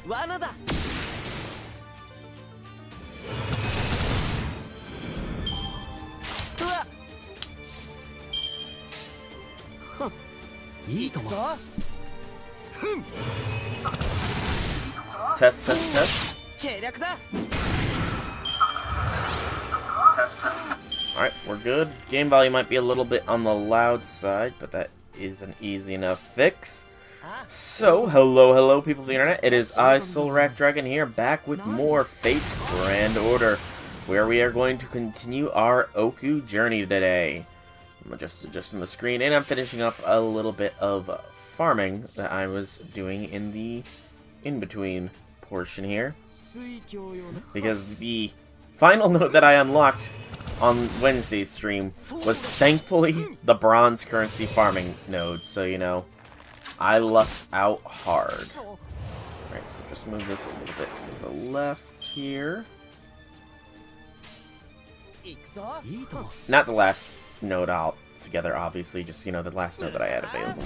罠だ。うわっ。いいとも。Test, test, test. 計略だ。 Alright, we're good. Game volume might be a little bit on the loud side, but that is an easy enough fix. So, hello people of the internet. It is I, Soulrack Dragon here, back with more Fate's Grand Order, where we are going to continue our Oku journey today. I'm just adjusting the screen, and I'm finishing up a little bit of farming that I was doing in the in-between portion here. Because the final note that I unlocked on Wednesday's stream was thankfully the bronze currency farming node, so you know, I lucked out hard. Alright, so just move this a little bit to the left here. Not the last node out together, obviously, just, you know, the last node that I had available.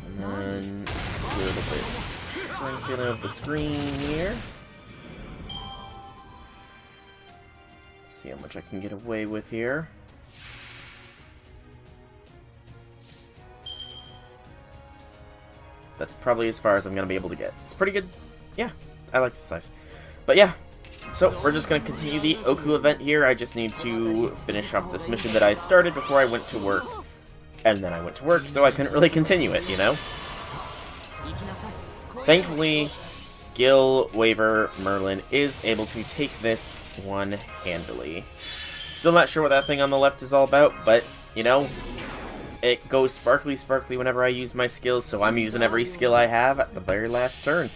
And then a little bit shrinking of the screen here. See how much I can get away with here. That's probably as far as I'm going to be able to get. It's pretty good. Yeah, I like the size. But yeah, so we're just going to continue the Oku event here. I just need to finish off this mission that I started before I went to work. And then I went to work, so I couldn't really continue it, you know? Thankfully, Gil, Waver, Merlin is able to take this one handily. Still not sure what that thing on the left is all about, but, you know, it goes sparkly sparkly whenever I use my skills, so I'm using every skill I have at the very last turn.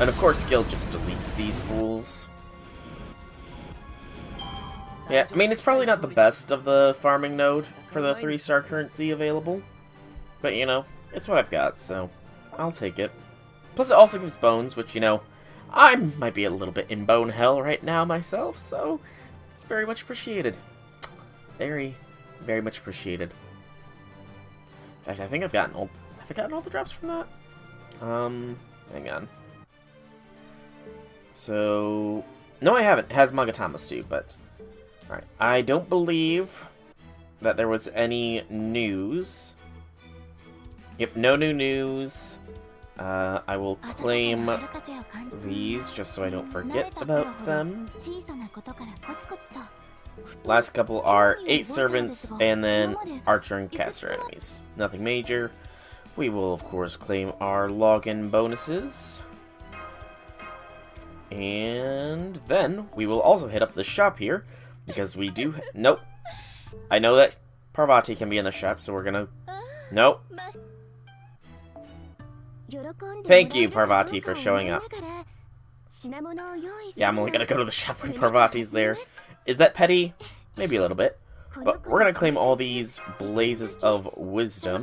And of course, Gil just deletes these fools. Yeah, I mean, it's probably not the best of the farming node for the 3-star currency available. But, you know, it's what I've got, so I'll take it. Plus, it also gives bones, which, you know, I might be a little bit in bone hell right now myself, so it's very much appreciated. Very, very much appreciated. In fact, I think I've gotten all the drops from that? Hang on. So, no, I haven't. It has Magatama's too, but alright. I don't believe that there was any news. Yep, no new news. I will claim these just so I don't forget about them. Last couple are 8 servants and then archer and caster enemies. Nothing major. We will, of course, claim our login bonuses. And then we will also hit up the shop here, because we do... Nope. I know that Parvati can be in the shop, so we're gonna... Nope. Thank you, Parvati, for showing up. Yeah, I'm only gonna go to the shop when Parvati's there. Is that petty? Maybe a little bit. But we're gonna claim all these blazes of wisdom.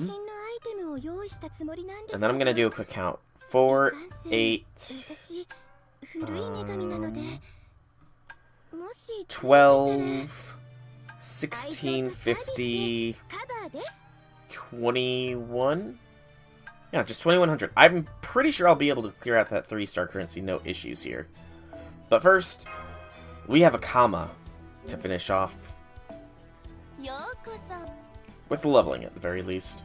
And then I'm gonna do a quick count. 4, 8... 12, 16, 50, 21? Yeah, just 2100. I'm pretty sure I'll be able to clear out that 3-star currency, no issues here. But first, we have a comma to finish off. With leveling at the very least.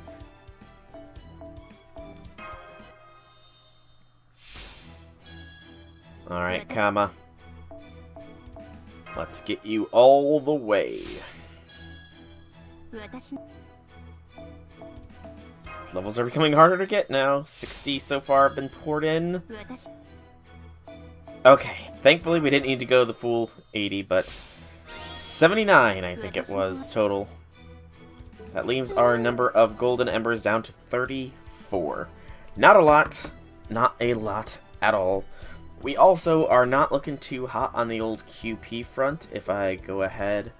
Alright, comma. Let's get you all the way. Levels are becoming harder to get now. 60 so far have been poured in. Okay, thankfully we didn't need to go the full 80, but 79 I think it was total. That leaves our number of golden embers down to 34. Not a lot. Not a lot at all. We also are not looking too hot on the old QP front. If I go ahead,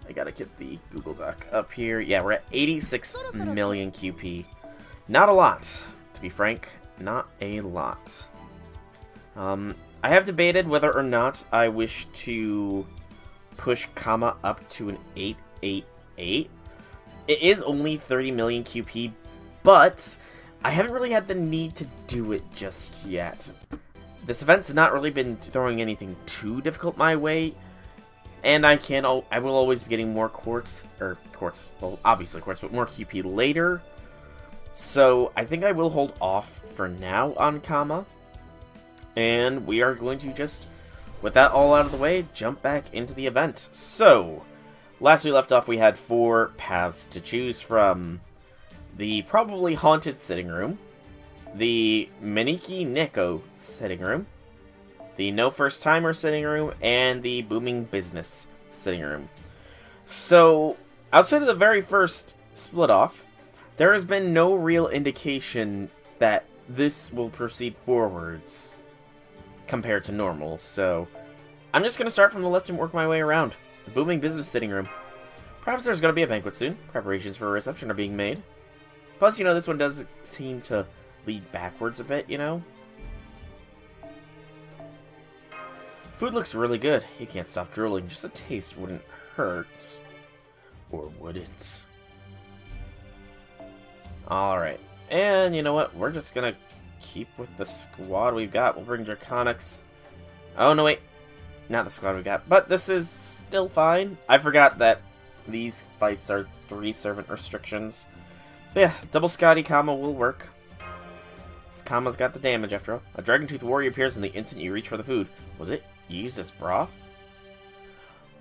I gotta get the Google Doc up here. Yeah, we're at 86 million QP. Not a lot, to be frank. Not a lot. I have debated whether or not I wish to push Kama up to an 888. It is only 30 million QP, but I haven't really had the need to do it just yet. This event's not really been throwing anything too difficult my way, and I will always be getting more quartz, well, obviously quartz, but more QP later. So I think I will hold off for now on Kama, and we are going to just, with that all out of the way, jump back into the event. So, last we left off, we had 4 paths to choose from. The probably haunted sitting room, the Miniki Neko sitting room, the no first timer sitting room, and the booming business sitting room. So, outside of the very first split off, there has been no real indication that this will proceed forwards compared to normal. So, I'm just going to start from the left and work my way around. The booming business sitting room. Perhaps there's going to be a banquet soon. Preparations for a reception are being made. Plus, you know, this one does seem to lead backwards a bit, you know? Food looks really good. You can't stop drooling. Just a taste wouldn't hurt. Or would it? Alright. And you know what? We're just gonna keep with the squad we've got. We'll bring Draconics. Oh, no, wait. Not the squad we got. But this is still fine. I forgot that these fights are 3 servant restrictions. But yeah, double Scotty Kama will work. This Kama's got the damage after all. A Dragon Tooth Warrior appears in the instant you reach for the food. Was it used as broth?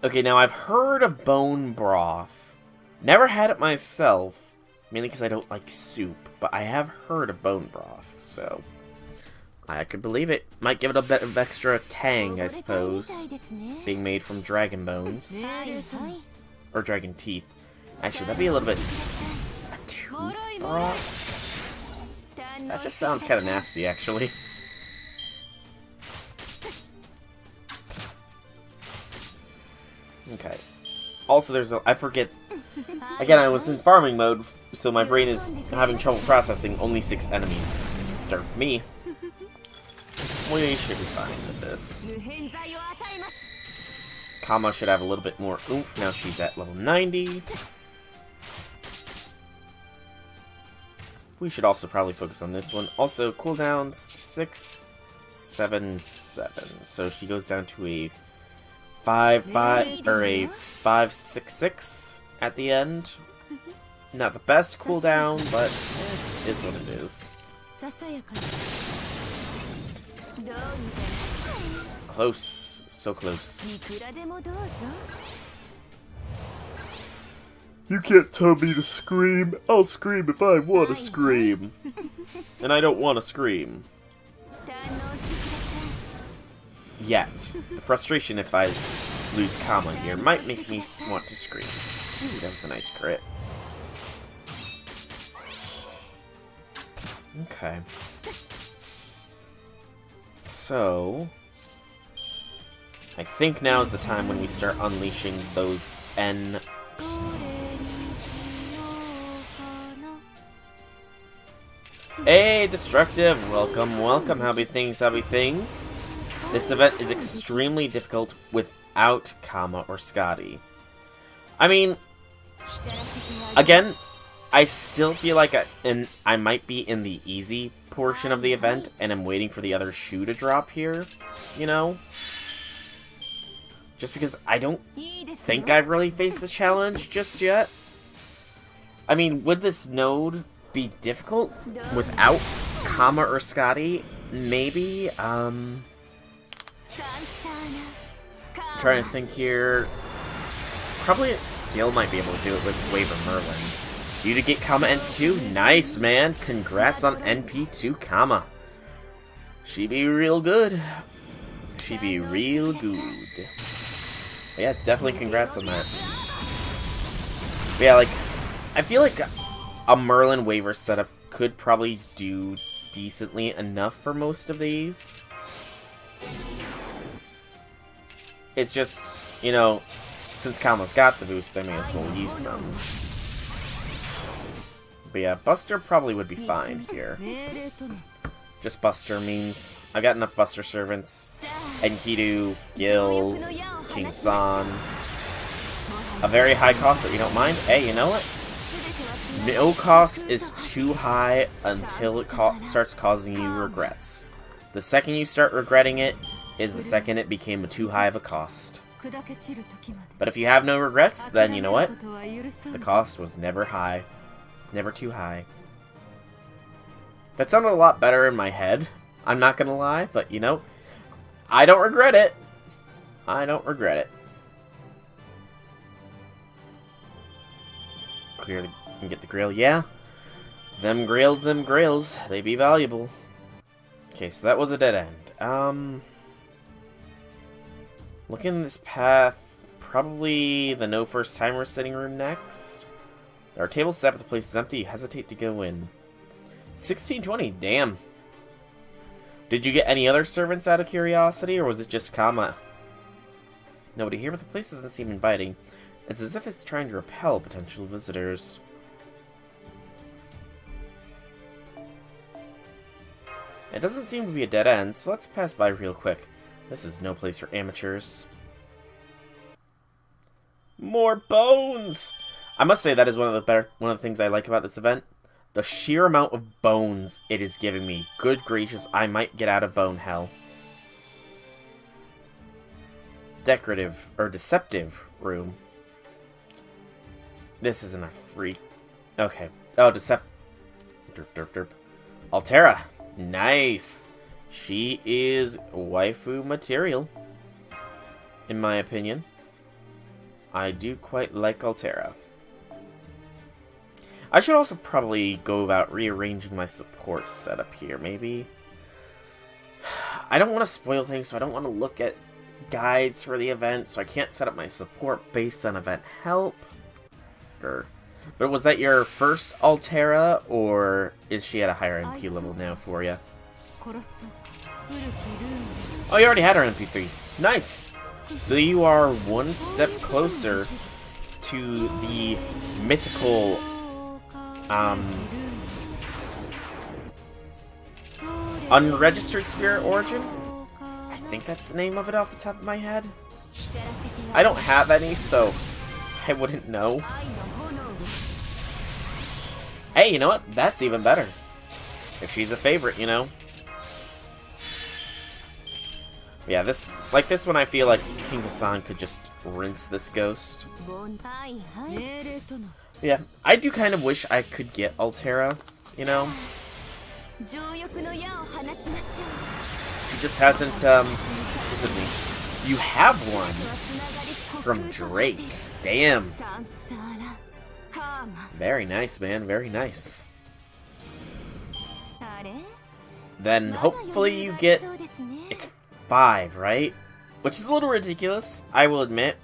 Okay, now I've heard of bone broth. Never had it myself, mainly because I don't like soup, but I have heard of bone broth, so I could believe it. Might give it a bit of extra tang, I suppose, being made from dragon bones. Or dragon teeth. Actually, that'd be a little bit... a tooth broth? That just sounds kind of nasty, actually. Okay. Also, there's a... I forget... Again, I was in farming mode, so my brain is having trouble processing only 6 enemies. Or me. We should be fine with this. Kama should have a little bit more oomph now she's at level 90. We should also probably focus on this one. Also, cooldowns 677. So she goes down to a 5-5 or a 5-6-6 at the end. Not the best cooldown, but it is what it is. Close. So close. You can't tell me to scream. I'll scream if I want to scream. And I don't want to scream. Yet. The frustration if I lose Kama here might make me want to scream. Ooh, that was a nice crit. Okay. So... I think now is the time when we start unleashing those NPs. Hey, Destructive! Welcome, welcome, how be things, how be things? This event is extremely difficult without Kama or Scotty. I mean, again, I still feel like I might be in the easy portion of the event, and I'm waiting for the other shoe to drop here, you know? Just because I don't think I've really faced a challenge just yet. I mean, would this node be difficult without Kama or Scotty? Maybe, I'm trying to think here. Probably Gil might be able to do it with Waver Merlin. You to get Kama NP2? Nice, man. Congrats on NP2 Kama. She be real good. She be real good. Yeah, definitely congrats on that. But yeah, like, I feel like a Merlin waiver setup could probably do decently enough for most of these. It's just, you know, since Kama's got the boost, I may as well use them. But yeah, Buster probably would be fine here. Just Buster memes. I got enough Buster servants. Enkidu, Gil, King San. A very high cost, but you don't mind? Hey, you know what? No cost is too high until it starts causing you regrets. The second you start regretting it is the second it became too high of a cost. But if you have no regrets, then you know what? The cost was never high. Never too high. That sounded a lot better in my head. I'm not gonna lie, but you know, I don't regret it. I don't regret it. Clear and get the grill. Yeah. Them grails, they be valuable. Okay, so that was a dead end. Looking at this path, probably the no first timer sitting room next. There are tables set, but the place is empty. You hesitate to go in. 1620, damn. Did you get any other servants out of curiosity, or was it just Kama? Nobody here, but the place doesn't seem inviting. It's as if it's trying to repel potential visitors. It doesn't seem to be a dead end, so let's pass by real quick. This is no place for amateurs. More bones! I must say that is one of the things I like about this event. The sheer amount of bones it is giving me. Good gracious, I might get out of bone hell. Decorative, or deceptive room. This isn't a free... Okay. Oh, derp. Altera. Nice. She is waifu material. In my opinion. I do quite like Altera. I should also probably go about rearranging my support setup here, maybe. I don't want to spoil things, so I don't want to look at guides for the event, so I can't set up my support based on event help. But was that your first Altera, or is she at a higher MP level now for you? Oh, you already had her MP3. Nice! So you are one step closer to the mythical... Unregistered Spirit Origin? I think that's the name of it off the top of my head. I don't have any, so I wouldn't know. Hey, you know what? That's even better. If she's a favorite, you know. Yeah, this one I feel like King Hassan could just rinse this ghost. Yeah, I do kind of wish I could get Altera, you know? She just hasn't, listen to me. You have one from Drake. Damn. Very nice, man. Very nice. Then hopefully you get... It's 5, right? Which is a little ridiculous, I will admit.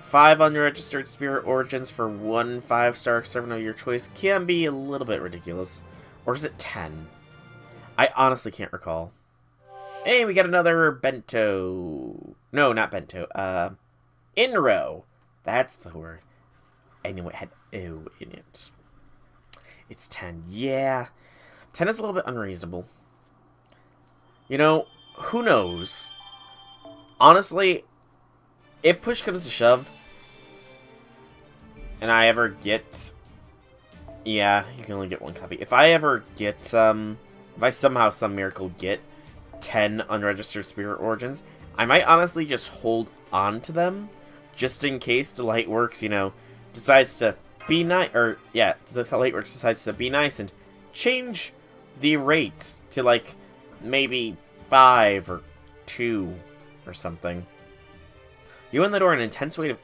5 unregistered Spirit Origins for 1 5-star servant of your choice can be a little bit ridiculous. Or is it 10? I honestly can't recall. Hey, we got another bento. No, not bento. Inro. That's the word. I knew it had O in it. It's 10. Yeah. 10 is a little bit unreasonable. You know, who knows? Honestly, if push comes to shove, and I ever get... Yeah, you can only get 1 copy. If I ever get, if I somehow, some miracle, get 10 unregistered Spirit Origins, I might honestly just hold on to them, just in case Delightworks, you know, decides to be nice, or, yeah, Delightworks decides to be nice and change the rate to, like, maybe 5 or 2 or something. You open the door, an intense wave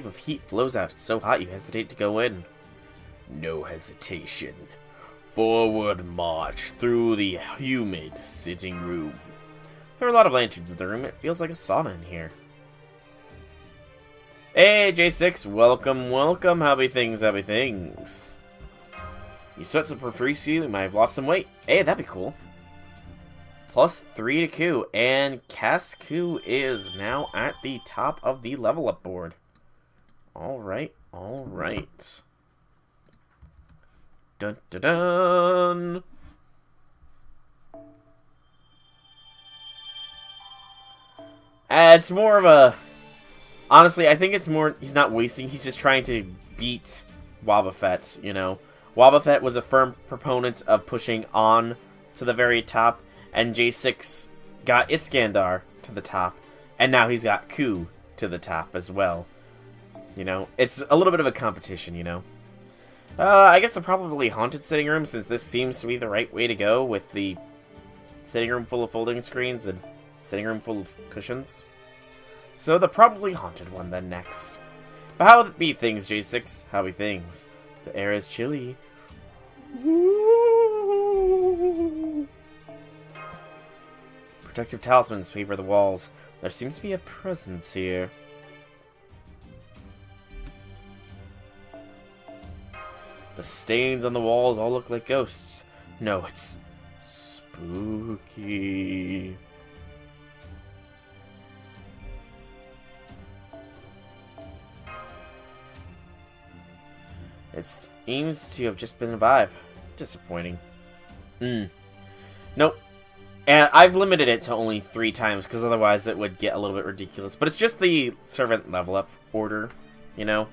of heat flows out. It's so hot you hesitate to go in. No hesitation. Forward march through the humid sitting room. There are a lot of lanterns in the room. It feels like a sauna in here. Hey, J6. Welcome, welcome. How be things, how be things? You sweat so profusely, you might have lost some weight. Hey, that'd be cool. +3 to Q, and Casku is now at the top of the level up board. Alright, alright. Dun dun dun! It's more of a... Honestly, I think it's more... He's not wasting, he's just trying to beat Wobbuffet, you know? Wobbuffet was a firm proponent of pushing on to the very top, and J6 got Iskandar to the top, and now he's got Ku to the top as well. You know? It's a little bit of a competition, you know? I guess the probably haunted sitting room, since this seems to be the right way to go with the sitting room full of folding screens and sitting room full of cushions. So the probably haunted one then next. But how be things, J6? How be things? The air is chilly. Ooh. Protective talismans paper the walls. There seems to be a presence here. The stains on the walls all look like ghosts. No, it's spooky. It seems to have just been a vibe. Disappointing. Nope. And I've limited it to only 3 times, because otherwise it would get a little bit ridiculous. But it's just the servant level up order, you know?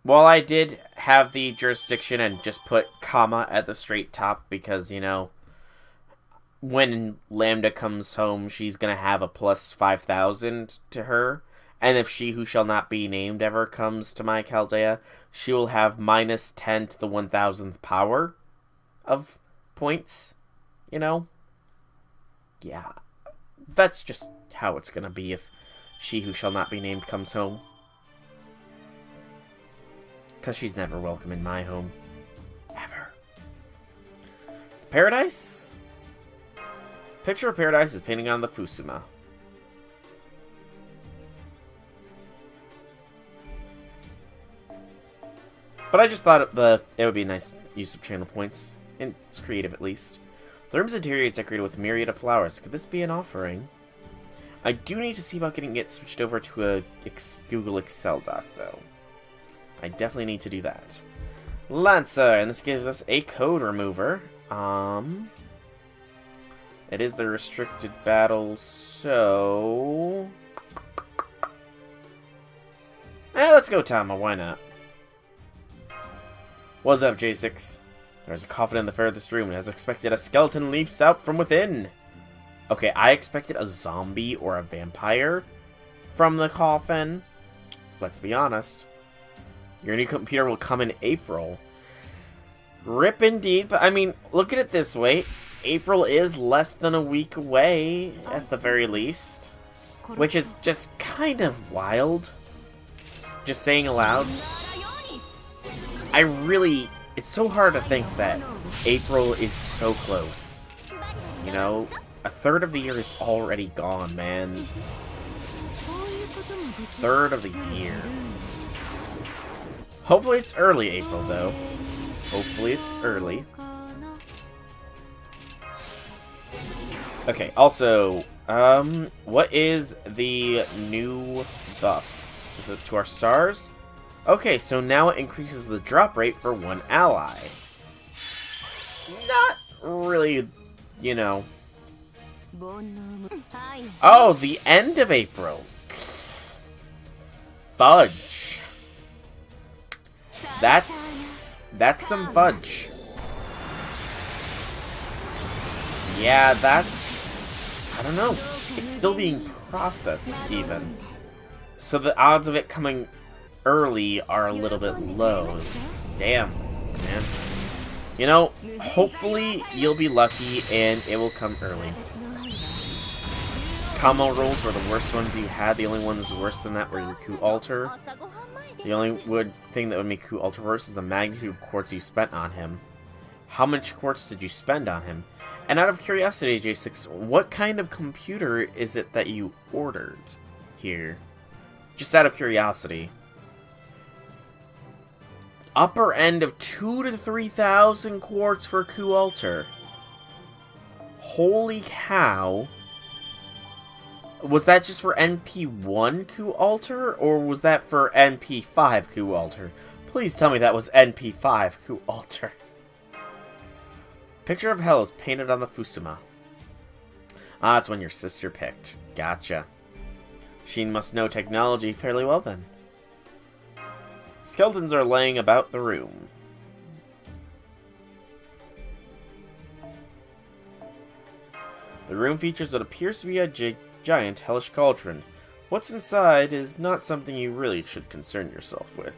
While I did have the jurisdiction and just put comma at the straight top, because, you know, when Lambda comes home, she's going to have a plus 5,000 to her. And if she who shall not be named ever comes to my Chaldea, she will have minus 10 to the 1,000th power of points, you know? Yeah, that's just how it's going to be if she who shall not be named comes home. Because she's never welcome in my home. Ever. Paradise? Picture of paradise is painting on the Fusuma. But I just thought it would be a nice use of channel points. And it's creative, at least. The room's interior is decorated with a myriad of flowers. Could this be an offering? I do need to see about getting it switched over to a Google Excel doc, though. I definitely need to do that. Lancer, and this gives us a code remover. It is the restricted battle, so... let's go Tama, why not? What's up, J6? There's a coffin in the furthest room, and as expected, a skeleton leaps out from within. Okay, I expected a zombie or a vampire from the coffin. Let's be honest. Your new computer will come in April. RIP indeed, but I mean, look at it this way. April is less than a week away, at the very least. Which is just kind of wild. Just saying aloud. It's so hard to think that April is so close. You know, a third of the year is already gone, man. Third of the year. Hopefully it's early April, though. Hopefully it's early. Okay, also, what is the new buff? Is it to our stars? Okay, so now it increases the drop rate for 1 ally. Not really, you know. Oh, the end of April. Fudge. That's some fudge. Yeah, I don't know. It's still being processed, even. So the odds of it coming early are a little bit low. Damn, man. You know, hopefully you'll be lucky and it will come early. Combo rolls were the worst ones you had. The only ones worse than that were your Ku Alter. The only thing that would make Ku Alter worse is the magnitude of quartz you spent on him. How much quartz did you spend on him? And out of curiosity, J6, what kind of computer is it that you ordered here? Just out of curiosity. Upper end of 2,000 to 3,000 quartz for Ku Alter. Holy cow. Was that just for NP1 Ku Alter, or was that for NP5 Ku Alter? Please tell me that was NP5 Ku Alter. Picture of Hell is painted on the Fusuma. Ah, it's one your sister picked. Gotcha. She must know technology fairly well then. Skeletons are laying about the room. The room features what appears to be a giant hellish cauldron. What's inside is not something you really should concern yourself with.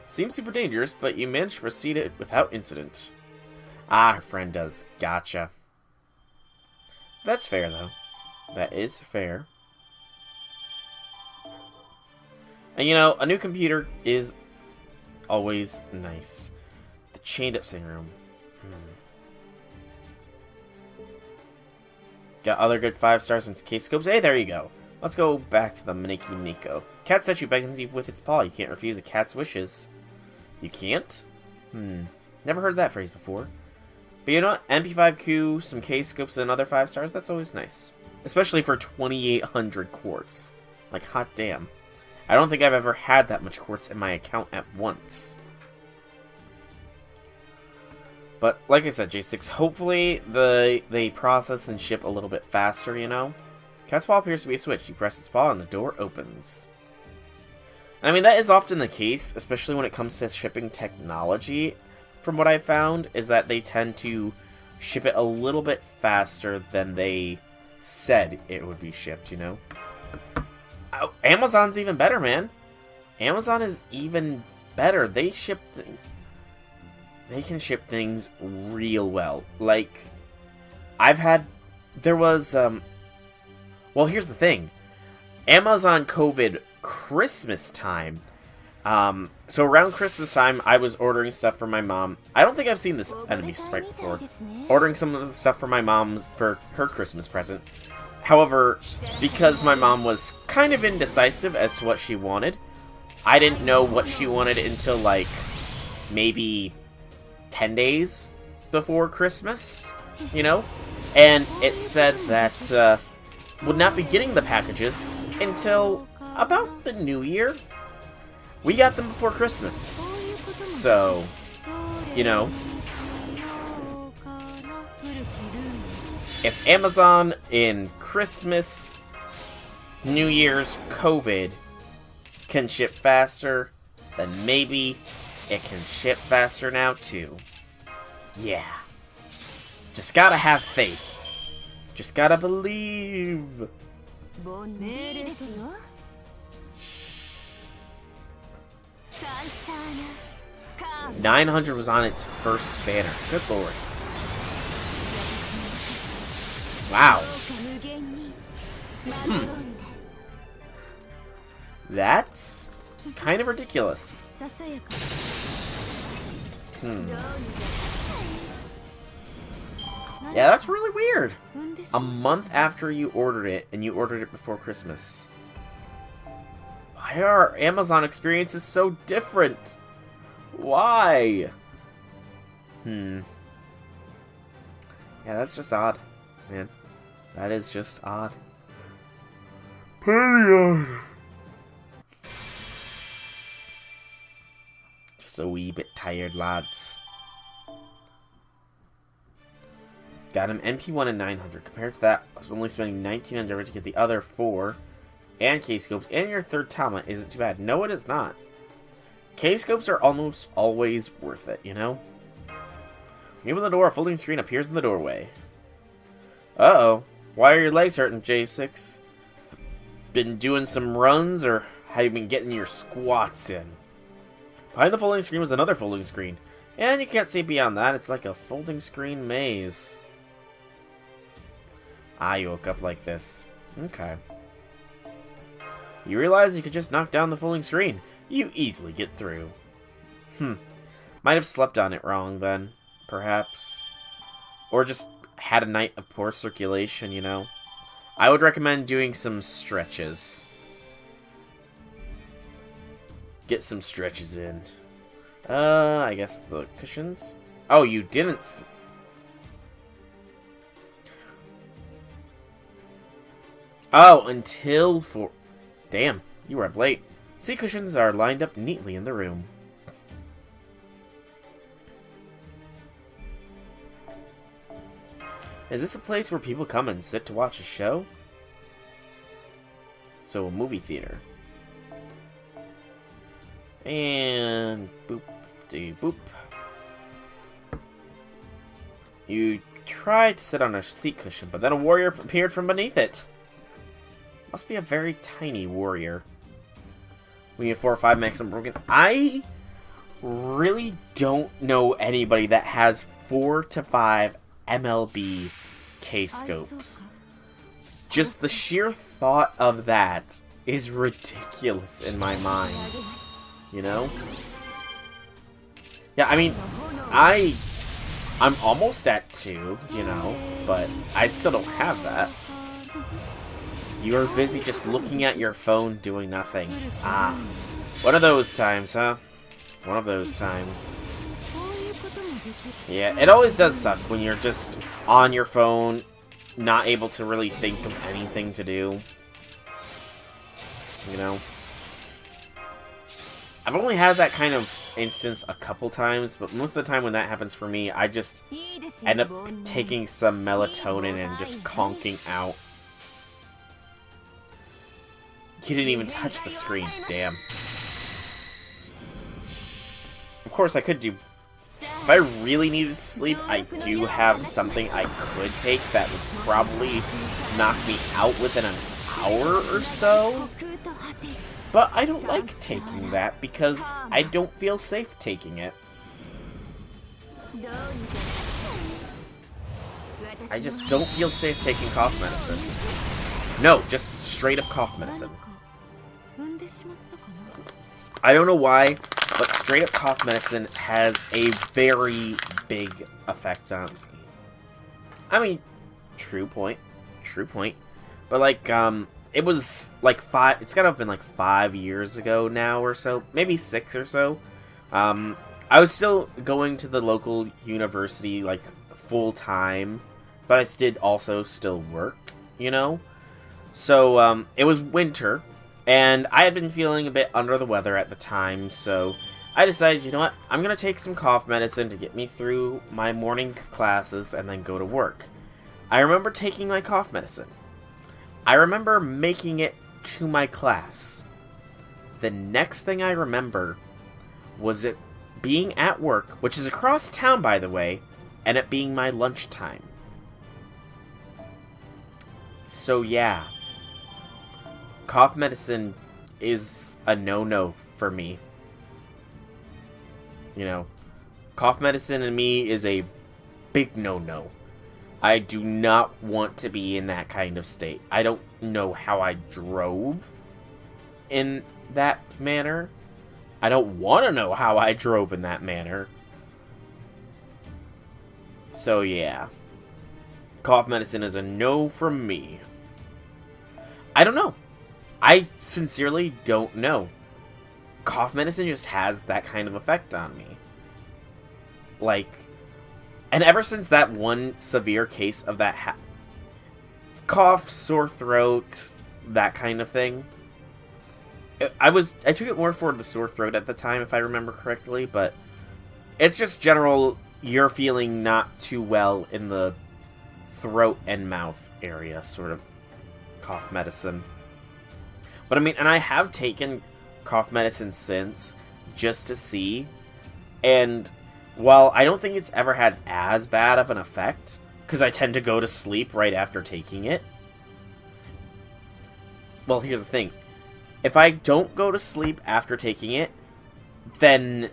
Seems super dangerous, but you managed to proceed it without incident. Ah, her friend does. Gotcha. That's fair, though. That is fair. And you know, a new computer is always nice. The chained up sitting room. Got other good 5 stars and case scopes. Hey, there you go. Let's go back to the Maneki Nico. Cat statue beckons you with its paw. You can't refuse a cat's wishes. You can't? Never heard that phrase before. But you know what? MP5Q, some case scopes, and another 5 stars. That's always nice. Especially for 2,800 quartz. Like, hot damn. I don't think I've ever had that much quartz in my account at once. But, like I said, J6, hopefully they process and ship a little bit faster, you know? Cat's paw appears to be a switch. You press its paw and the door opens. I mean, that is often the case, especially when it comes to shipping technology, from what I've found, is that they tend to ship it a little bit faster than they said it would be shipped, you know? Oh, Amazon's even better, man. Amazon is even better. They ship they can ship things real well. Like, there was, well, here's the thing. Amazon COVID Christmas time. So around Christmas time, I was ordering stuff for my mom. I don't think I've seen this enemy sprite before. Ordering some of the stuff for my mom for her Christmas present. However, because my mom was kind of indecisive as to what she wanted, I didn't know what she wanted until, like, maybe 10 days before Christmas, you know? And it said that would not be getting the packages until about the New Year. We got them before Christmas. So, you know, if Amazon in Christmas, New Year's, COVID can ship faster, then maybe it can ship faster now too. Yeah. Just gotta have faith. Just gotta believe. 900 was on its first banner. Good lord. Wow. That's kind of ridiculous. Yeah, that's really weird. A month after you ordered it, and you ordered it before Christmas. Why are Amazon experiences so different? Why? Yeah, that's just odd, man. That is just odd. Pretty odd. Just a wee bit tired, lads. Got him MP1 and 900. Compared to that, I was only spending 1900 to get the other 4 and K-scopes, and your third Tama isn't too bad. No, it is not. K-scopes are almost always worth it, you know? When you open the door, a folding screen appears in the doorway. Uh-oh. Why are your legs hurting, J6? Been doing some runs, or have you been getting your squats in? Behind the folding screen was another folding screen. And you can't see beyond that. It's like a folding screen maze. Ah, you woke up like this. Okay. You realize you could just knock down the folding screen. You easily get through. Might have slept on it wrong then, perhaps. Or just had a night of poor circulation, you know. I would recommend doing some stretches. Get some stretches in. I guess the cushions? Oh, you didn't... Oh, until 4... Damn, you were up late. Seat cushions are lined up neatly in the room. Is this a place where people come and sit to watch a show? So, a movie theater. And boop, de boop. You tried to sit on a seat cushion, but then a warrior appeared from beneath it. Must be a very tiny warrior. We need 4 or 5 maximum broken. I really don't know anybody that has 4 to 5 MLB K-scopes. Just the sheer thought of that is ridiculous in my mind. You know? Yeah, I mean, I'm almost at 2, you know, but I still don't have that. You're busy just looking at your phone doing nothing. Ah, one of those times, huh? One of those times. Yeah, it always does suck when you're just on your phone, not able to really think of anything to do. You know? I've only had that kind of instance a couple times, but most of the time when that happens for me, I just end up taking some melatonin and just conking out. You didn't even touch the screen, damn. Of course, I could do... If I really needed sleep, I do have something I could take that would probably knock me out within an hour or so. But I don't like taking that because I don't feel safe taking it. I just don't feel safe taking cough medicine. No, just straight up cough medicine. I don't know why, but straight up cough medicine has a very big effect on me. I mean, true point. True point. But like, it was like it's gotta have been like 5 years ago now or so, maybe 6 or so. I was still going to the local university like full time, but I did also still work, you know? So, it was winter, and I had been feeling a bit under the weather at the time, so I decided, you know what, I'm gonna take some cough medicine to get me through my morning classes and then go to work. I remember taking my cough medicine. I remember making it to my class. The next thing I remember was it being at work, which is across town, by the way, and it being my lunchtime. So yeah, cough medicine is a no-no for me. You know, cough medicine in me is a big no-no. I do not want to be in that kind of state. I don't know how I drove in that manner. I don't want to know how I drove in that manner. So yeah, cough medicine is a no from me. I don't know. I sincerely don't know. Cough medicine just has that kind of effect on me. Like, and ever since that one severe case of that cough, sore throat, that kind of thing, I took it more for the sore throat at the time, if I remember correctly, but it's just general, you're feeling not too well in the throat and mouth area, sort of cough medicine. But I mean, and I have taken cough medicine since, just to see, and while I don't think it's ever had as bad of an effect, because I tend to go to sleep right after taking it. Well, here's the thing. If I don't go to sleep after taking it, then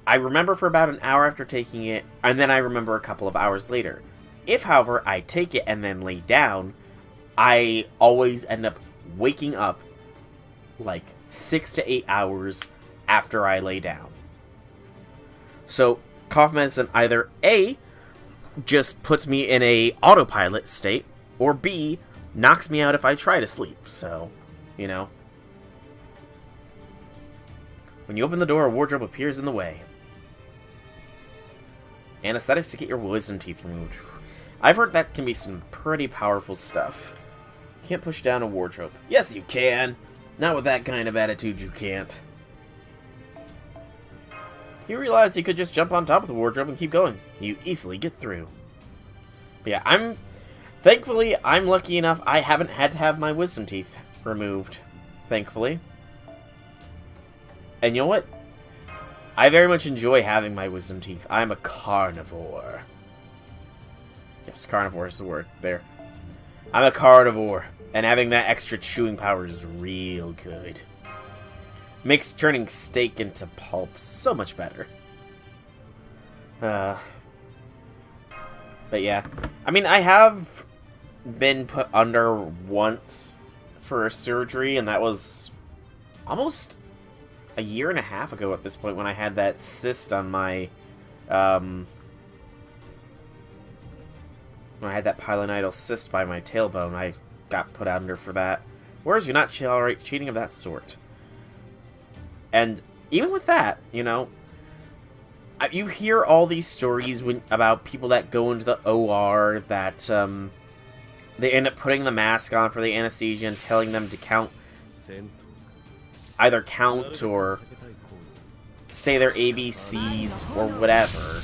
I remember for about an hour after taking it, and then I remember a couple of hours later. If, however, I take it and then lay down, I always end up waking up like 6 to 8 hours after I lay down. So, cough medicine either A, just puts me in a autopilot state, or B, knocks me out if I try to sleep. So, you know. When you open the door, a wardrobe appears in the way. Anesthetics to get your wisdom teeth removed. I've heard that can be some pretty powerful stuff. You can't push down a wardrobe. Yes, you can! Not with that kind of attitude, you can't. You realize you could just jump on top of the wardrobe and keep going. You easily get through. But yeah, thankfully, I'm lucky enough I haven't had to have my wisdom teeth removed. Thankfully. And you know what? I very much enjoy having my wisdom teeth. I'm a carnivore. Yes, carnivore is the word. There. I'm a carnivore. And having that extra chewing power is real good. Makes turning steak into pulp so much better. But yeah. I mean, I have been put under once for a surgery, and that was almost a year and a half ago at this point when I had that cyst on my, when I had that pilonidal cyst by my tailbone. I got put under for that. Whereas you're not tolerate cheating of that sort. And even with that, you know, you hear all these stories about people that go into the OR that they end up putting the mask on for the anesthesia and telling them to either count or say their ABCs or whatever.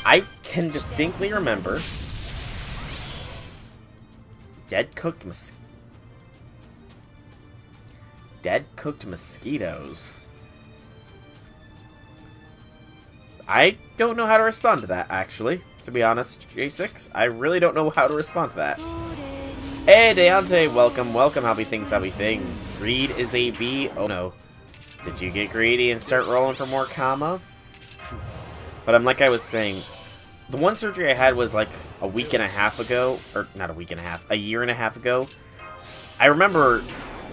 I can distinctly remember dead cooked mosquitoes. I don't know how to respond to that, actually. To be honest, J6, I really don't know how to respond to that. Hey, Deante, welcome, welcome, Happy Things. Greed is a B. Oh no. Did you get greedy and start rolling for more comma? But like I was saying, the one surgery I had was like a week and a half ago. Or, not a week and a half, a year and a half ago. I remember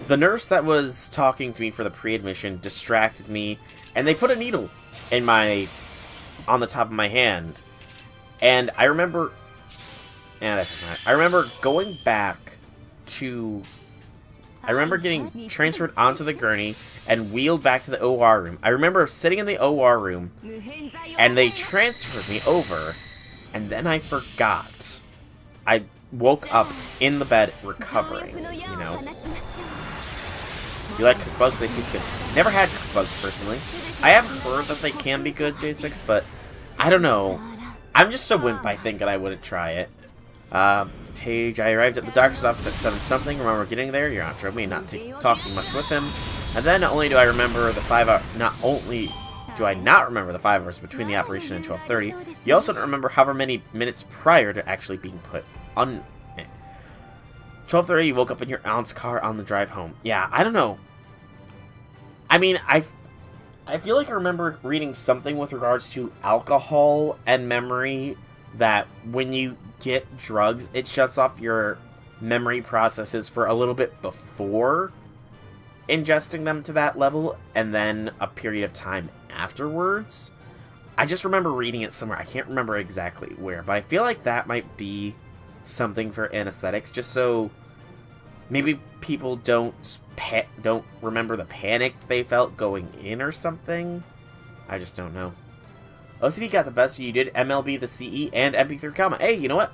the nurse that was talking to me for the pre-admission distracted me, and they put a needle in on the top of my hand. And I remember... I remember going back to... I remember getting transferred onto the gurney and wheeled back to the OR room. I remember sitting in the OR room, and they transferred me over, and then I forgot. I woke up in the bed recovering, you know? You like cooked bugs? They taste good. Never had cooked bugs, personally. I have heard that they can be good, J6, but I don't know. I'm just a wimp, I think, and I wouldn't try it. Paige, I arrived at the doctor's office at 7-something. Remember getting there? Your aunt drove me, not talking much with him. And then not only do I remember the 5 hour... Not only do I not remember the 5 hours between the operation and 12:30, you also don't remember however many minutes prior to actually being put on... 12:30, you woke up in your aunt's car on the drive home. Yeah, I don't know. I mean, I feel like I remember reading something with regards to alcohol and memory, that when you get drugs, it shuts off your memory processes for a little bit before ingesting them to that level, and then a period of time afterwards. I just remember reading it somewhere. I can't remember exactly where, but I feel like that might be something for anesthetics, just so maybe people don't remember the panic they felt going in or something. I just don't know. OCD got the best of you. Did MLB, the CE, and MP3 comma. Hey, you know what?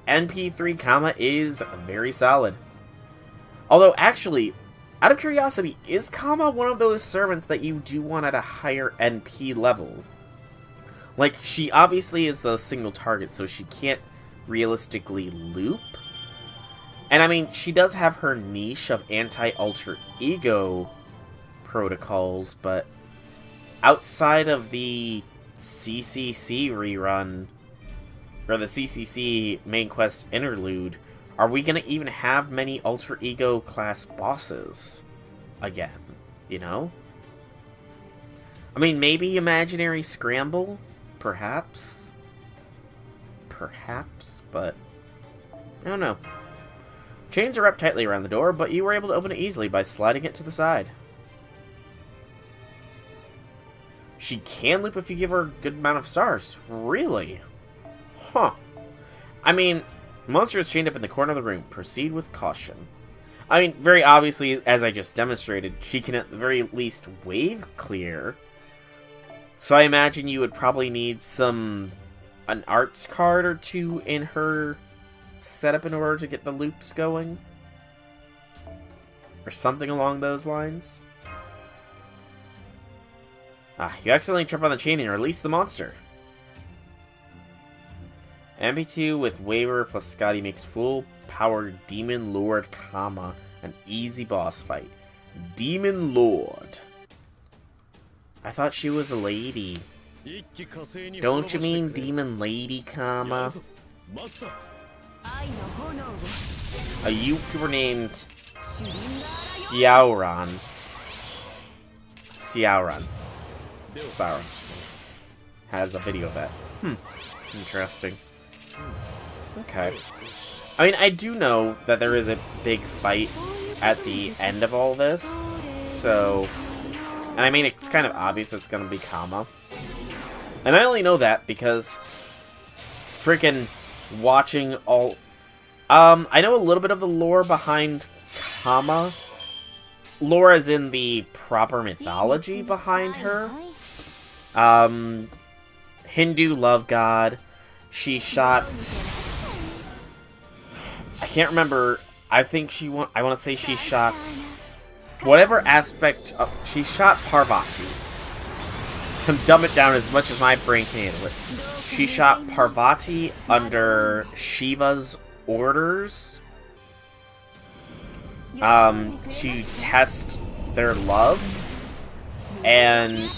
MP3 comma is very solid. Although, actually, out of curiosity, is comma one of those servants that you do want at a higher NP level? Like, she obviously is a single target, so she can't realistically loop. And I mean, she does have her niche of anti-alter ego protocols, but outside of the CCC rerun, or the CCC main quest interlude, are we going to even have many alter ego class bosses again, you know? I mean, maybe Imaginary Scramble? Perhaps? Perhaps, but I don't know. Chains are wrapped tightly around the door, but you were able to open it easily by sliding it to the side. She can loop if you give her a good amount of stars. Really? Huh. I mean, monster is chained up in the corner of the room. Proceed with caution. I mean, very obviously, as I just demonstrated, she can at the very least wave clear. So I imagine you would probably need an arts card or two in her setup in order to get the loops going. Or something along those lines. You accidentally trip on the chain and release the monster. MP2 with Waver plus Scotty makes full-powered Demon Lord, comma, an easy boss fight. Demon Lord. I thought she was a lady. Don't you mean Demon Lady, comma? A YouTuber named Xiaoran. Sauron has a video of that. Interesting. Okay. I mean, I do know that there is a big fight at the end of all this, so... And I mean, it's kind of obvious it's gonna be Kama. And I only know that because... freaking watching all... I know a little bit of the lore behind Kama. Lore as in the proper mythology behind her. Hindu love god. She shot... I can't remember. I think I want to say she shot... whatever aspect of... She shot Parvati. To dumb it down as much as my brain can handle it. She shot Parvati under Shiva's orders. To test their love. And...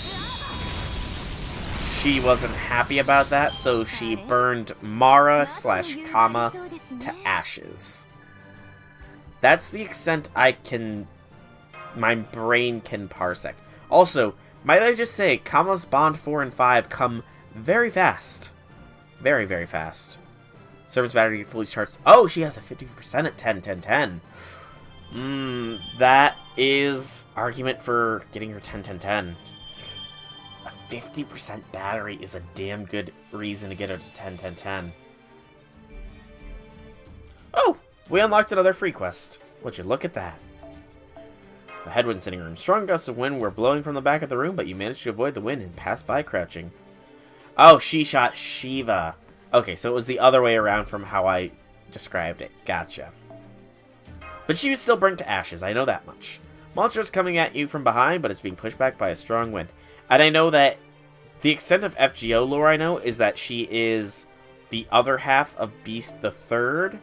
she wasn't happy about that, so she burned Mara / Kama to ashes. That's the extent my brain can parsec. Also, might I just say, Kama's Bond 4 and 5 come very fast. Very, very fast. Servant's battery fully charged. Oh, she has a 50% at 10-10-10. That is argument for getting her 10-10-10. 50% battery is a damn good reason to get her to 10-10-10. Oh! We unlocked another free quest. Would you look at that? The Headwind sitting room. Strong gusts of wind were blowing from the back of the room, but you managed to avoid the wind and pass by crouching. Oh, she shot Shiva. Okay, so it was the other way around from how I described it. Gotcha. But she was still burnt to ashes, I know that much. Monster is coming at you from behind, but it's being pushed back by a strong wind. And I know that the extent of FGO lore I know is that she is the other half of Beast the Third.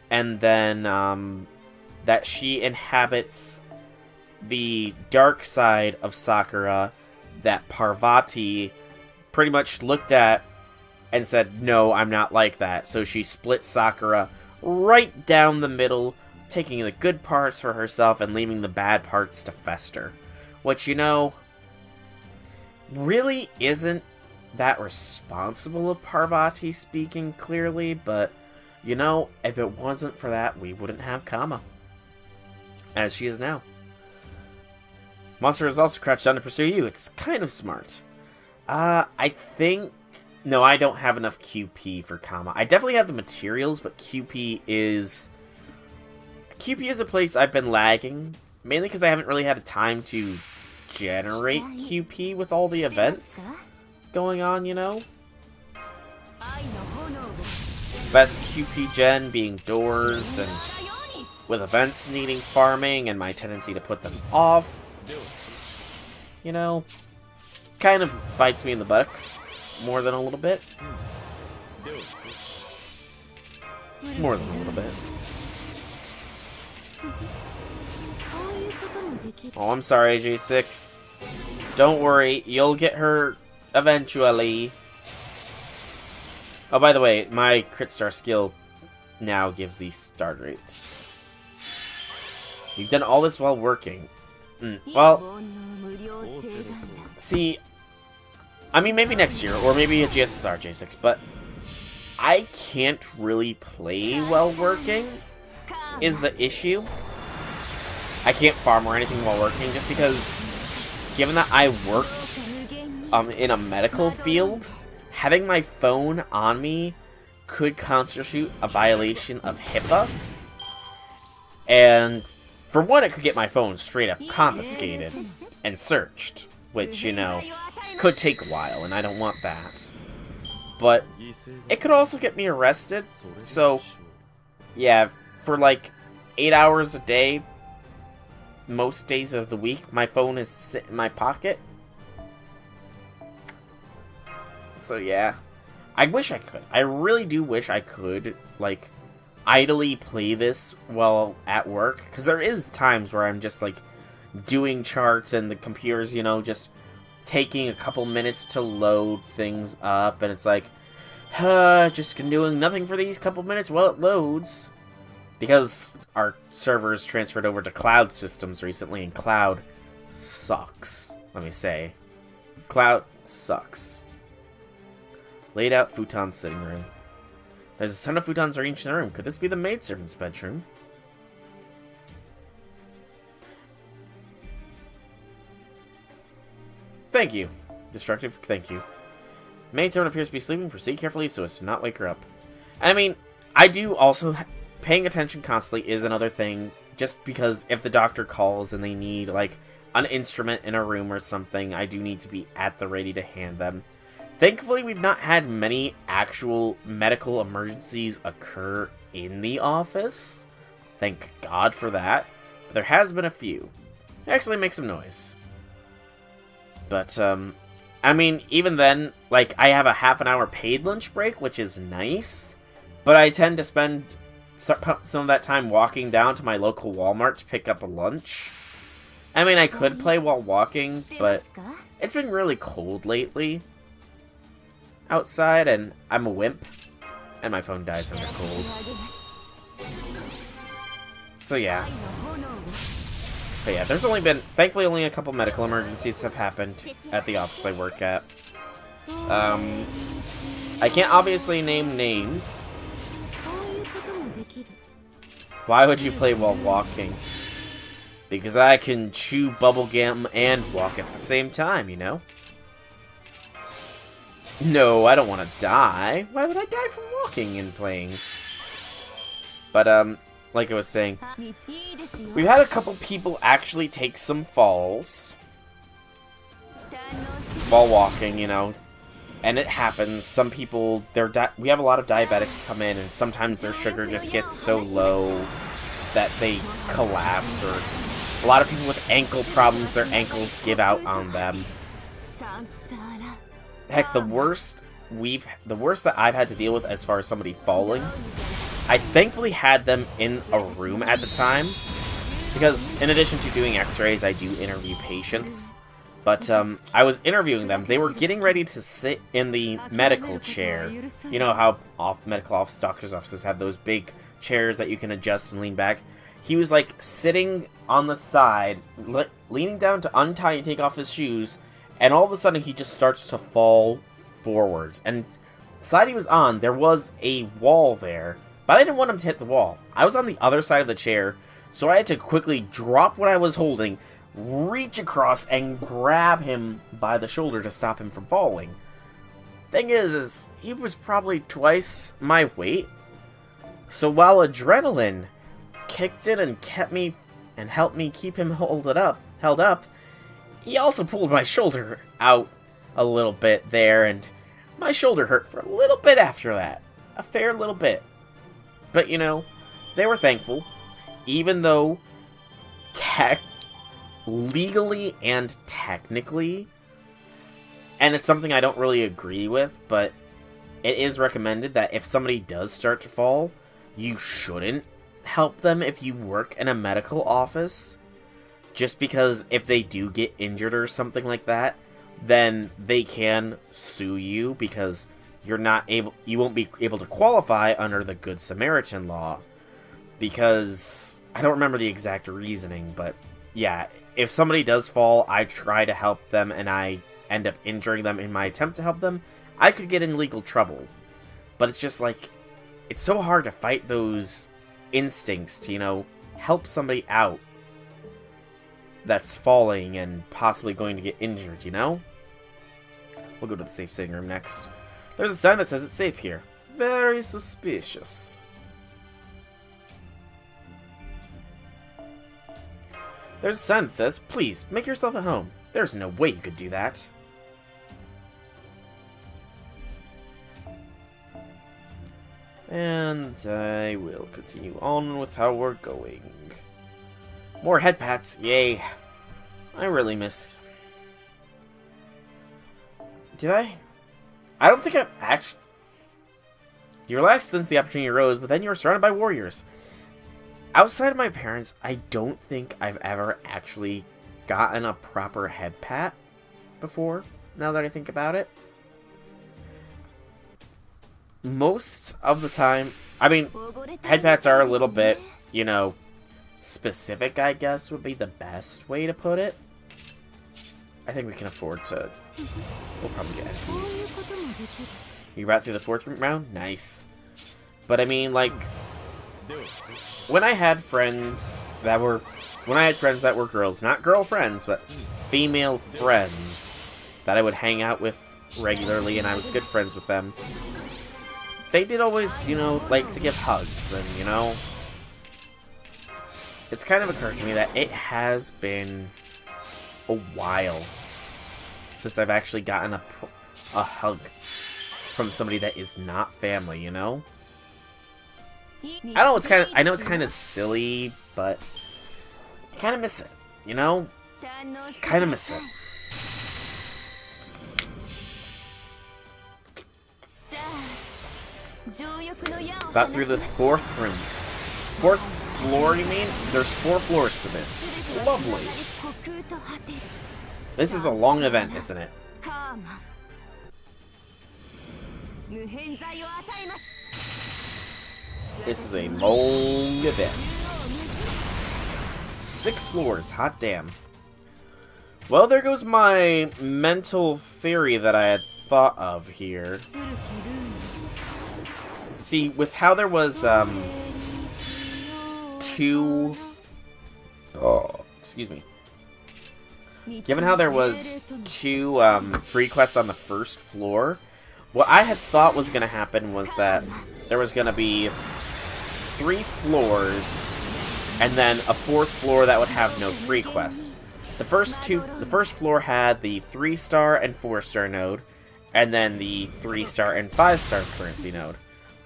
And then, that she inhabits the dark side of Sakura that Parvati pretty much looked at and said, no, I'm not like that. So she split Sakura right down the middle, taking the good parts for herself and leaving the bad parts to fester. Which, you know, really isn't that responsible of Parvati, speaking clearly, but, you know, if it wasn't for that, we wouldn't have Kama. As she is now. Monster is also crouched down to pursue you. It's kind of smart. I think... No, I don't have enough QP for Kama. I definitely have the materials, but QP is a place I've been lagging. Mainly because I haven't really had a time to generate QP with all the events going on, you know? Best QP gen being doors, and with events needing farming and my tendency to put them off. You know, kind of bites me in the buttocks more than a little bit. More than a little bit. Oh, I'm sorry, AJ6. Don't worry, you'll get her eventually. Oh, by the way, my crit star skill now gives the start rate. You've done all this while working. Well, see, I mean, maybe next year, or maybe a GSSR J6, but I can't really play while working, is the issue. I can't farm or anything while working, just because, given that I work in a medical field, having my phone on me could constitute a violation of HIPAA. And, for one, it could get my phone straight up confiscated and searched, which, you know, could take a while, and I don't want that. But it could also get me arrested, so, yeah, for like 8 hours a day, most days of the week, my phone is sitting in my pocket. So yeah. I wish I could. I really do wish I could, like, idly play this while at work. Because there is times where I'm just, like, doing charts and the computer's, you know, just taking a couple minutes to load things up. And it's like, just doing nothing for these couple minutes while it loads. Because our servers transferred over to cloud systems recently, and cloud sucks, let me say. Cloud sucks. Laid out futon sitting room. There's a ton of futons arranged in the room. Could this be the maidservant's bedroom? Thank you. Destructive, thank you. Maidservant appears to be sleeping. Proceed carefully so as to not wake her up. I mean, I do also... Paying attention constantly is another thing. Just because if the doctor calls and they need, like, an instrument in a room or something, I do need to be at the ready to hand them. Thankfully, we've not had many actual medical emergencies occur in the office. Thank God for that. But there has been a few. It actually makes some noise. But, I mean, even then, like, I have a half-an-hour paid lunch break, which is nice. But I tend to spend some of that time walking down to my local Walmart to pick up a lunch. I mean, I could play while walking, but it's been really cold lately outside, and I'm a wimp, and my phone dies under cold. So yeah. But yeah, there's only been, thankfully only a couple medical emergencies have happened at the office I work at. I can't obviously name names. Why would you play while walking? Because I can chew bubblegum and walk at the same time, you know? No, I don't want to die. Why would I die from walking and playing? But, like I was saying, we've had a couple people actually take some falls while walking, you know? And it happens. Some people, we have a lot of diabetics come in, and sometimes their sugar just gets so low that they collapse, or a lot of people with ankle problems, their ankles give out on them. Heck, the worst that I've had to deal with as far as somebody falling, I thankfully had them in a room at the time, because in addition to doing x-rays, I do interview patients. But, I was interviewing them. They were getting ready to sit in the medical chair. You know how medical office doctors' offices have those big chairs that you can adjust and lean back? He was, like, sitting on the side, leaning down to untie and take off his shoes, and all of a sudden he just starts to fall forwards. And the side he was on, there was a wall there, but I didn't want him to hit the wall. I was on the other side of the chair, so I had to quickly drop what I was holding, reach across and grab him by the shoulder to stop him from falling. Thing is he was probably twice my weight. So while adrenaline kicked in and kept me and helped me keep him held up, he also pulled my shoulder out a little bit there, and my shoulder hurt for a little bit after that. A fair little bit. But, you know, they were thankful, even though legally and technically, and it's something I don't really agree with, but it is recommended that if somebody does start to fall, you shouldn't help them if you work in a medical office. Just because if they do get injured or something like that, then they can sue you, because you won't be able to qualify under the Good Samaritan law. Because I don't remember the exact reasoning, but yeah, if somebody does fall, I try to help them, and I end up injuring them in my attempt to help them, I could get in legal trouble. But it's just like, it's so hard to fight those instincts to, you know, help somebody out that's falling and possibly going to get injured, you know? We'll go to the safe sitting room next. There's a sign that says it's safe here. Very suspicious. There's a sign that says, please, make yourself at home. There's no way you could do that. And I will continue on with how we're going. More head pats, yay. I really missed. Did I? I don't think I've actually... You relaxed since the opportunity arose, but then you were surrounded by warriors. Outside of my parents, I don't think I've ever actually gotten a proper head pat before, now that I think about it. Most of the time, I mean, head pats are a little bit, you know, specific, I guess, would be the best way to put it. I think we can afford to... We'll probably get it. You got through the 4th round? Nice. But I mean, like... When I had friends that were... When I had friends that were girls, not girlfriends, but female friends that I would hang out with regularly, and I was good friends with them, they did always, you know, like to give hugs, and, you know... It's kind of occurred to me that it has been a while since I've actually gotten a hug from somebody that is not family, you know? I know it's kind of silly, but I kind of miss it, you know? Kind of miss it. Got through the 4th room. 4th floor, you mean? There's 4 floors to this. Lovely. This is a long event, isn't it? This is a long event. 6 floors, hot damn. Well, there goes my mental theory that I had thought of here. See, with how there was, excuse me. Given how there was 2, free quests on the 1st floor, what I had thought was going to happen was that there was going to be 3 floors, and then a 4th floor that would have no free quests. The first floor had the 3-star and 4-star node, and then the 3-star and 5-star currency node.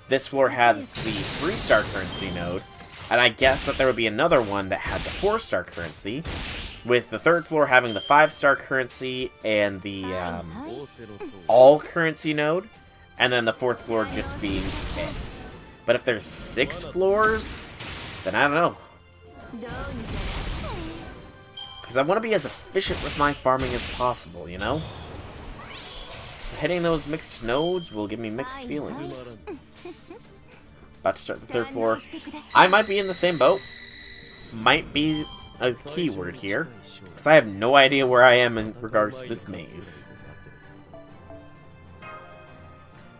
This floor had the 3-star currency node, and I guess that there would be another one that had the 4-star currency, with the 3rd floor having the 5-star currency and the all currency node, and then the 4th floor just being it. But if there's 6 floors, then I don't know. Because I want to be as efficient with my farming as possible, you know? So hitting those mixed nodes will give me mixed feelings. About to start the 3rd floor. I might be in the same boat. Might be a keyword here. Because I have no idea where I am in regards to this maze.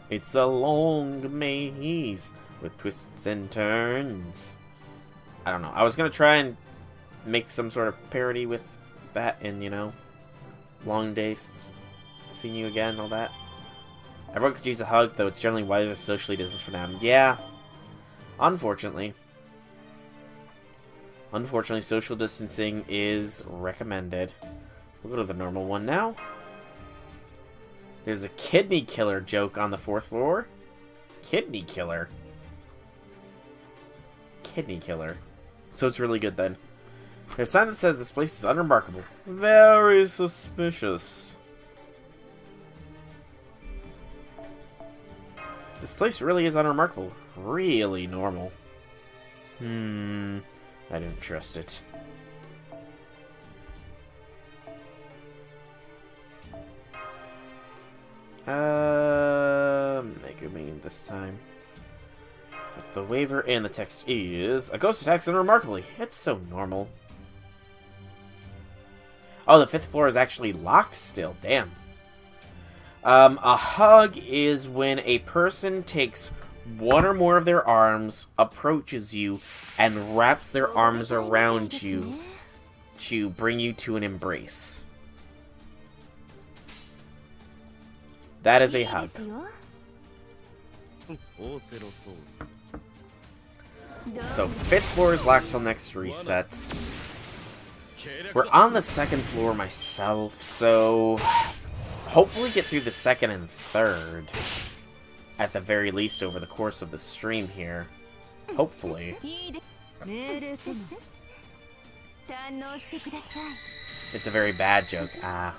It's a long maze with twists and turns. I don't know. I was going to try and make some sort of parody with that and, you know, long days, seeing you again, all that. Everyone could use a hug, though it's generally wiser to socially distance for now. Yeah. Unfortunately. Unfortunately, social distancing is recommended. We'll go to the normal one now. There's a kidney killer joke on the 4th floor. Kidney killer. Kidney killer. So it's really good then. There's a sign that says this place is unremarkable. Very suspicious. This place really is unremarkable. Really normal. I don't trust it. Megumi this time. But the waiver in the text is a ghost attacks unremarkably. It's so normal. Oh, the 5th floor is actually locked still. Damn. A hug is when a person takes one or more of their arms, approaches you, and wraps their arms around you to bring you to an embrace. That is a hug. So, 5th floor is locked till next resets. We're on the 2nd floor myself, so hopefully get through the 2nd and 3rd. At the very least over the course of the stream here. Hopefully. It's a very bad joke. Ah.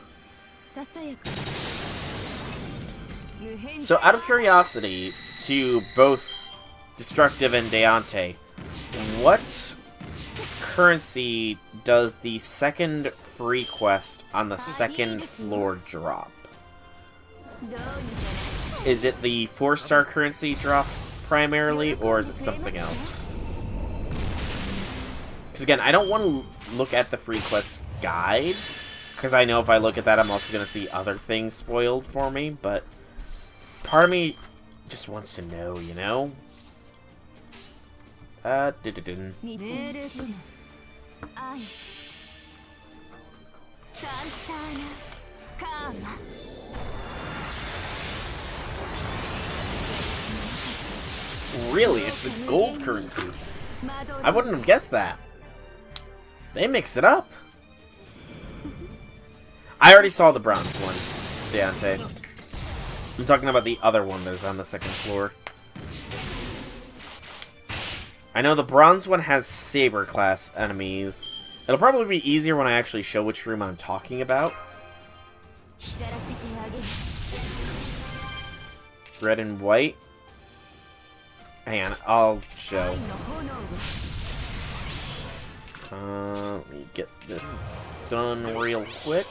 So, out of curiosity, to both Destructive and Deante, what currency does the second free quest on the second floor drop? Is it the 4-star currency drop primarily, or is it something else? Because again, I don't want to look at the free quest guide, because I know if I look at that, I'm also going to see other things spoiled for me, but part of me just wants to know, you know? Really? It's the gold currency. I wouldn't have guessed that. They mix it up. I already saw the bronze one, Deante. I'm talking about the other one that is on the second floor. I know the bronze one has saber class enemies. It'll probably be easier when I actually show which room I'm talking about. Red and white. Hang on, I'll show. Let me get this done real quick.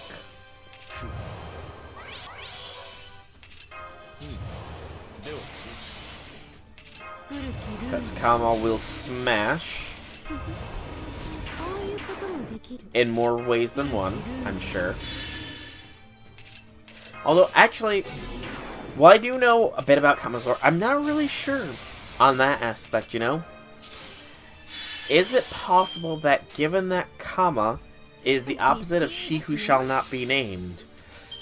Because Kamal will smash in more ways than one, I'm sure. Although, actually, while I do know a bit about Kamazor, I'm not really sure on that aspect, you know? Is it possible that, given that Kama is the opposite of She Who Shall Not Be Named,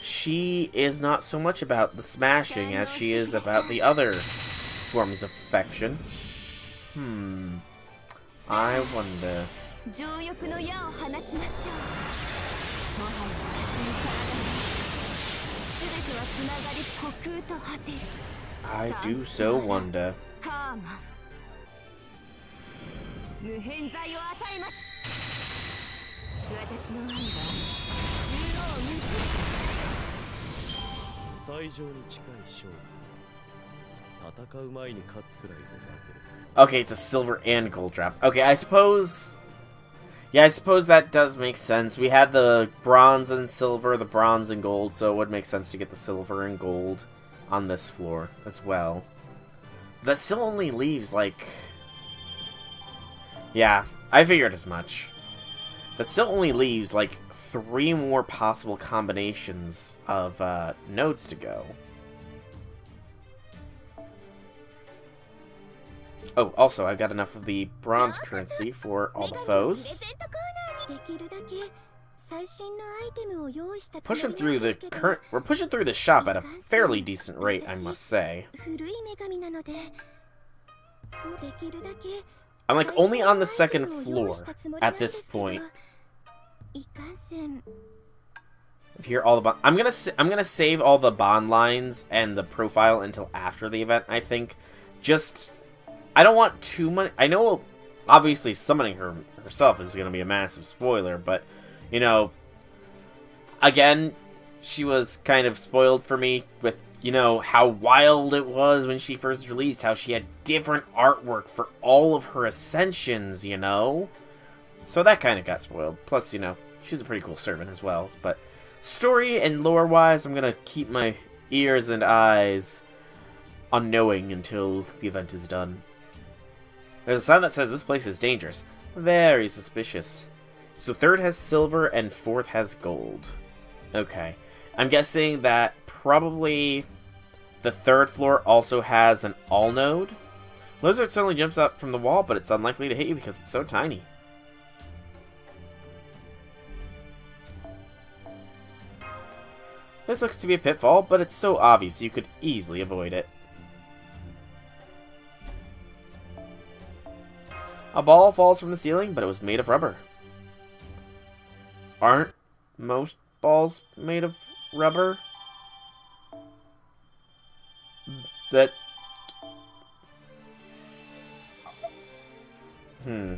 she is not so much about the smashing as she is about the other forms of affection? I wonder. I do so wonder. Okay, it's a silver and gold drop. Okay, I suppose... Yeah, I suppose that does make sense. We had the bronze and silver, the bronze and gold, so it would make sense to get the silver and gold on this floor as well. That still only leaves, like... Yeah, I figured as much. That still only leaves, like, 3 more possible combinations of nodes to go. Oh, also, I've got enough of the bronze currency for all the foes. Pushing through the we're pushing through the shop at a fairly decent rate, I must say. I'm like only on the second floor at this point. Here, all the I'm gonna save all the bond lines and the profile until after the event. I think, just I don't want too much. I know, obviously, summoning her herself is gonna be a massive spoiler, but you know, again, she was kind of spoiled for me with, you know, how wild it was when she first released, how she had different artwork for all of her ascensions, you know? So that kind of got spoiled. Plus, you know, she's a pretty cool servant as well. But story and lore-wise, I'm going to keep my ears and eyes unknowing until the event is done. There's a sign that says this place is dangerous. Very suspicious. So 3rd has silver and 4th has gold. Okay. I'm guessing that probably the 3rd floor also has an all node. Lizard suddenly jumps up from the wall, but it's unlikely to hit you because it's so tiny. This looks to be a pitfall, but it's so obvious you could easily avoid it. A ball falls from the ceiling, but it was made of rubber. Aren't most balls made of rubber? That... The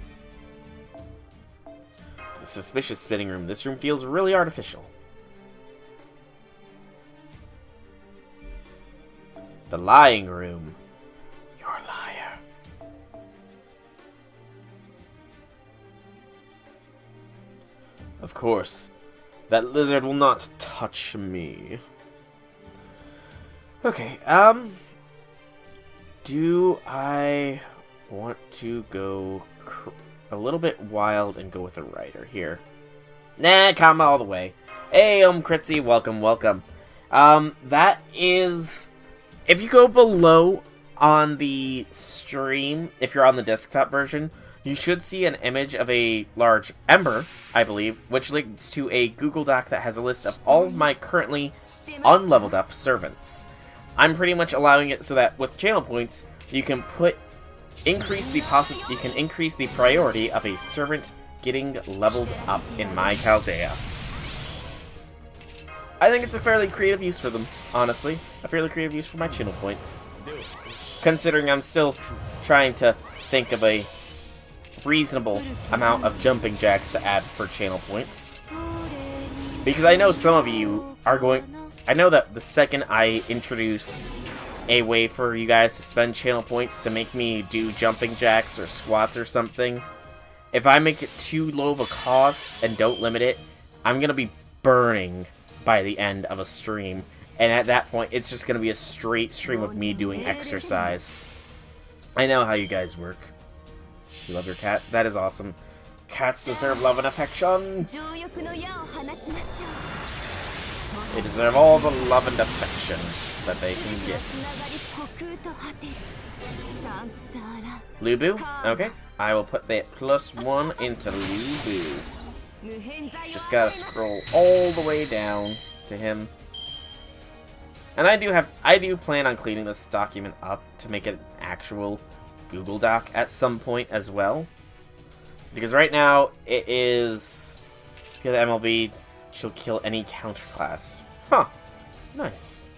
suspicious spinning room. This room feels really artificial. The lying room. You're a liar. Of course. That lizard will not touch me. Okay, do I want to go a little bit wild and go with a rider here? Nah, come all the way. Hey, Critzy, welcome, welcome. That is... If you go below on the stream, if you're on the desktop version, you should see an image of a large ember, I believe, which links to a Google Doc that has a list of all of my currently unleveled up servants. I'm pretty much allowing it so that with channel points, you can increase the priority of a servant getting leveled up in my Chaldea. I think it's a fairly creative use for them, honestly. A fairly creative use for my channel points. Considering I'm still trying to think of a reasonable amount of jumping jacks to add for channel points. Because I know some of you are going... I know that the second I introduce a way for you guys to spend channel points to make me do jumping jacks or squats or something, if I make it too low of a cost and don't limit it, I'm going to be burning by the end of a stream. And at that point, it's just going to be a straight stream of me doing exercise. I know how you guys work. You love your cat? That is awesome. Cats deserve love and affection. They deserve all the love and affection that they can get. Lubu? Okay. I will put that +1 into Lubu. Just gotta scroll all the way down to him. And I do plan on cleaning this document up to make it an actual Google Doc at some point as well. Because right now, it is... Kill the MLB, she'll kill any counterclass. Huh. Nice.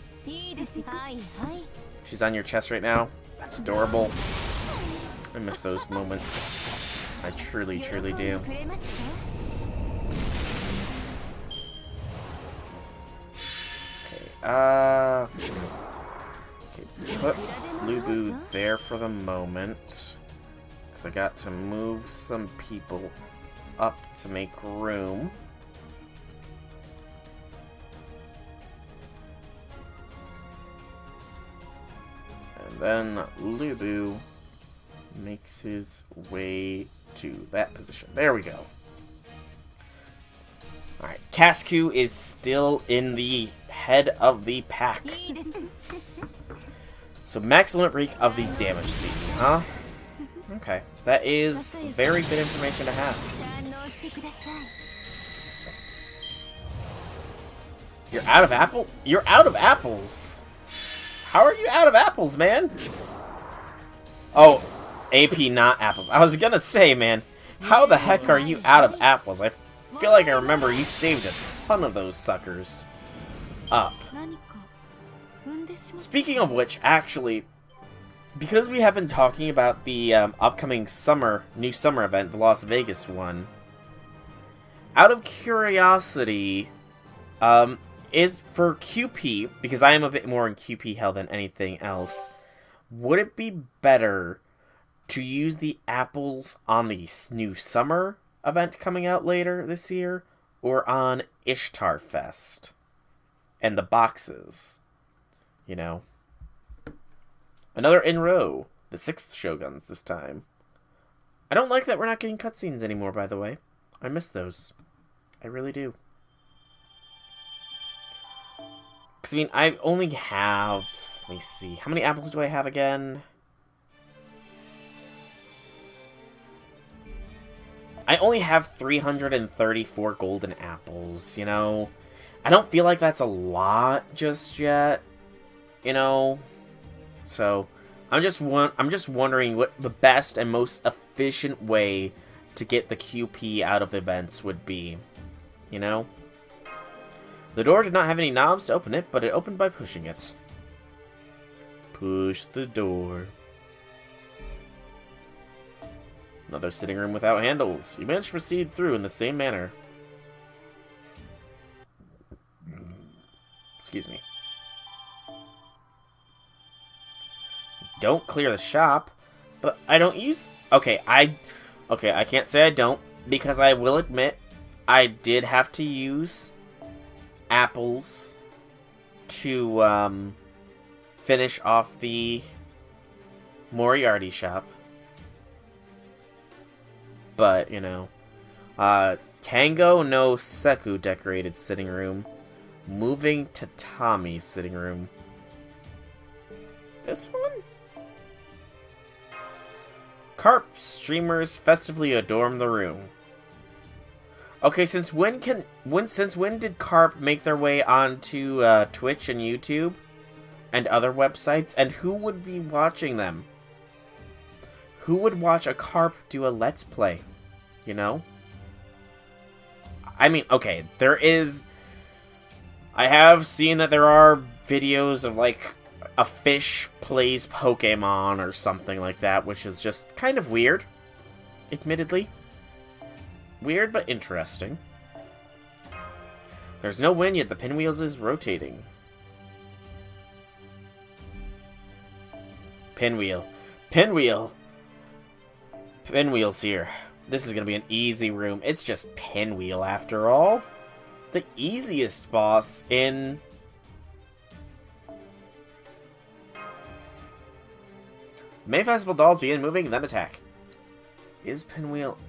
She's on your chest right now. That's adorable. I miss those moments. I truly, truly do. Okay, put Lubu there for the moment. Because I got to move some people up to make room. And then Lubu makes his way to that position. There we go. Alright, Cascu is still in the head of the pack. So max limit break of the damage seeking, huh? Okay, that is very good information to have. You're out of apple? You're out of apples! How are you out of apples, man? Oh, AP not apples. I was gonna say, man, how the heck are you out of apples? I feel like I remember you saved a ton of those suckers up. Speaking of which, actually, because we have been talking about the upcoming new summer event, the Las Vegas one, out of curiosity, is for QP, because I am a bit more in QP hell than anything else, would it be better to use the apples on the new summer event coming out later this year, or on Ishtar Fest and the boxes? You know, another in row, the 6th Shoguns this time. I don't like that we're not getting cutscenes anymore, by the way. I miss those. I really do. Because, I mean, I only have... Let me see. How many apples do I have again? I only have 334 golden apples, you know? I don't feel like that's a lot just yet, you know? So, I'm just wondering what the best and most efficient way to get the QP out of events would be, you know? The door did not have any knobs to open it, but it opened by pushing it. Push the door. Another sitting room without handles. You managed to proceed through in the same manner. Excuse me. don't clear the shop, but I don't use... Okay, I can't say I don't, because I will admit I did have to use apples to finish off the Moriarty shop. But, you know, Tango no Seku decorated sitting room. Moving to Tommy's sitting room. This one? Carp streamers festively adorn the room. Okay, since when did Carp make their way onto Twitch and YouTube and other websites? And who would be watching them? Who would watch a Carp do a Let's Play? You know? I mean, okay, there is... I have seen that there are videos of, like, a fish plays Pokemon or something like that, which is just kind of weird, admittedly. Weird, but interesting. There's no wind, yet the pinwheels is rotating. Pinwheel. Pinwheel! Pinwheel's here. This is gonna be an easy room. It's just Pinwheel, after all. The easiest boss in... May Festival dolls begin moving, then attack. Is Pinwheel...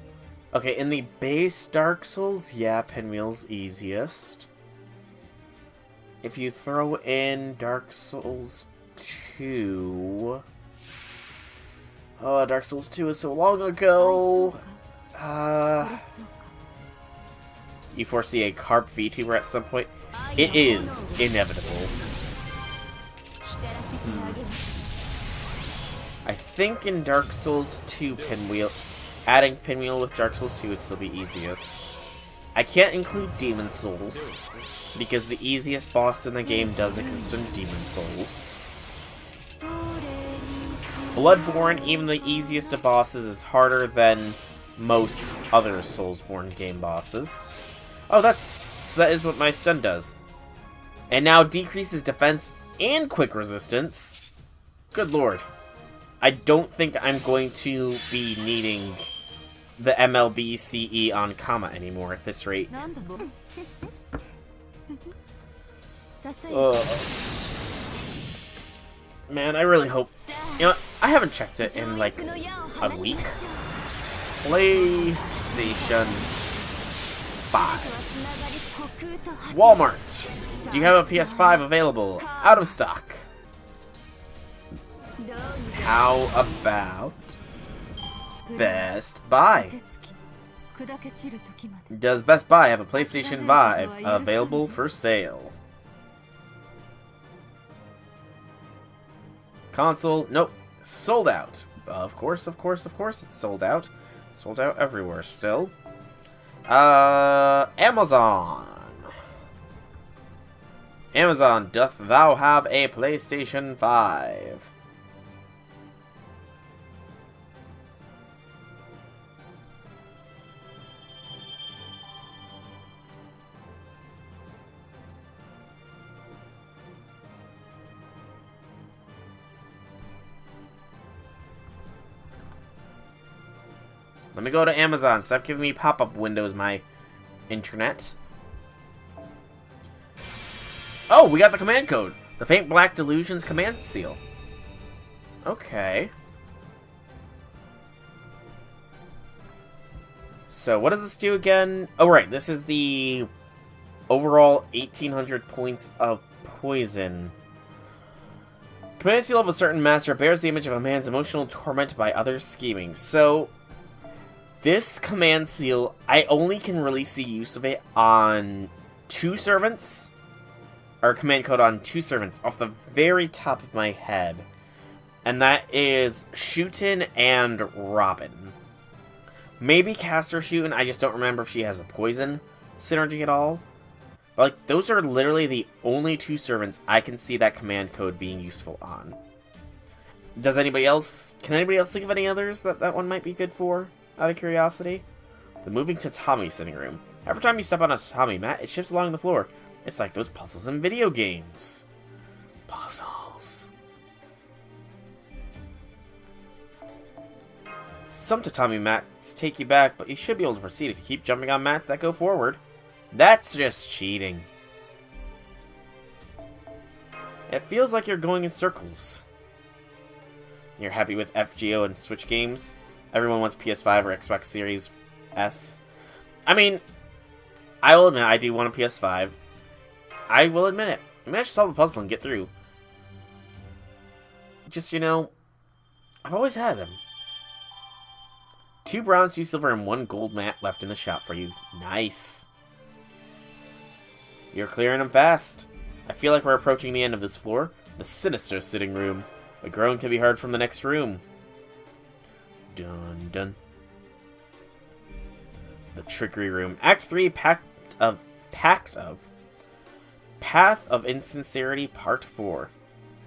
Okay, in the base Dark Souls, yeah, Pinwheel's easiest. If you throw in Dark Souls 2... Oh, Dark Souls 2 is so long ago. You foresee a Carp VTuber at some point? It is inevitable. I think in Dark Souls 2 Pinwheel, adding Pinwheel with Dark Souls 2 would still be easiest. I can't include Demon Souls, because the easiest boss in the game does exist in Demon Souls. Bloodborne, even the easiest of bosses, is harder than most other Soulsborne game bosses. Oh, so that is what my stun does. And now decreases defense and quick resistance. Good lord. I don't think I'm going to be needing the MLB CE on Kama anymore at this rate. Man, I really hope... You know, I haven't checked it in, like, a week. PlayStation 5. Walmart. Do you have a PS5 available? Out of stock. How about Best Buy? Does Best Buy have a PlayStation 5 available for sale? Console, nope. Sold out. Of course, it's sold out. Sold out everywhere still. Amazon. Amazon, doth thou have a PlayStation 5? Let me go to Amazon. Stop giving me pop-up windows, my internet. Oh, we got the command code. The Faint Black Delusions command seal. Okay. So, what does this do again? Oh, right. This is the overall 1,800 points of poison. Command seal of a certain master bears the image of a man's emotional torment by others scheming. So... this command seal, I only can really see use of it on 2 servants, or command code on 2 servants off the very top of my head. And that is Shootin and Robin. Maybe Caster Shootin, I just don't remember if she has a poison synergy at all. But like, those are literally the only 2 servants I can see that command code being useful on. Does anybody else, can anybody else think of any others that one might be good for? Out of curiosity? The moving to Tommy's sitting room. Every time you step on a Tommy mat, it shifts along the floor. It's like those puzzles in video games. Puzzles. Some tatami mats take you back, but you should be able to proceed if you keep jumping on mats that go forward. That's just cheating. It feels like you're going in circles. You're happy with FGO and Switch games? Everyone wants PS5 or Xbox Series S. I mean, I will admit I do want a PS5. I will admit it. I managed to solve the puzzle and get through. Just, you know, I've always had them. 2 bronze, 2 silver, and 1 gold mat left in the shop for you. Nice. You're clearing them fast. I feel like we're approaching the end of this floor. The sinister sitting room. A groan can be heard from the next room. Dun dun. The trickery room. Act 3, Path of Insincerity, Part 4.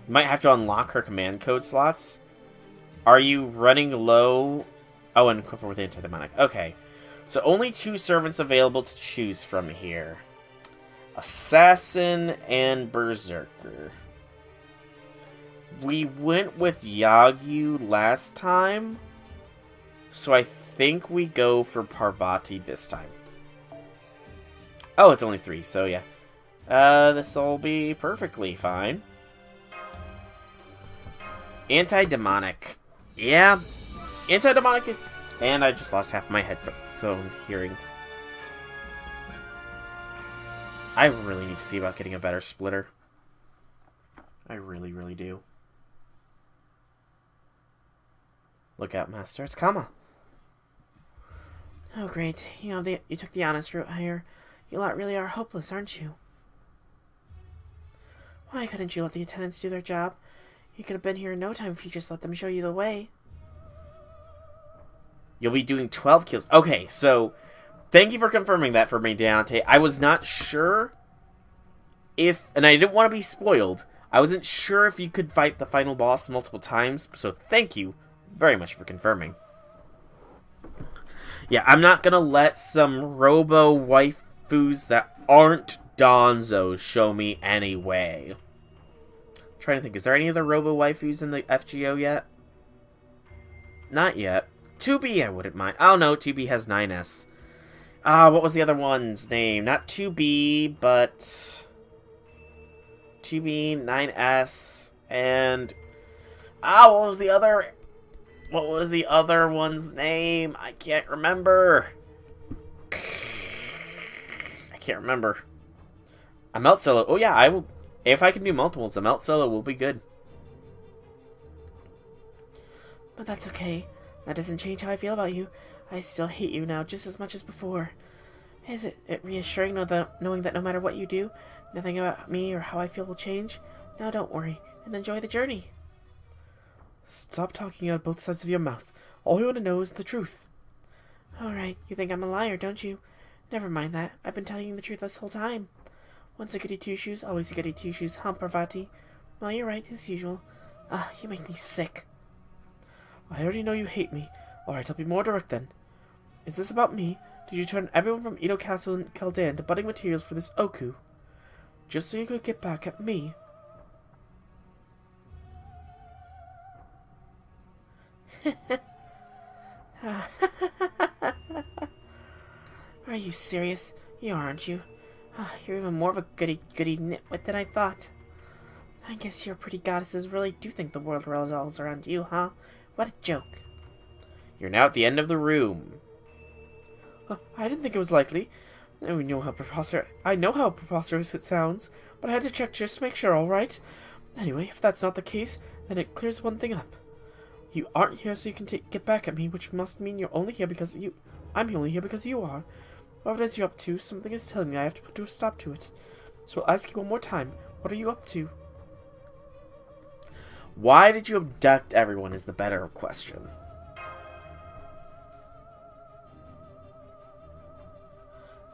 You might have to unlock her command code slots. Are you running low? Oh, and equip her with anti-demonic. Okay. So only 2 servants available to choose from here. Assassin and Berserker. We went with Yagyu last time. So I think we go for Parvati this time. Oh, it's only 3, so yeah. This'll be perfectly fine. Anti-demonic. Yeah. Anti-demonic is... And I just lost half my head, so I'm hearing. I really need to see about getting a better splitter. I really, really do. Look out, Master. It's Kama. Oh, great. You know, you took the honest route here. You lot really are hopeless, aren't you? Why couldn't you let the attendants do their job? You could have been here in no time if you just let them show you the way. You'll be doing 12 kills. Okay, so thank you for confirming that for me, Deontay. I was not sure if, and I didn't want to be spoiled, I wasn't sure if you could fight the final boss multiple times, so thank you very much for confirming. Yeah, I'm not gonna let some robo waifus that aren't Donzo show me anyway. Trying to think, is there any other robo waifus in the FGO yet? Not yet. 2B I wouldn't mind. Oh no, 2B has 9S. What was the other one's name? Not 2B, but 2B, 9S, and what was the other one's name? I can't remember. I can't remember. A melt solo. Oh yeah, I will. If I can do multiples, a melt solo will be good. But that's okay. That doesn't change how I feel about you. I still hate you now just as much as before. Is it reassuring knowing that no matter what you do, nothing about me or how I feel will change? Now don't worry, and enjoy the journey. Stop talking out both sides of your mouth. All you want to know is the truth. Alright, you think I'm a liar, don't you? Never mind that. I've been telling you the truth this whole time. Once a goody two-shoes, always a goody two-shoes, huh, Parvati? Well, you're right, as usual. You make me sick. I already know you hate me. Alright, I'll be more direct then. Is this about me? Did you turn everyone from Edo Castle and Keldan to budding materials for this Oku? Just so you could get back at me? Are you serious? You aren't you? You're even more of a goody nitwit than I thought. I guess your pretty goddesses really do think the world revolves around you, huh? What a joke. You're now at the end of the room. I didn't think it was likely. I know how preposterous it sounds, but I had to check just to make sure, alright? Anyway, if that's not the case, then it clears one thing up. You aren't here so you can get back at me, which must mean you're only here because I'm only here because you are. Whatever it is you're up to, something is telling me I have to put a stop to it. So I'll ask you one more time. What are you up to? Why did you abduct everyone is the better question.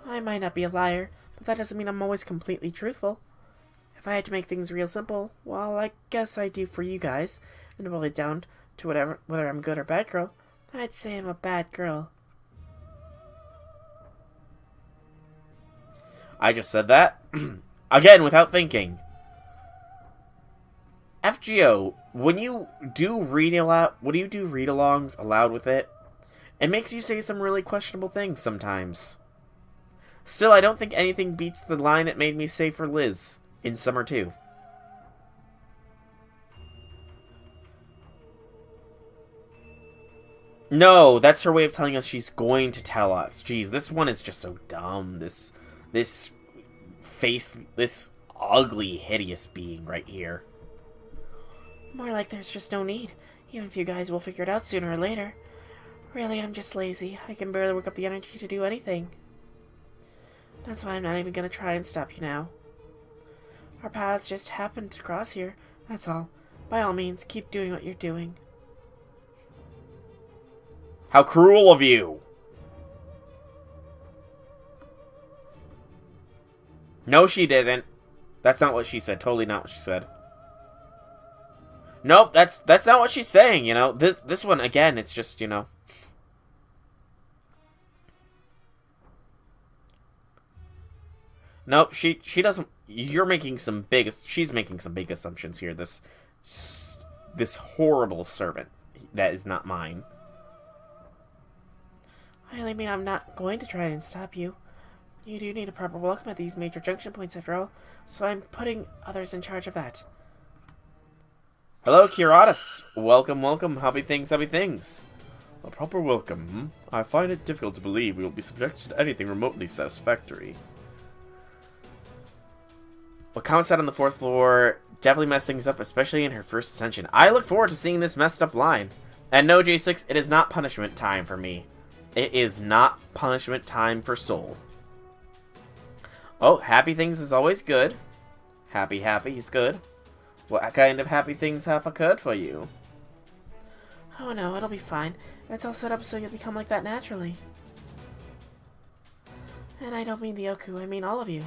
I might not be a liar, but that doesn't mean I'm always completely truthful. If I had to make things real simple, well, I guess I do for you guys, and boil it down to whether I'm good or bad girl, I'd say I'm a bad girl. I just said that. Again, without thinking. FGO, when you do read-alongs aloud with it, It makes you say some really questionable things sometimes. Still, I don't think anything beats the line it made me say for Liz in Summer 2. No, that's her way of telling us she's going to tell us. Jeez, this one is just so dumb. This ugly, hideous being right here. More like there's just no need. Even if you guys will figure it out sooner or later. Really, I'm just lazy. I can barely work up the energy to do anything. That's why I'm not even gonna try and stop you now. Our paths just happened to cross here, that's all. By all means, keep doing what you're doing. How cruel of you! No, she didn't. That's not what she said. Totally not what she said. Nope, that's not what she's saying, you know. This one, again, it's just, you know. Nope, she doesn't. You're making some big. She's making some big assumptions here. This horrible servant that is not mine. I really mean I'm not going to try and stop you. You do need a proper welcome at these major junction points after all, so I'm putting others in charge of that. Hello, Kiratus. Welcome, welcome. Happy things, happy things. A proper welcome. I find it difficult to believe we will be subjected to anything remotely satisfactory. What Kama said on the 4th floor definitely messed things up, especially in her first ascension. I look forward to seeing this messed up line. And no, J6, it is not punishment time for me. It is not punishment time for Soul. Oh, happy things is always good. Happy is good. What kind of happy things have occurred for you? Oh no, it'll be fine. It's all set up so you'll become like that naturally. And I don't mean the Oku, I mean all of you.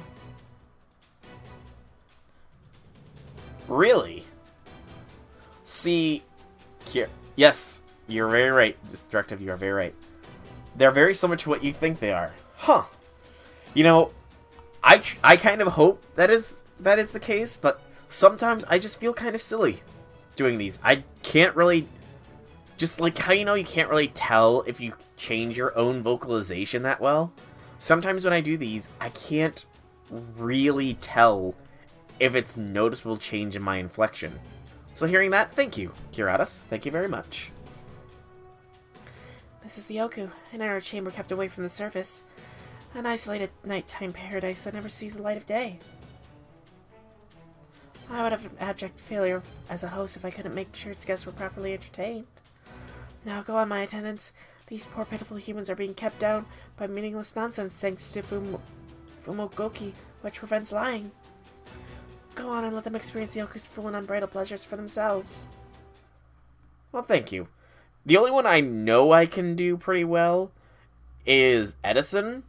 Really? See, here. Yes, you're very right. This directive, you are very right. They're very similar to what you think they are. Huh. You know, I kind of hope that is the case, but sometimes I just feel kind of silly doing these. I can't really... Just like how you know you can't really tell if you change your own vocalization that well. Sometimes when I do these, I can't really tell if it's noticeable change in my inflection. So hearing that, thank you, Kiratus. Thank you very much. This is the Oku, an inner chamber kept away from the surface. An isolated nighttime paradise that never sees the light of day. I would have an abject failure as a host if I couldn't make sure its guests were properly entertained. Now go on, my attendants. These poor pitiful humans are being kept down by meaningless nonsense thanks to Fumogoki, which prevents lying. Go on and let them experience the Oku's full and unbridled pleasures for themselves. Well, thank you. The only one I know I can do pretty well is Edison.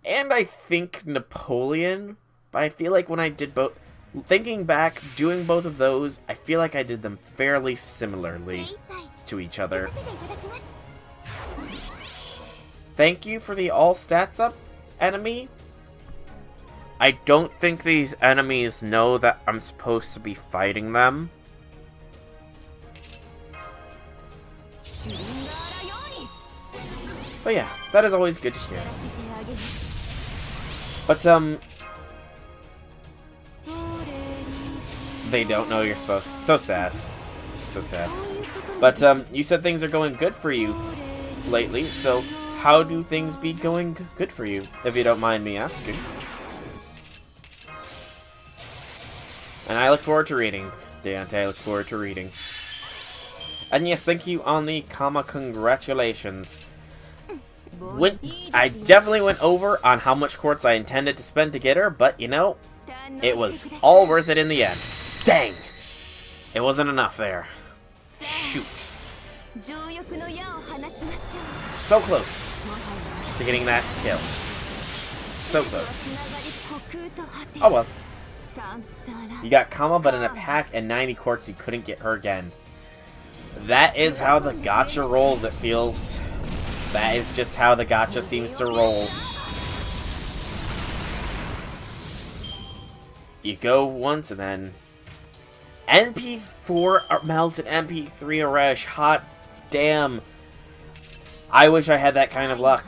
And I think Napoleon. But I feel like when I did both... Thinking back, doing both of those, I feel like I did them fairly similarly to each other. Thank you for the all stats up enemy. I don't think these enemies know that I'm supposed to be fighting them. But yeah, that is always good to hear. But, they don't know you're supposed to. So sad. So sad. But, you said things are going good for you lately, so how do things be going good for you, if you don't mind me asking? And I look forward to reading. Dante, I look forward to reading. And yes, thank you on the Kama congratulations. I definitely went over on how much quartz I intended to spend to get her, but you know, it was all worth it in the end. Dang! It wasn't enough there. Shoot. So close to getting that kill. So close. Oh well. You got Kama, but in a pack and 90 quartz, you couldn't get her again. That is how the gacha rolls, it feels. That is just how the gacha seems to roll. You go once and then... NP4 melt and NP3 Arash. Hot damn. I wish I had that kind of luck.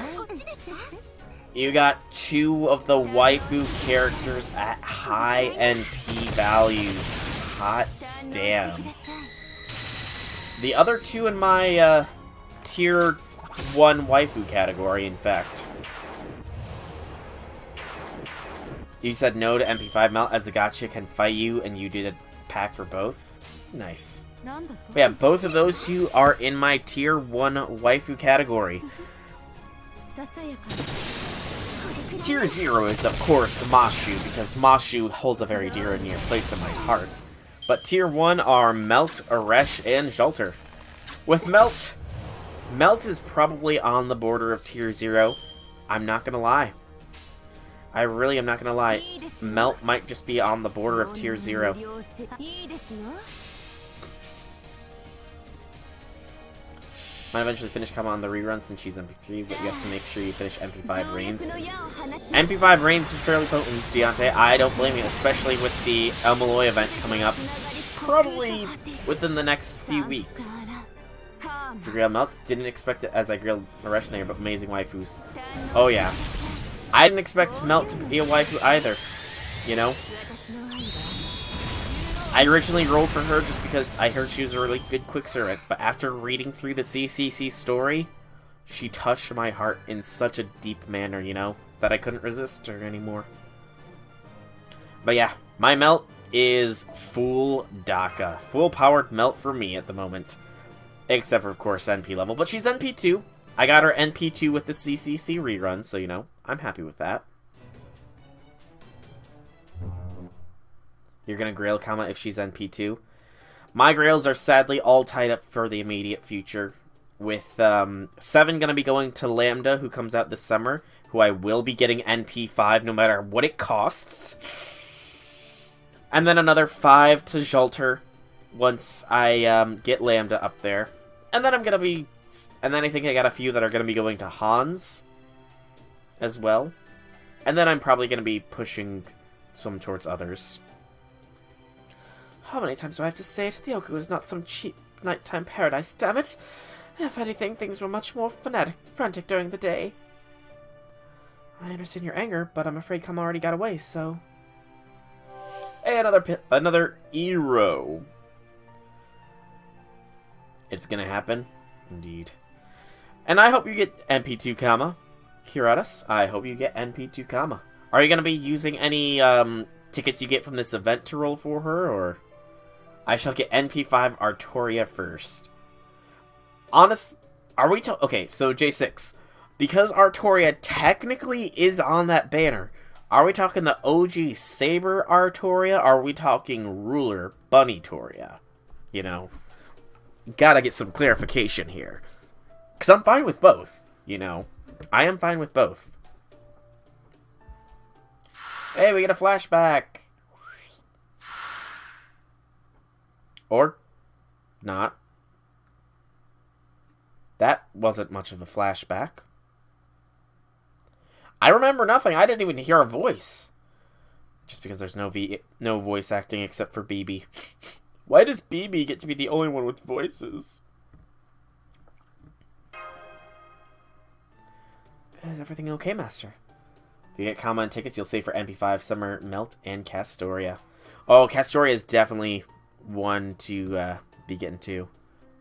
You got 2 of the waifu characters at high NP values. Hot damn. The other 2 in my tier 1 waifu category, in fact. You said no to MP5 melt as the gacha can fight you, and you did a pack for both? Nice. But yeah, both of those 2 are in my tier 1 waifu category. Tier 0 is, of course, Mashu, because Mashu holds a very dear and near place in my heart. But tier 1 are Melt, Aresh, and Jolter. With Melt, Melt is probably on the border of tier 0. I'm not gonna lie. I really am not gonna lie. Melt might just be on the border of tier 0. Might eventually finish Kama on the rerun since she's MP3, but you have to make sure you finish MP5 Reigns. MP5 Reigns is fairly potent, Deontay. I don't blame you, especially with the El Malloy event coming up probably within the next few weeks. The Grail Melt, didn't expect it as I grilled Naresh there, but amazing waifus. Oh yeah. I didn't expect Melt to be a waifu either, you know? I originally rolled for her just because I heard she was a really good quickservant, but after reading through the CCC story, she touched my heart in such a deep manner, you know, that I couldn't resist her anymore. But yeah, my Melt is full DACA. Full-powered Melt for me at the moment. Except for, of course, NP level, but she's NP2. I got her NP2 with the CCC rerun, so, you know, I'm happy with that. You're gonna Grail Kama if she's NP2. My Grails are sadly all tied up for the immediate future. With 7 gonna be going to Lambda, who comes out this summer, who I will be getting NP5 no matter what it costs. And then another 5 to Jolter once I get Lambda up there. And then I'm gonna be... And then I think I got a few that are gonna be going to Hans as well. And then I'm probably gonna be pushing some towards others. How many times do I have to say it? The Oku is not some cheap nighttime paradise, damn it! If anything, things were much more frantic during the day. I understand your anger, but I'm afraid Kama already got away, so... Hey, another Eero. It's gonna happen. Indeed. And I hope you get NP2 Kama. Kiratus, I hope you get NP2 Kama. Are you gonna be using any tickets you get from this event to roll for her, or... I shall get NP5 Artoria first. Are we okay, so J6. Because Artoria technically is on that banner, are we talking the OG Saber Artoria, or are we talking Ruler Bunny Toria? You know, gotta get some clarification here. Because I'm fine with both, you know. I am fine with both. Hey, we get a flashback! Or not. That wasn't much of a flashback. I remember nothing. I didn't even hear a voice. Just because there's no voice acting except for BB. Why does BB get to be the only one with voices? Is everything okay, Master? If you get Kama and tickets, you'll save for NP5, Summer, Melt, and Castoria. Oh, Castoria is definitely one to be getting to.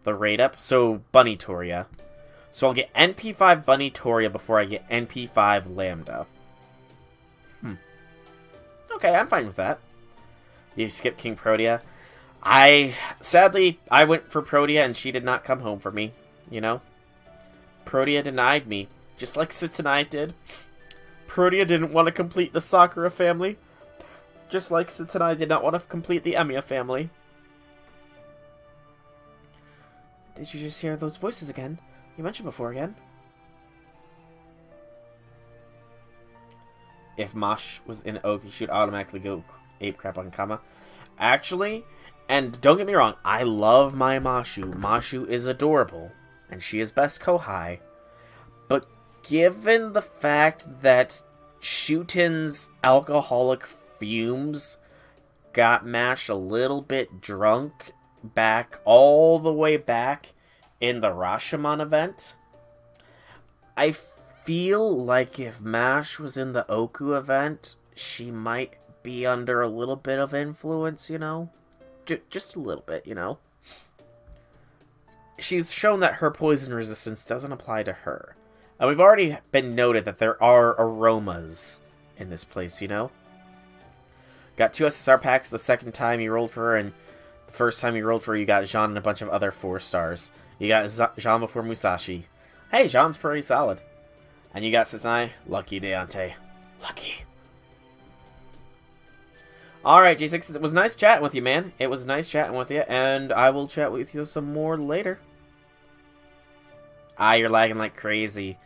The raid up. So, Bunny Toria. So I'll get NP5 Bunny Toria before I get NP5 Lambda. Okay, I'm fine with that. You skip King Protea. Sadly, I went for Protea and she did not come home for me. You know? Protea denied me. Just like Sitanai did. Protea didn't want to complete the Sakura family. Just like Sitanai did not want to complete the Emiya family. Did you just hear those voices again? You mentioned before again. If Mosh was in Oak, he should automatically go ape crap on Kama. Actually, and don't get me wrong, I love my Mashu. Mashu is adorable, and she is best Kohai. But given the fact that Shuten's alcoholic fumes got Mash a little bit drunk all the way back in the Rashomon event, I feel like if Mash was in the Oku event, she might be under a little bit of influence, you know? Just a little bit, you know? She's shown that her poison resistance doesn't apply to her. And we've already been noted that there are aromas in this place, you know? Got 2 SSR packs the second time you rolled for her, and the first time you rolled for her, you got Jean and a bunch of other 4 stars. You got Jean before Musashi. Hey, Jean's pretty solid. And you got Satai. Lucky Deontay. Lucky. Alright, J6, it was nice chatting with you, man. It was nice chatting with you, and I will chat with you some more later. Ah, you're lagging like crazy.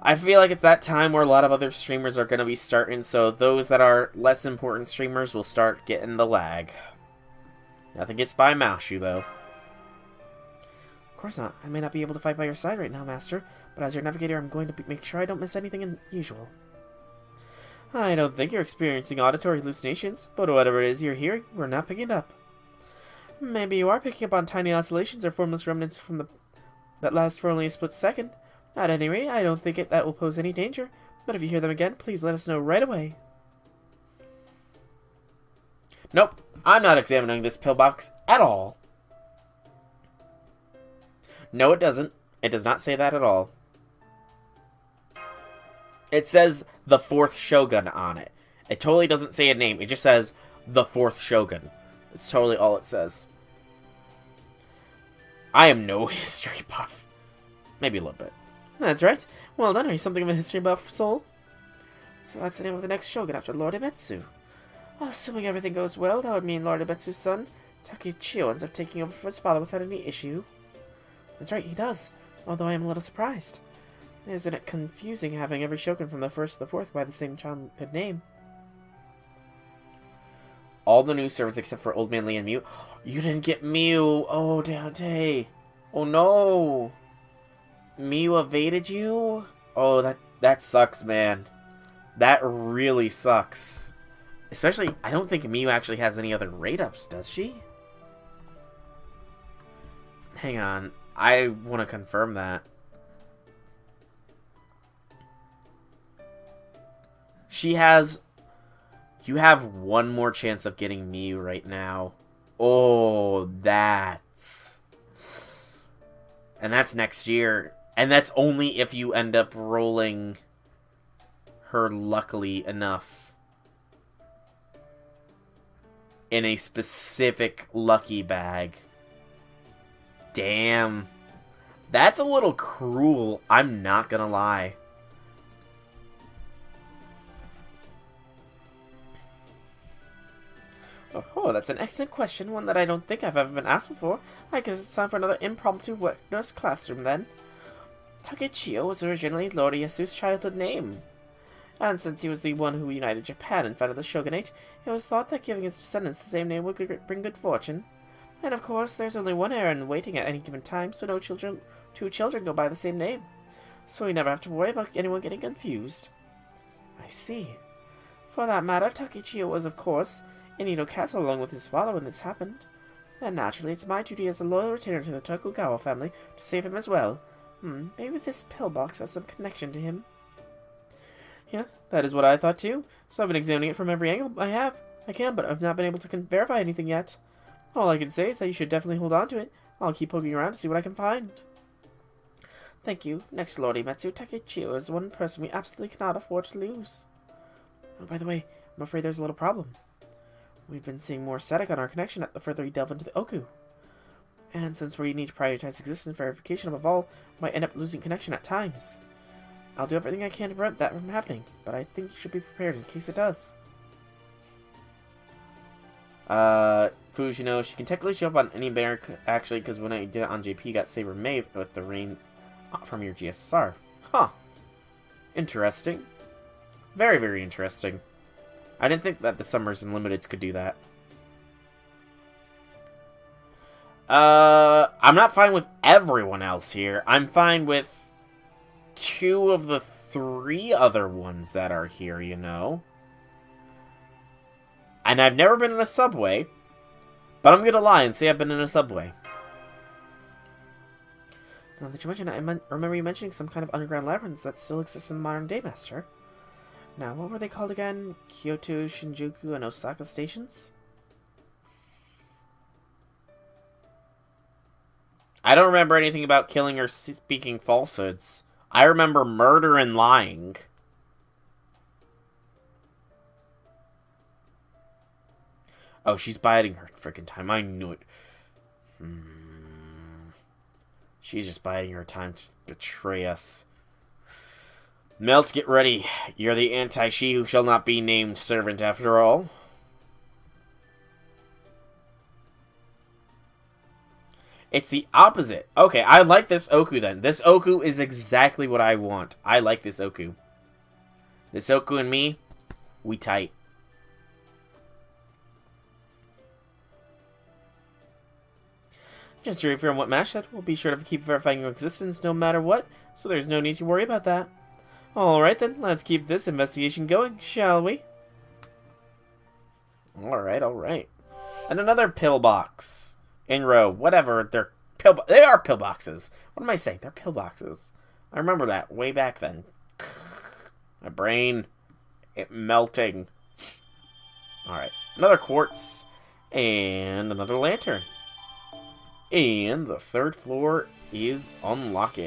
I feel like it's that time where a lot of other streamers are going to be starting, so those that are less important streamers will start getting the lag. Nothing gets by Mashu, though. Of course not. I may not be able to fight by your side right now, Master, but as your navigator, I'm going to make sure I don't miss anything unusual. I don't think you're experiencing auditory hallucinations, but whatever it is you're hearing, we're not picking it up. Maybe you are picking up on tiny oscillations or formless remnants from that last for only a split second. At any rate, I don't think that will pose any danger, but if you hear them again, please let us know right away. Nope, I'm not examining this pillbox at all. No, it doesn't. It does not say that at all. It says the 4th Shogun on it. It totally doesn't say a name. It just says the 4th Shogun. It's totally all it says. I am no history buff. Maybe a little bit. That's right. Well done. Are you something of a history buff, soul? So that's the name of the next Shogun after Lord Emetsu. Assuming everything goes well, that would mean Lord Emetsu's son, Takichio, ends up taking over for his father without any issue. That's right, he does. Although I am a little surprised. Isn't it confusing having every Shogun from the 1st to the 4th by the same childhood name? All the new servants except for Old Man Lee and Mew. You didn't get Mew! Oh, Dante! Oh no! Mew evaded you? Oh, that sucks, man. That really sucks. Especially, I don't think Mew actually has any other rate-ups, does she? Hang on. I want to confirm that. She has... You have one more chance of getting Mew right now. Oh, that's... And that's next year. And that's only if you end up rolling her luckily enough in a specific lucky bag. Damn. That's a little cruel. I'm not gonna lie. Oh, that's an excellent question. One that I don't think I've ever been asked before. I guess it's time for another impromptu wet nurse classroom then. Takichio was originally Lord Ieyasu's childhood name. And since he was the one who united Japan and founded the shogunate, it was thought that giving his descendants the same name would bring good fortune. And of course, there's only one heir in waiting at any given time, so two children go by the same name. So we never have to worry about anyone getting confused. I see. For that matter, Takichio was, of course, in Edo Castle along with his father when this happened. And naturally, it's my duty as a loyal retainer to the Tokugawa family to save him as well. Maybe this pillbox has some connection to him. Yeah, that is what I thought too. So I've been examining it from every angle I can, but I've not been able to verify anything yet. All I can say is that you should definitely hold on to it. I'll keep poking around to see what I can find. Thank you. Next, Lord Emetsu, Takichio is one person we absolutely cannot afford to lose. Oh, by the way, I'm afraid there's a little problem. We've been seeing more static on our connection the further we delve into the Oku. And since we need to prioritize existence verification above all, we might end up losing connection at times. I'll do everything I can to prevent that from happening, but I think you should be prepared in case it does. Fujino, she can technically show up on any banner, actually, because when I did it on JP, you got Saber May with the reins from your GSSR. Huh. Interesting. Very, very interesting. I didn't think that the Summers and Limiteds could do that. I'm not fine with everyone else here. I'm fine with 2 of the 3 other ones that are here, you know. And I've never been in a subway, but I'm gonna lie and say I've been in a subway. Now that you mention it, remember you mentioning some kind of underground labyrinths that still exists in the modern day, Master. Now, what were they called again? Kyoto, Shinjuku, and Osaka stations? I don't remember anything about killing or speaking falsehoods. I remember murder and lying. Oh, she's biding her freaking time. I knew it. She's just biding her time to betray us. Melt, get ready. You're the anti-she who shall not be named servant after all. It's the opposite. Okay, I like this Oku then. This Oku is exactly what I want. I like this Oku. This Oku and me, we tight. Just to reaffirm what Mash said, we'll be sure to keep verifying your existence no matter what, so there's no need to worry about that. Alright then, let's keep this investigation going, shall we? Alright, alright. And another pillbox. In row, whatever, they are pillboxes. What am I saying? They're pillboxes. I remember that way back then. My brain, it melting. Alright, another quartz, and another lantern. And the third floor is unlocked.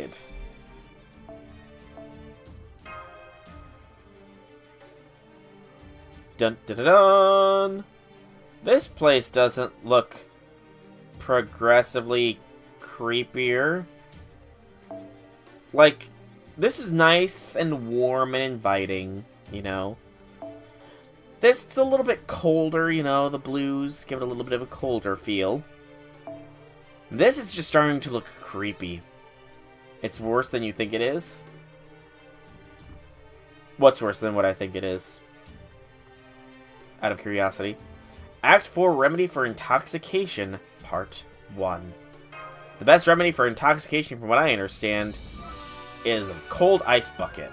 Dun dun dun dun! This place doesn't look progressively creepier. Like, this is nice and warm and inviting, you know. This is a little bit colder, you know, the blues give it a little bit of a colder feel. This is just starting to look creepy. It's worse than you think it is. What's worse than what I think it is? Out of curiosity. Act 4 Remedy for Intoxication, Part 1. The best remedy for intoxication, from what I understand, is a cold ice bucket.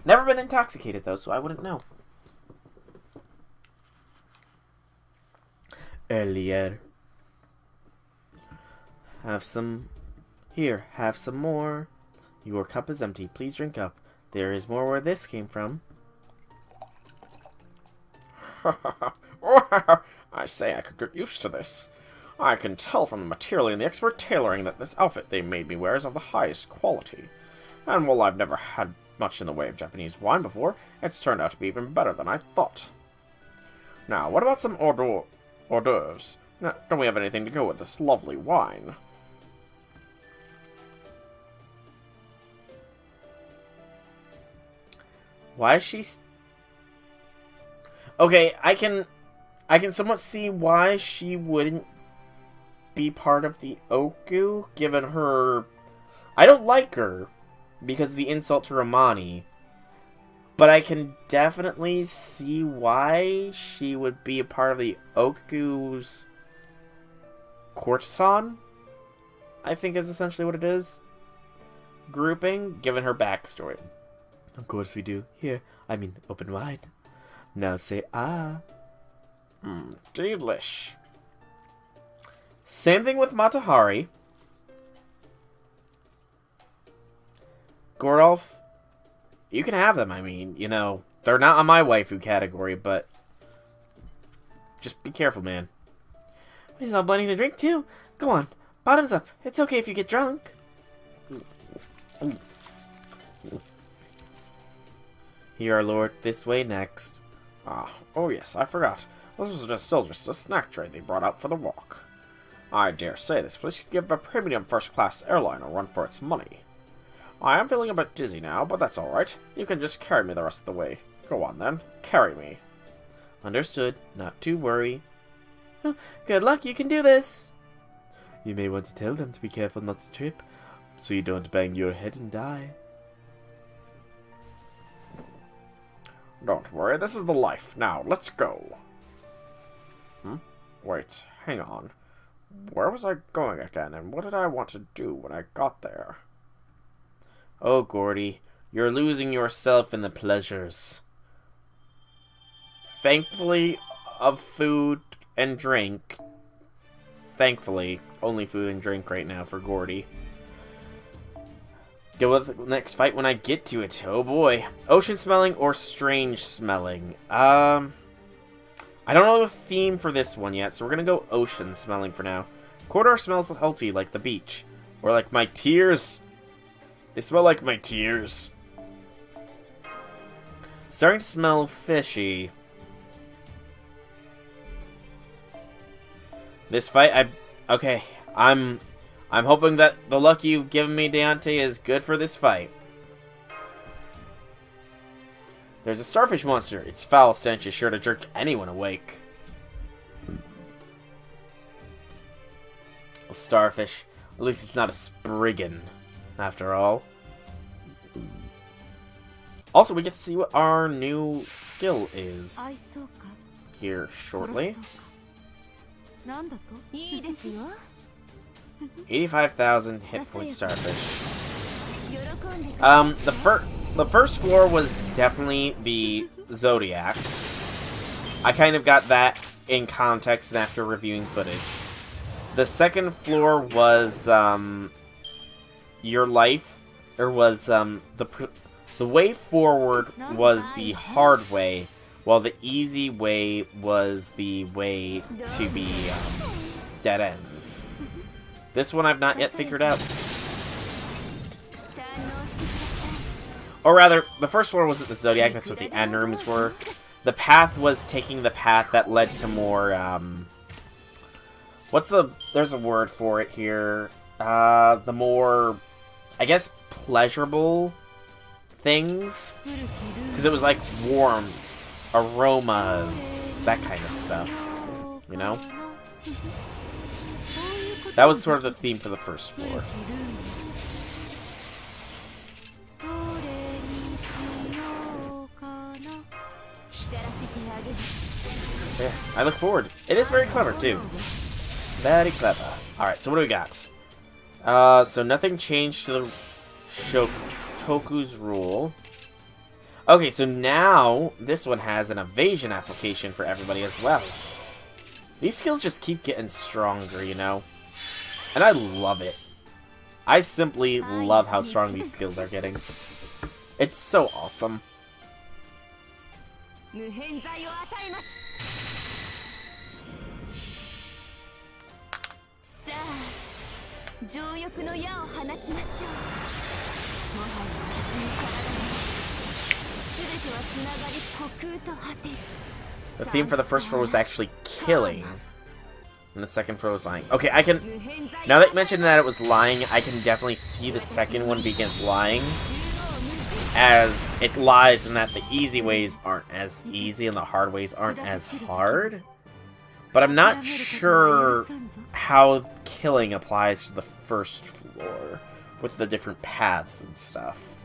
Never been intoxicated, though, so I wouldn't know. Earlier. Have some... Here, have some more. Your cup is empty. Please drink up. There is more where this came from. I say I could get used to this. I can tell from the material and the expert tailoring that this outfit they made me wear is of the highest quality. And while I've never had much in the way of Japanese wine before, it's turned out to be even better than I thought. Now, what about some hors d'oeuvres? Now, don't we have anything to go with this lovely wine? Why is she... Okay, I can somewhat see why she wouldn't be part of the Oku, given her... I don't like her because of the insult to Romani, but I can definitely see why she would be a part of the Oku's courtesan, I think is essentially what it is. Grouping, given her backstory. Of course we do. Here, I mean, open wide. Now say ah. Delish. Same thing with Matahari. Gordolf, you can have them, I mean, you know, they're not on my waifu category, but just be careful, man. He's all plenty to drink, too. Go on, bottoms up. It's okay if you get drunk. Here, our lord, this way next. Oh yes, I forgot. This was still just a snack tray they brought out for the walk. I dare say this place could give a premium first-class airline a run for its money. I am feeling a bit dizzy now, but that's alright. You can just carry me the rest of the way. Go on then, carry me. Understood, not to worry. Good luck, you can do this. You may want to tell them to be careful not to trip, so you don't bang your head and die. Don't worry, this is the life. Now, let's go. Wait, hang on. Where was I going again, and what did I want to do when I got there? Oh, Gordy, you're losing yourself in the pleasures. Thankfully, of food and drink. Thankfully, only food and drink right now for Gordy. Go with the next fight when I get to it. Oh boy. Ocean smelling or strange smelling? I don't know the theme for this one yet, so we're gonna go ocean smelling for now. Corridor smells healthy like the beach. Or like my tears. They smell like my tears. Starting to smell fishy. This fight, I'm hoping that the luck you've given me, Deontay, is good for this fight. There's a starfish monster. Its foul stench is sure to jerk anyone awake. A starfish. At least it's not a spriggan, after all. Also, we get to see what our new skill is here shortly. 85,000 hit point starfish. The first floor was definitely the Zodiac. I kind of got that in context after reviewing footage. The second floor was your life, or was the way forward was the hard way, while the easy way was the way to be dead ends. This one I've not yet figured out. Or rather, the first floor wasn't the Zodiac, that's what the end rooms were. The path was taking the path that led to more, there's a word for it here. The more, I guess, pleasurable things. Because it was like warm aromas, that kind of stuff. You know? That was sort of the theme for the first floor. Yeah, I look forward. It is very clever, too. Very clever. Alright, so what do we got? So nothing changed to the Shotoku's rule. Okay, so now this one has an evasion application for everybody as well. These skills just keep getting stronger, you know? And I love it. I simply love how strong these skills are getting. It's so awesome. The theme for the first floor was actually killing. And the second floor was lying. Okay, I can... Now that you mentioned that it was lying, I can definitely see the second one begins lying. As it lies in that the easy ways aren't as easy and the hard ways aren't as hard. But I'm not sure how killing applies to the first floor with the different paths and stuff.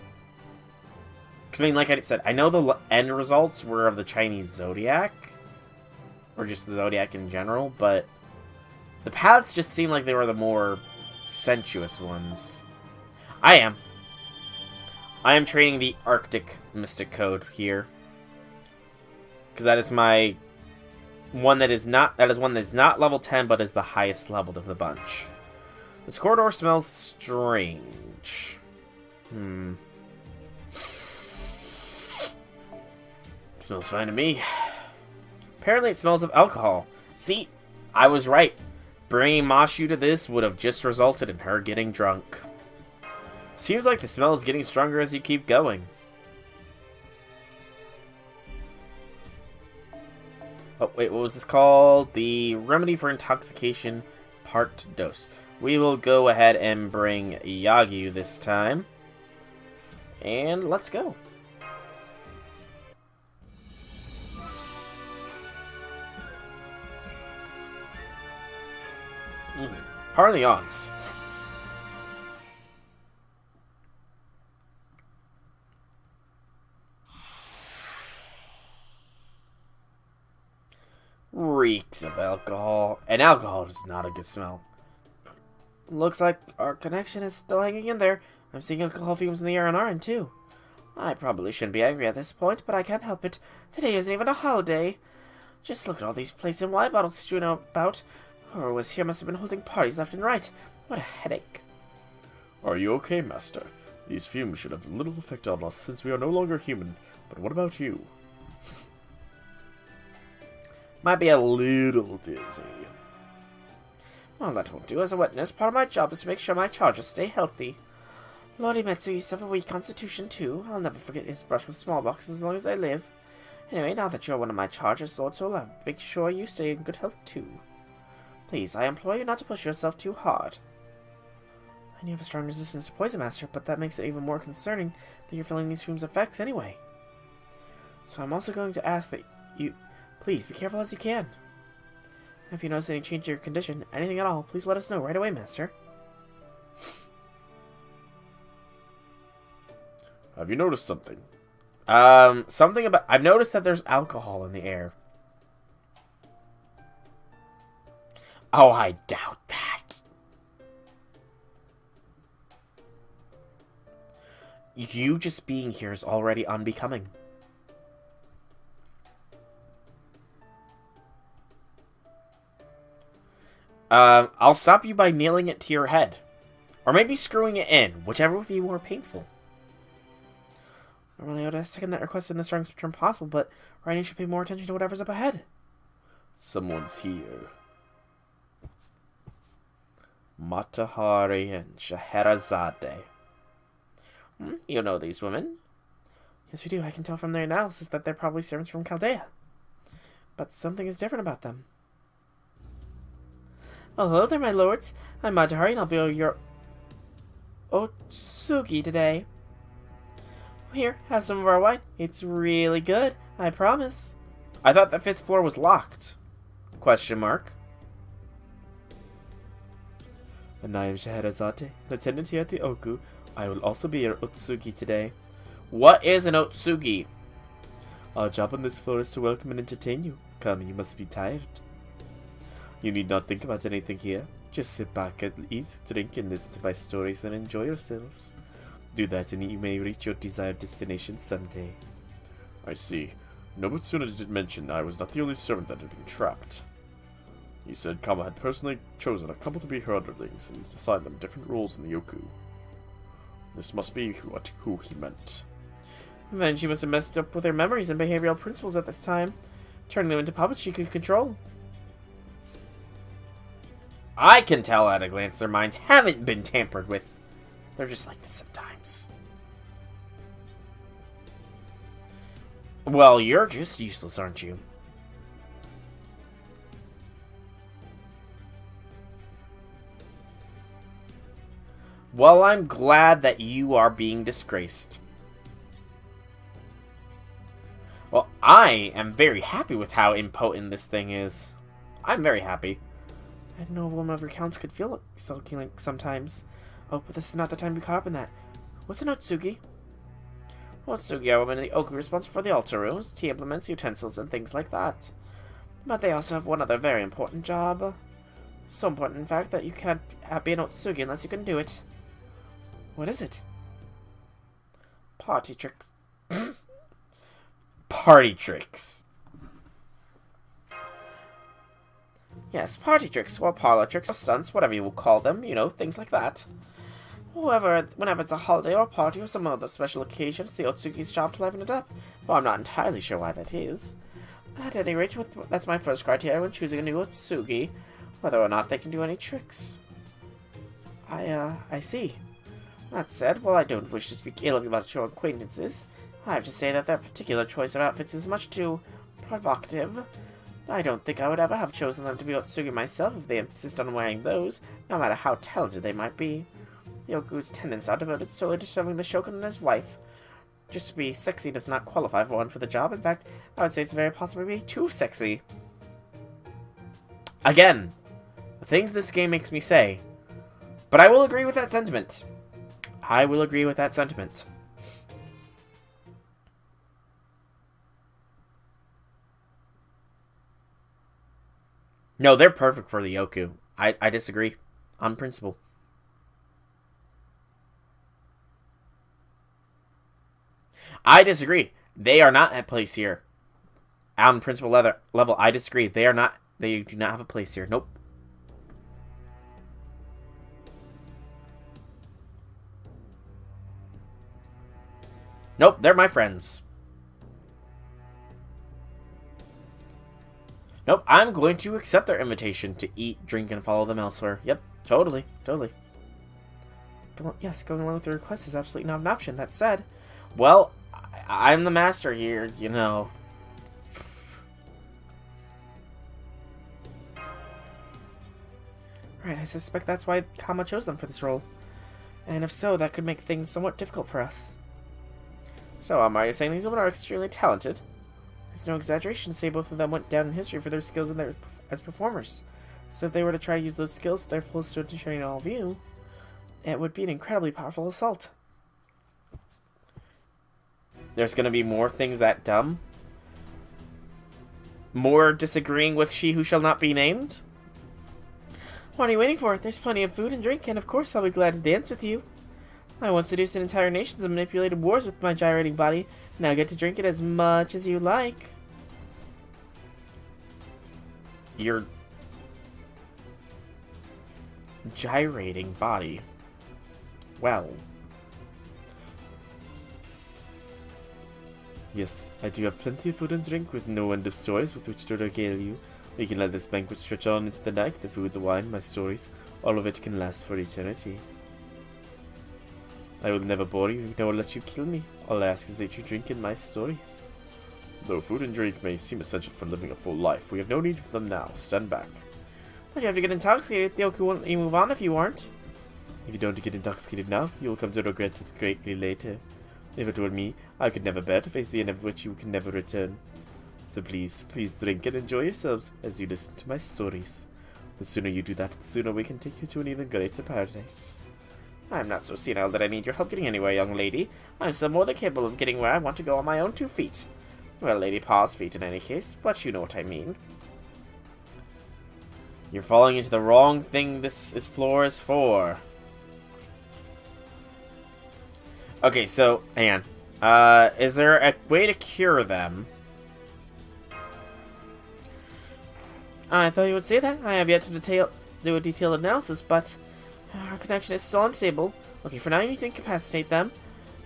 I mean, like I said, I know the end results were of the Chinese Zodiac. Or just the Zodiac in general, but the paths just seem like they were the more sensuous ones. I am training the Arctic Mystic Code here. Because that is my one that is not level 10, but is the highest leveled of the bunch. This corridor smells strange. It smells fine to me. Apparently it smells of alcohol. See, I was right. Bringing Mashu to this would have just resulted in her getting drunk. Seems like the smell is getting stronger as you keep going. Oh, wait, what was this called? The Remedy for Intoxication Part Dose. We will go ahead and bring Yagyu this time. And let's go. Hardly odds. Reeks of alcohol. And alcohol is not a good smell. Looks like our connection is still hanging in there. I'm seeing alcohol fumes in the air on our end, too. I probably shouldn't be angry at this point, but I can't help it. Today isn't even a holiday. Just look at all these places and wine bottles strewn about. Whoever was here must have been holding parties left and right. What a headache. Are you okay, Master? These fumes should have little effect on us since we are no longer human. But what about you? Might be a little dizzy. Well, that won't do. As a witness, part of my job is to make sure my charges stay healthy. Lordy Metsu used to have a weak constitution, too. I'll never forget his brush with smallpox as long as I live. Anyway, now that you're one of my charges, Lord Soul, I'll make sure you stay in good health, too. Please, I implore you not to push yourself too hard. I knew you have a strong resistance to poison, Master, but that makes it even more concerning that you're feeling these fumes' effects anyway. So I'm also going to ask that you... Please, be careful as you can. If you notice any change in your condition, anything at all, please let us know right away, Master. Have you noticed something? Something about... I've noticed that there's alcohol in the air. Oh, I doubt that. You just being here is already unbecoming. I'll stop you by nailing it to your head. Or maybe screwing it in, whichever would be more painful. Normally I would have second that request in the strongest term possible, but Rainy should pay more attention to whatever's up ahead. Someone's here. Matahari and Scheherazade. You know these women? Yes, we do. I can tell from their analysis that they're probably servants from Chaldea. But something is different about them. Oh, hello there, my lords. I'm Matahari, and I'll be your Otsugi today. Here, have some of our wine. It's really good, I promise. I thought the 5th floor was locked. Question mark. And I am Scheherazade, an attendant here at the Oku. I will also be your Otsugi today. What is an Otsugi? Our job on this floor is to welcome and entertain you. Come, you must be tired. You need not think about anything here. Just sit back and eat, drink, and listen to my stories and enjoy yourselves. Do that and you may reach your desired destination someday. I see. Nobutsuna did mention I was not the only servant that had been trapped. He said Kama had personally chosen a couple to be her underlings and assigned them different roles in the Yoku. This must be who he meant. Then she must have messed up with her memories and behavioral principles at this time, turning them into puppets she could control. I can tell at a glance their minds haven't been tampered with. They're just like this sometimes. Well, you're just useless, aren't you? Well, I'm glad that you are being disgraced. Well, I am very happy with how impotent this thing is. I'm very happy. I didn't know a woman of her counts could feel sulky like sometimes. Oh, but this is not the time to be caught up in that. What's an Otsugi? Otsugi are women in the Oku responsible for the altar rooms, tea implements, utensils, and things like that. But they also have one other very important job. So important, in fact, that you can't be an Otsugi unless you can do it. What is it? Party tricks. Party tricks. Yes, party tricks, or parlor tricks, or stunts, whatever you will call them, you know, things like that. Whenever it's a holiday or a party or some other special occasion, it's the Otsugi's job to liven it up. Well, I'm not entirely sure why that is. At any rate, that's my first criteria when choosing a new Otsugi, whether or not they can do any tricks. I see. That said, while I don't wish to speak ill of you about your acquaintances, I have to say that their particular choice of outfits is much too provocative. I don't think I would ever have chosen them to be Otsugi myself if they insist on wearing those, no matter how talented they might be. The Oku's tenants are devoted solely to serving the Shogun and his wife. Just to be sexy does not qualify for one for the job. In fact, I would say it's very possible to be too sexy. Again, the things this game makes me say. But I will agree with that sentiment. I will agree with that sentiment. No, they're perfect for the Yoku. I disagree. On principle. I disagree. They are not at place here. on principal level, I disagree. They do not have a place here. Nope. Nope, they're my friends. Nope, I'm going to accept their invitation to eat, drink, and follow them elsewhere. Yep, totally. Yes, going along with the request is absolutely not an option. That said, well, I'm the master here, you know. Right, I suspect that's why Kama chose them for this role. And if so, that could make things somewhat difficult for us. So, are you saying these women are extremely talented? It's no exaggeration to say both of them went down in history for their skills as performers. So if they were to try to use those skills to their fullest to sharing all view, it would be an incredibly powerful assault. There's gonna be more things that dumb? More disagreeing with she who shall not be named? What are you waiting for? There's plenty of food and drink, and of course I'll be glad to dance with you. I once seduced an entire nations and manipulated wars with my gyrating body. Now get to drink it as much as you like. Your gyrating body. Well. Yes, I do have plenty of food and drink with no end of stories with which to regale you. We can let this banquet stretch on into the night. The food, the wine, my stories, all of it can last for eternity. I will never bore you, nor let you kill me. All I ask is that you drink in my stories. Though food and drink may seem essential for living a full life, we have no need for them now. Stand back. But you have to get intoxicated. The Oku won't let you move on if you aren't. If you don't get intoxicated now, you will come to regret it greatly later. If it were me, I could never bear to face the end of which you can never return. So please drink and enjoy yourselves as you listen to my stories. The sooner you do that, the sooner we can take you to an even greater paradise. I'm not so senile that I need your help getting anywhere, young lady. I'm still more than capable of getting where I want to go on my own 2 feet. Well, Lady Paw's feet in any case, but you know what I mean. You're falling into the wrong thing this floor is for. Okay, so, hang on. Is there a way to cure them? I thought you would say that. I have yet to do a detailed analysis, but our connection is still unstable. Okay, for now you need to incapacitate them.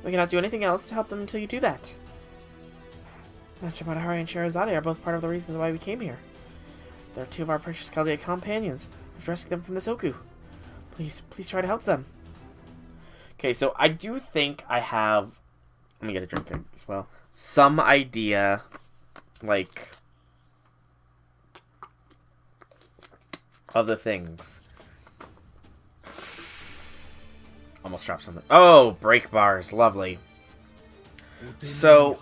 We cannot do anything else to help them until you do that. Master Madahari and Sherazade are both part of the reasons why we came here. They're 2 of our precious Chaldea companions. We have to rescue them from this Oku. Please try to help them. Okay, so I do think I have... Let me get a drink as well. Some idea, like... of the things. Almost dropped something. Oh, break bars. Lovely. So,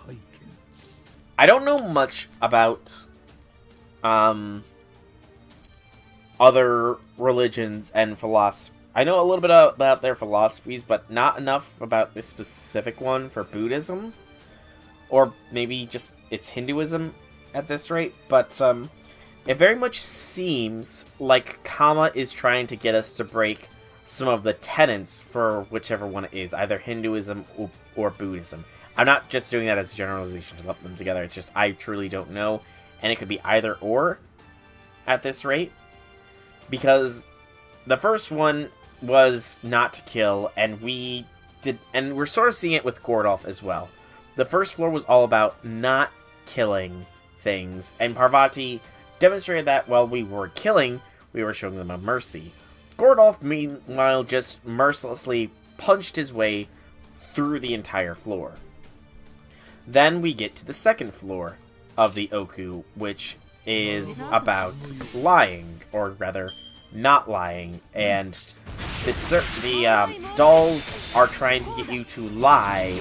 I don't know much about other religions and philosophy. I know a little bit about their philosophies, but not enough about this specific one for Buddhism. Or maybe just it's Hinduism at this rate. But it very much seems like Kama is trying to get us to break some of the tenets for whichever one it is, either Hinduism or Buddhism. I'm not just doing that as a generalization to lump them together, it's just I truly don't know, and it could be either or at this rate, because the first one was not to kill, and we're sort of seeing it with Gordolf as well. The first floor was all about not killing things, and Parvati demonstrated that while we were killing, we were showing them a mercy. Gordolf, meanwhile, just mercilessly punched his way through the entire floor. Then we get to the second floor of the Oku, which is about lying, or rather, not lying, and the dolls are trying to get you to lie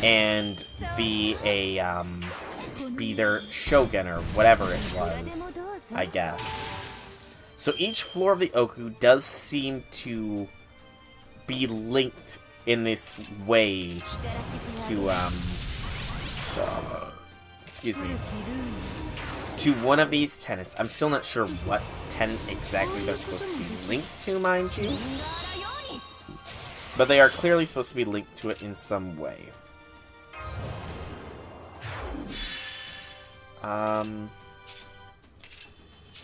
and be their shogun or whatever it was, I guess. So each floor of the Oku does seem to be linked in this way to, excuse me, to one of these tenets. I'm still not sure what tenet exactly they're supposed to be linked to, mind you. But they are clearly supposed to be linked to it in some way.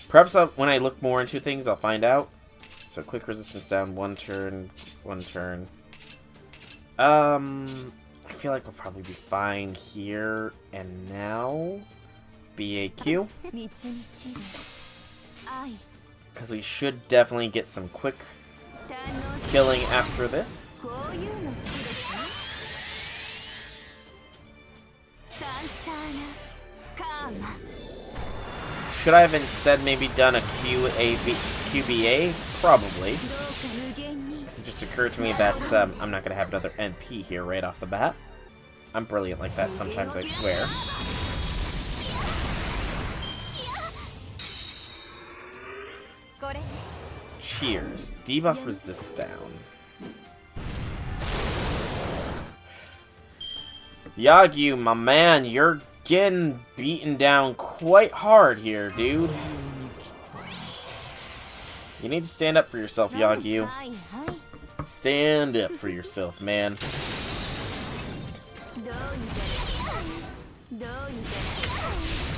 Perhaps when I look more into things, I'll find out. So quick resistance down, 1 turn, 1 turn. I feel like we'll probably be fine here and now. BAQ. Because we should definitely get some quick killing after this. Should I have instead maybe done a QBA? Probably. Because it just occurred to me that I'm not going to have another NP here right off the bat. I'm brilliant like that sometimes, I swear. Cheers. Debuff resist down. Yagyu, my man, you're getting beaten down quite hard here, dude. You need to stand up for yourself, Yagyu. Stand up for yourself, man.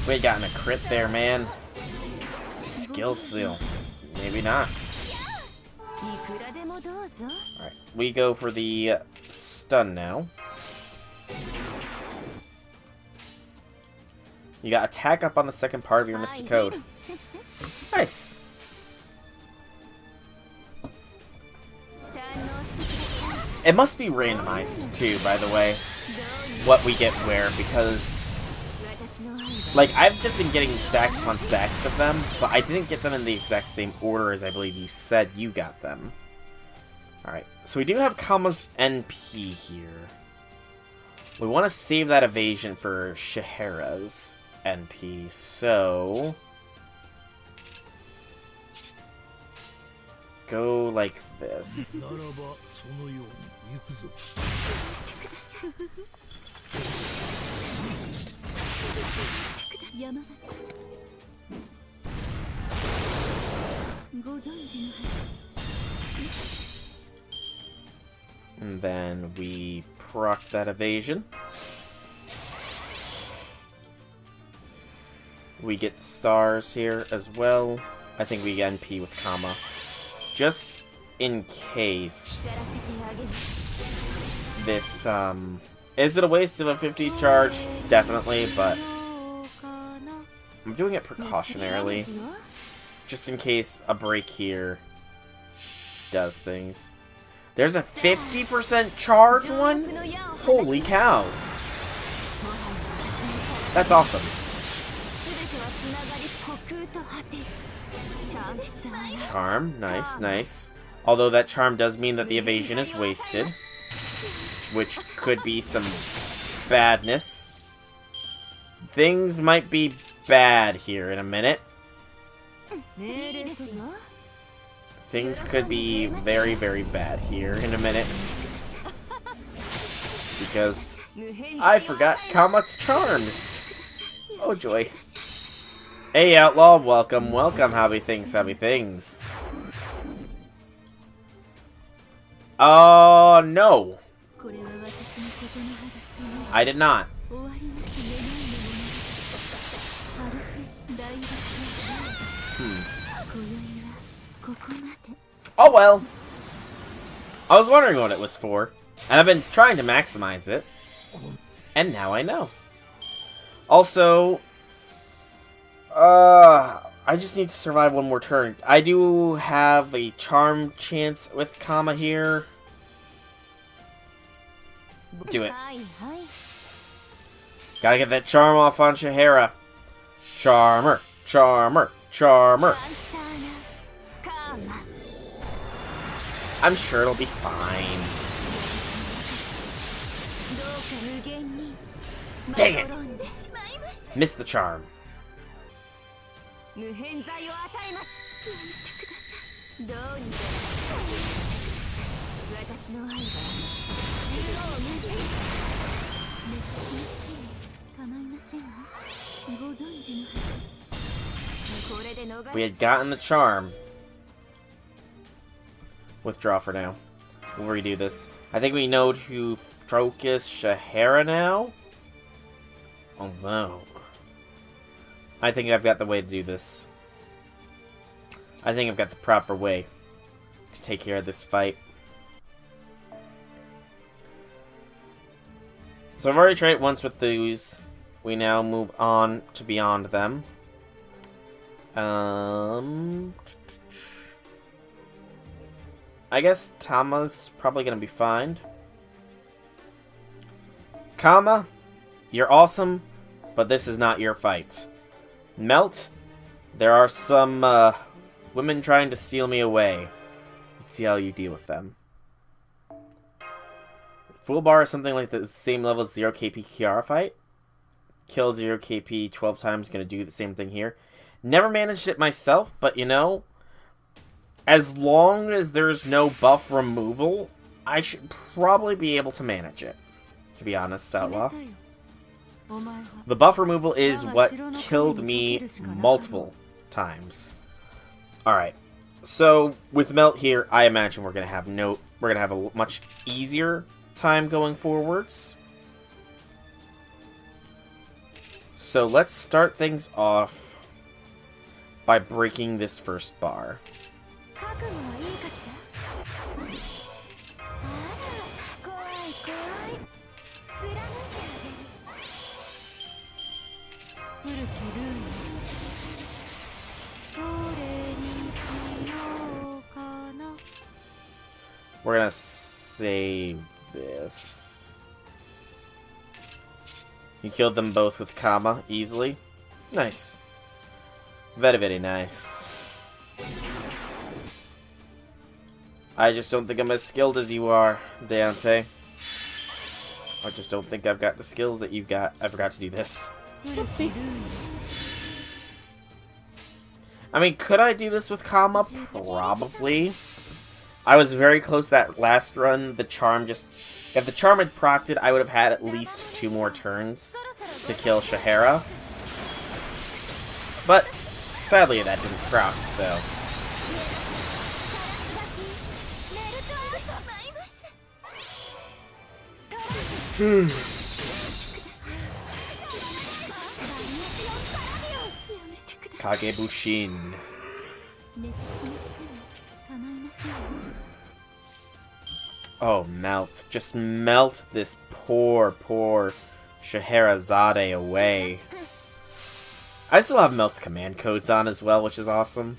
We got a crit there, man. Skill seal. Maybe not. Alright, we go for the stun now. You got attack up on the second part of your Mystic Code. Nice! It must be randomized, too, by the way, what we get where, because... Like, I've just been getting stacks upon stacks of them, but I didn't get them in the exact same order as I believe you said you got them. Alright, so we do have Kama's NP here. We want to save that evasion for Shahara's NP, so... Go like this. And then we proc that evasion. We get the stars here as well. I think we NP with Kama. Just in case this, is it a waste of a 50 charge? Definitely, but I'm doing it precautionarily. Just in case a break here does things. There's a 50% charge one? Holy cow. That's awesome. Charm, nice, nice. Although that charm does mean that the evasion is wasted, which could be some badness. Things might be bad here in a minute. Things could be very, very bad here in a minute. Because I forgot Kama's charms. Oh joy. Hey Outlaw, welcome, welcome, hobby things, hobby things. Oh no. I did not. Oh well. I was wondering what it was for, and I've been trying to maximize it, and now I know. Also, I just need to survive one more turn. I do have a charm chance with Kama here. Do it. Gotta get that charm off on Shahara. Charmer, charmer, charmer. I'm sure it'll be fine. Dang it! Missed the charm. If we had gotten the charm. Withdraw for now. We'll redo this. I think we know to focus Shahara now. Oh no. I think I've got the way to do this. I think I've got the proper way to take care of this fight. So I've already tried it once with these. We now move on to beyond them. I guess Tama's probably going to be fine. Kama, you're awesome, but this is not your fight. Melt, there are some women trying to steal me away. Let's see how you deal with them. Full bar is something like the same level as 0 KP Kiara fight. Kill 0 KP 12 times, gonna do the same thing here. Never managed it myself, but you know, as long as there's no buff removal, I should probably be able to manage it, to be honest, Outlaw. The buff removal is what killed me multiple times. Alright, so with Melt here, I imagine we're gonna have a much easier time going forwards. So let's start things off by breaking this first bar. We're gonna save this. You killed them both with Kama easily. Nice. Very, very nice. I just don't think I'm as skilled as you are, Deante. I just don't think I've got the skills that you've got. I forgot to do this. Oopsie. I mean, could I do this with Kama? Probably. I was very close that last run. The charm just... If the charm had procced it, I would have had at least 2 more turns to kill Shahara. But, sadly, that didn't proc, so... Kagebushin. Oh, melt. Just melt this poor, poor Scheherazade away. I still have Melt's command codes on as well, which is awesome.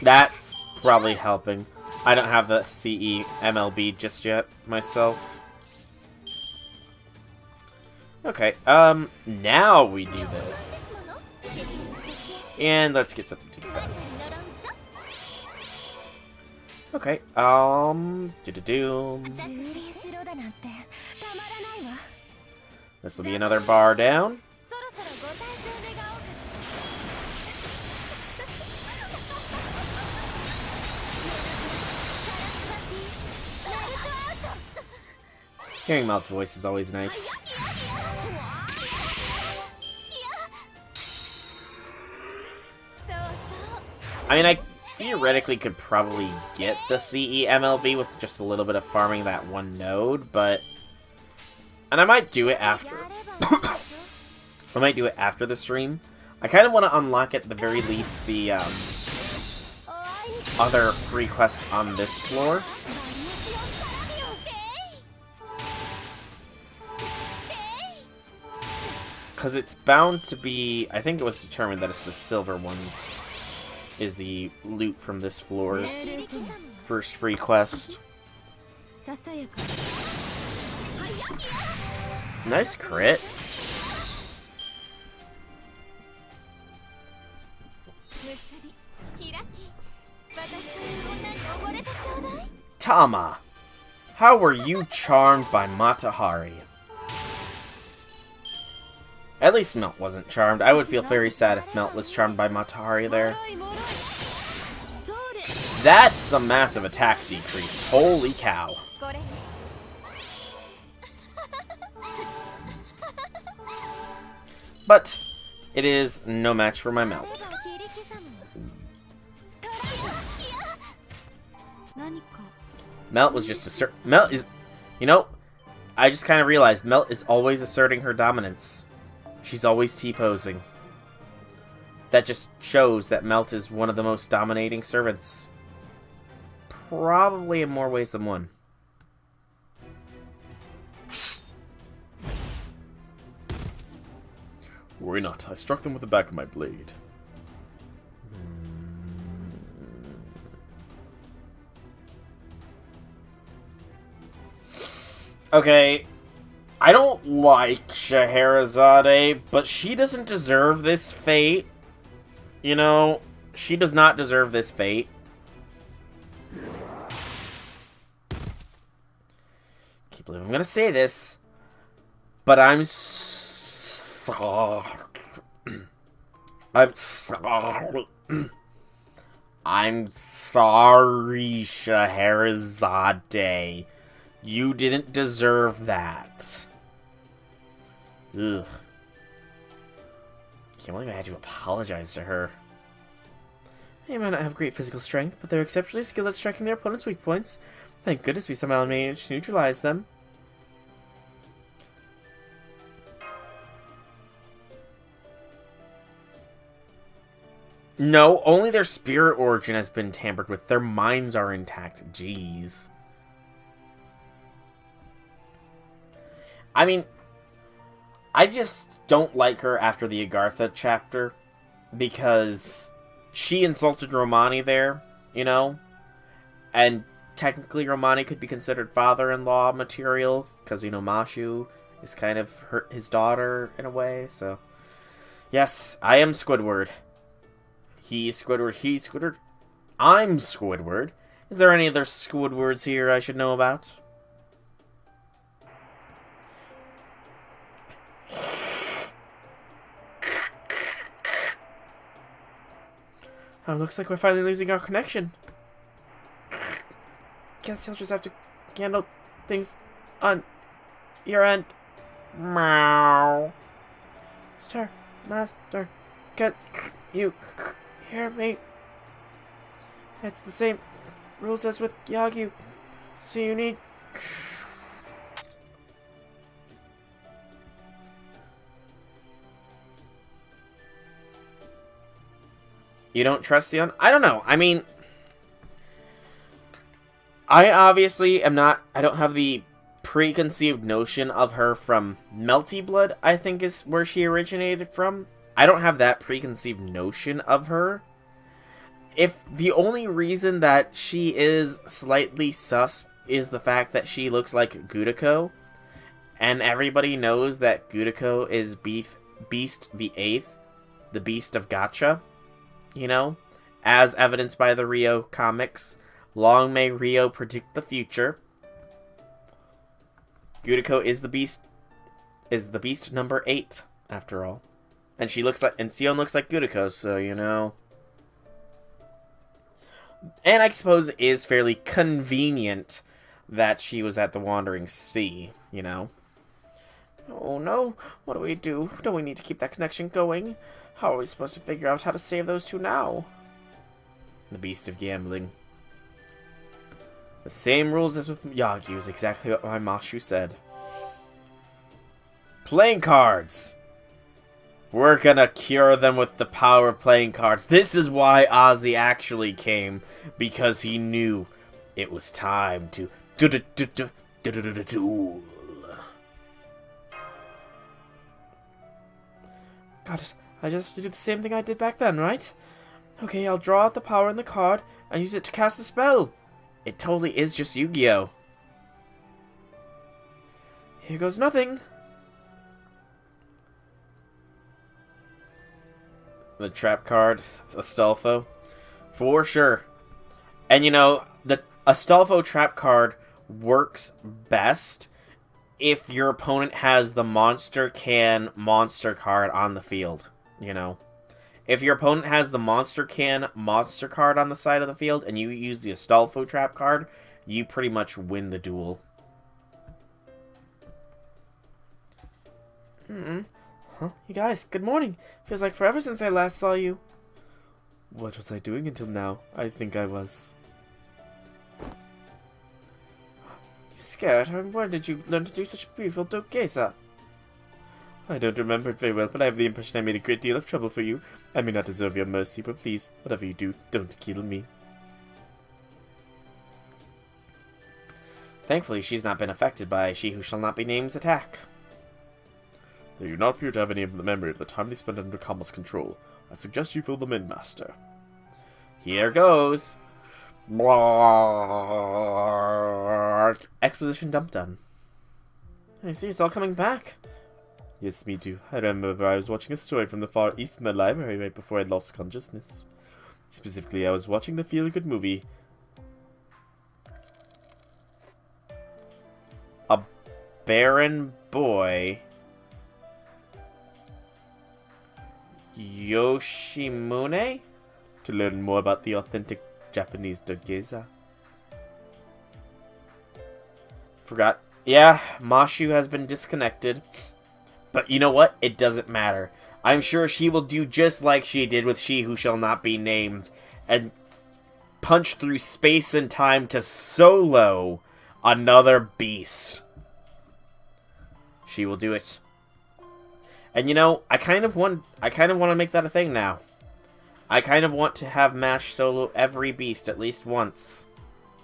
That's probably helping. I don't have the CE MLB just yet, myself. Okay, now we do this. And let's get some defense. Okay, This will be another bar down. Hearing Melt's voice is always nice. I mean, I theoretically could probably get the CE MLB with just a little bit of farming that one node, but... And I might do it after. I might do it after the stream. I kind of want to unlock at the very least the other free quest on this floor. Because it's bound to be... I think it was determined that it's the silver ones is the loot from this floor's first free quest. Nice crit. Tama, how were you charmed by Matahari? At least Melt wasn't charmed. I would feel very sad if Melt was charmed by Matahari there. That's a massive attack decrease. Holy cow. But it is no match for my Melt. Melt was just Melt is, you know, I just kind of realized Melt is always asserting her dominance. She's always T-posing. That just shows that Melt is one of the most dominating servants. Probably in more ways than one. Worry not, I struck them with the back of my blade. Okay, I don't like Scheherazade, but she doesn't deserve this fate. You know, she does not deserve this fate. Can't believe I'm gonna say this, but I'm sorry. I'm sorry, Scheherazade. You didn't deserve that. Ugh. Can't believe I had to apologize to her. They might not have great physical strength, but they're exceptionally skilled at striking their opponent's weak points. Thank goodness we somehow managed to neutralize them. No, only their spirit origin has been tampered with. Their minds are intact. Jeez. I mean, I just don't like her after the Agartha chapter, because she insulted Romani there, you know? And technically Romani could be considered father-in-law material, because, you know, Mashu is kind of his daughter in a way, so... Yes, I am Squidward. He's Squidward. I'm Squidward. Is there any other Squidwards here I should know about? Oh, looks like we're finally losing our connection. Guess you'll just have to handle things on your end. Meow. Star Master, can you hear me? It's the same rules as with Yagyu, so you need... You don't trust Sion? I don't know. I mean, I obviously am not... I don't have the preconceived notion of her from Melty Blood, I think is where she originated from. I don't have that preconceived notion of her. If the only reason that she is slightly sus is the fact that she looks like Gudiko, and everybody knows that Gudiko is Beast the 8th, the Beast of Gacha, you know, as evidenced by the Rio comics. Long may Rio predict the future. Gudiko is the beast number 8, after all. And she looks like, and Sion looks like Gudiko, so, you know. And I suppose it is fairly convenient that she was at the Wandering Sea, you know. Oh no, what do we do? Don't we need to keep that connection going? How are we supposed to figure out how to save those two now? The Beast of Gambling. The same rules as with Yagyu is exactly what my Mashu said. Playing cards! We're gonna cure them with the power of playing cards. This is why Ozzy actually came, because he knew it was time to duel. Got it. I just have to do the same thing I did back then, right? Okay, I'll draw out the power in the card and use it to cast the spell. It totally is just Yu-Gi-Oh! Here goes nothing. The trap card, Astolfo. For sure. And you know, the Astolfo trap card works best if your opponent has the monster can monster card on the field, you know. If your opponent has the monster can monster card on the side of the field and you use the Astolfo trap card, you pretty much win the duel. Huh? You guys, good morning. Feels like forever since I last saw you. What was I doing until now? I think I was... scared? And where did you learn to do such beautiful dokesa? I don't remember it very well, but I have the impression I made a great deal of trouble for you. I may not deserve your mercy, but please, whatever you do, don't kill me. Thankfully, she's not been affected by She Who Shall Not Be Named's attack. They do not appear to have any memory of the time they spent under Kama's control. I suggest you fill them in, Master. Here goes. Exposition dump done. I see, it's all coming back. Yes, me too. I remember I was watching a story from the Far East in the library right before I lost consciousness. Specifically, I was watching the feel-good movie A barren boy, Yoshimune? to learn more about the authentic Japanese dokesa. Forgot. Yeah, Mashu has been disconnected. But you know what? It doesn't matter. I'm sure she will do just like she did with She Who Shall Not Be Named, and punch through space and time to solo another beast. She will do it. And you know, I kind of want to make that a thing now. I kind of want to have MASH solo every beast at least once.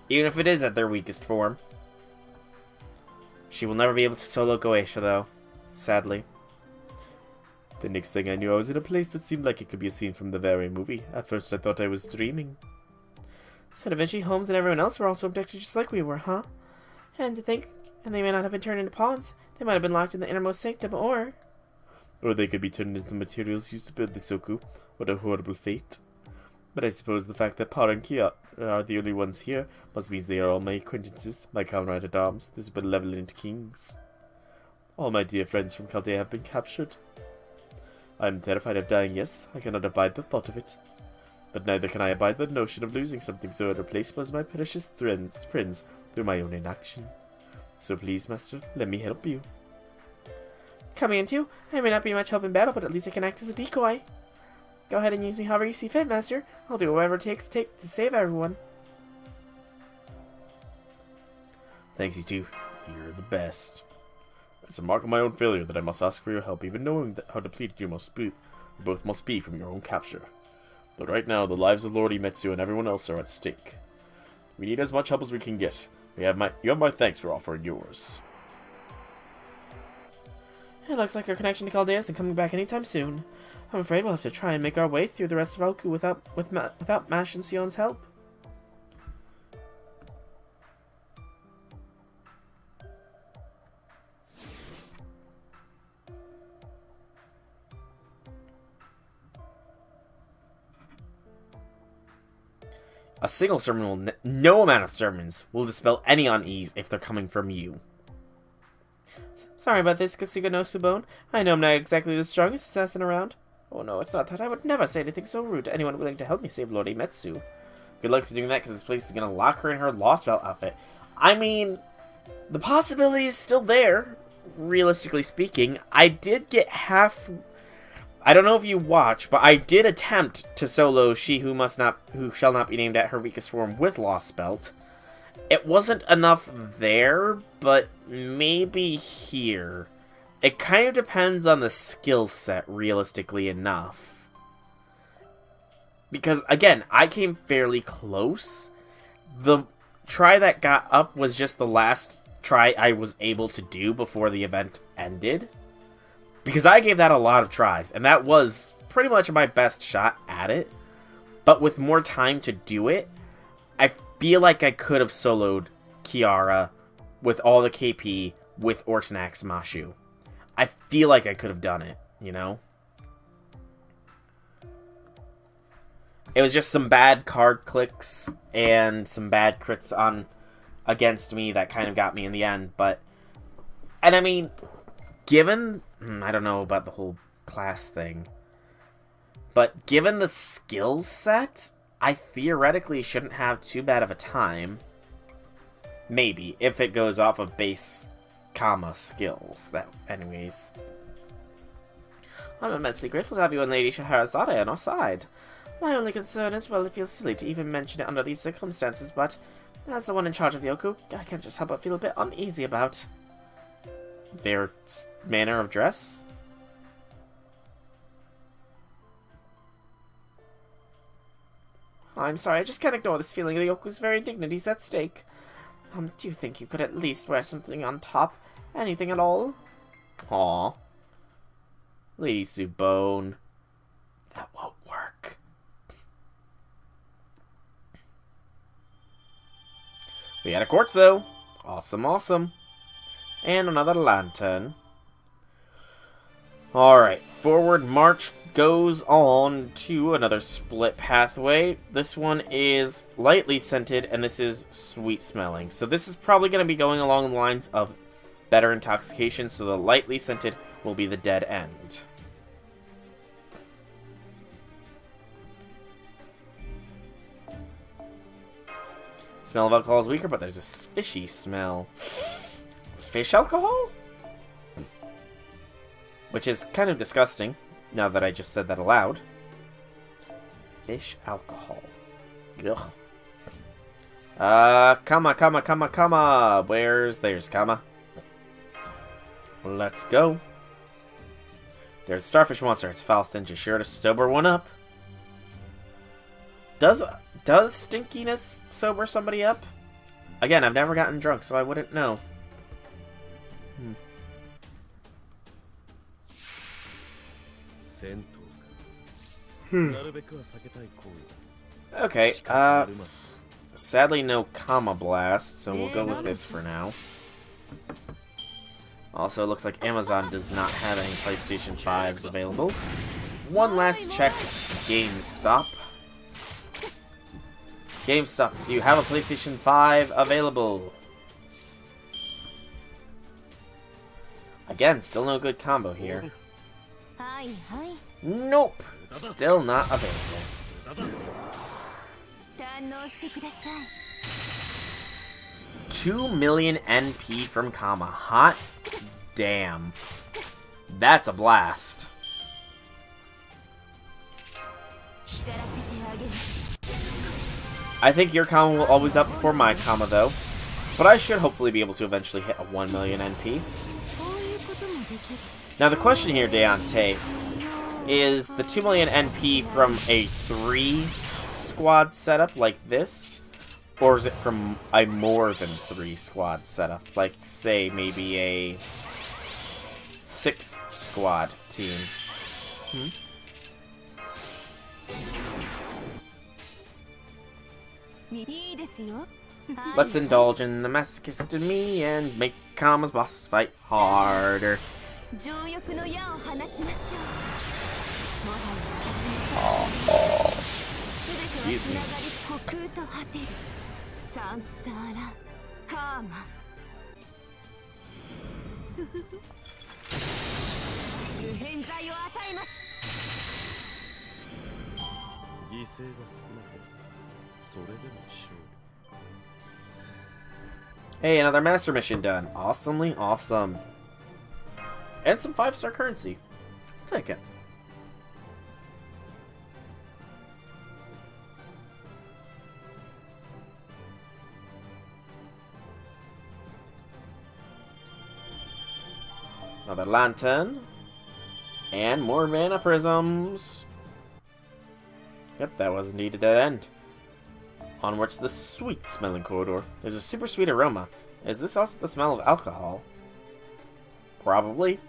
Even if it is at their weakest form. She will never be able to solo Goetia though. Sadly. The next thing I knew, I was in a place that seemed like it could be a scene from the very movie. At first I thought I was dreaming. So Da Vinci, Holmes, and everyone else were also abducted just like we were, huh? And to think, and they may not have been turned into pawns. They might have been locked in the innermost sanctum, or Or they could be turned into the materials used to build the Soku. What a horrible fate. But I suppose the fact that Par and Kia are the only ones here must mean they are all my acquaintances, my comrade-at-arms, this benevolent kings. All my dear friends from Chaldea have been captured. I am terrified of dying, yes, I cannot abide the thought of it. But neither can I abide the notion of losing something so irreplaceable as my precious friends through my own inaction. So please, Master, let me help you. coming into. I may not be much help in battle, but at least I can act as a decoy. Go ahead and use me however you see fit, Master. I'll do whatever it takes to save everyone. Thanks, you two. You're the best. It's a mark of my own failure that I must ask for your help, even knowing how depleted you both must be from your own capture. But right now, the lives of Lord Imetsu and everyone else are at stake. We need as much help as we can get. You have my thanks for offering yours. It looks like our connection to Chaldea isn't coming back anytime soon. I'm afraid we'll have to try and make our way through the rest of Oku without Mash and Sion's help. A single sermon will... No amount of sermons will dispel any unease if they're coming from you. Sorry about this, Kasuga no Subone. I know I'm not exactly the strongest assassin around. Oh no, it's not that. I would never say anything so rude to anyone willing to help me save Lord Imetsu. Good luck with doing that, because this place is going to lock her in her Lost Belt outfit. I mean, the possibility is still there, realistically speaking. I did get half... I don't know if you watch, but I did attempt to solo She Who Shall Not Be Named at her weakest form with Lost Belt. It wasn't enough there, but maybe here. It kind of depends on the skill set, realistically enough. Because, again, I came fairly close. The try that got up was just the last try I was able to do before the event ended. Because I gave that a lot of tries, and that was pretty much my best shot at it. But with more time to do it, I feel like I could have soloed Kiara with all the KP with Ortonax Mashu. I feel like I could have done it, you know? It was just some bad card clicks and some bad crits on against me that kind of got me in the end, but... And I mean, given... I don't know about the whole class thing, but given the skill set, I theoretically shouldn't have too bad of a time. Maybe, if it goes off of base comma skills. Anyways. I'm immensely grateful to have you and Lady Scheherazade on our side. My only concern is, well, it feels silly to even mention it under these circumstances, but As the one in charge of Yoku, I can't just help but feel a bit uneasy about their manner of dress? I'm sorry, I just can't ignore this feeling of Yoku's very dignity's at stake. Do you think you could at least wear something on top? Anything at all? Aw. Lady Subone. That won't work. We got a quartz, though. Awesome, awesome. And another lantern. Alright, forward march goes on to another split pathway. This one is lightly scented, and this is sweet smelling. So this is probably going to be going along the lines of better intoxication, so the lightly scented will be the dead end. Smell of alcohol is weaker, but there's a fishy smell. Fish alcohol? Which is kind of disgusting, now that I just said that aloud. Fish alcohol. Ugh. Kama. There's Kama. Let's go. There's a starfish monster. It's foul stench. Is sure to sober one up. Does stinkiness sober somebody up? Again, I've never gotten drunk, so I wouldn't know. Okay, sadly no Kama Blast, so we'll go with this for now. Also, it looks like Amazon does not have any PlayStation 5s available. One last check, GameStop. GameStop, do you have a PlayStation 5 available? Again, still no good combo here. Nope, still not available. 2 million NP from Kama. Hot damn. That's a blast. I think your Kama will always up before my Kama, though. But I should hopefully be able to eventually hit a 1 million NP. Now the question here, Deontay, is the 2 million NP from a 3-squad setup like this? Or is it from a more than 3-squad setup? Like, say, maybe a 6-squad team. Let's indulge in the masochist in me and make Kama's boss fight harder. Excuse me. Hey, another master mission done. Awesomely awesome. And some 5-star currency. I'll take it. Another lantern. And more mana prisms. Yep, that was indeed a dead end. Onwards to the sweet smelling corridor. There's a super sweet aroma. Is this also the smell of alcohol? Probably.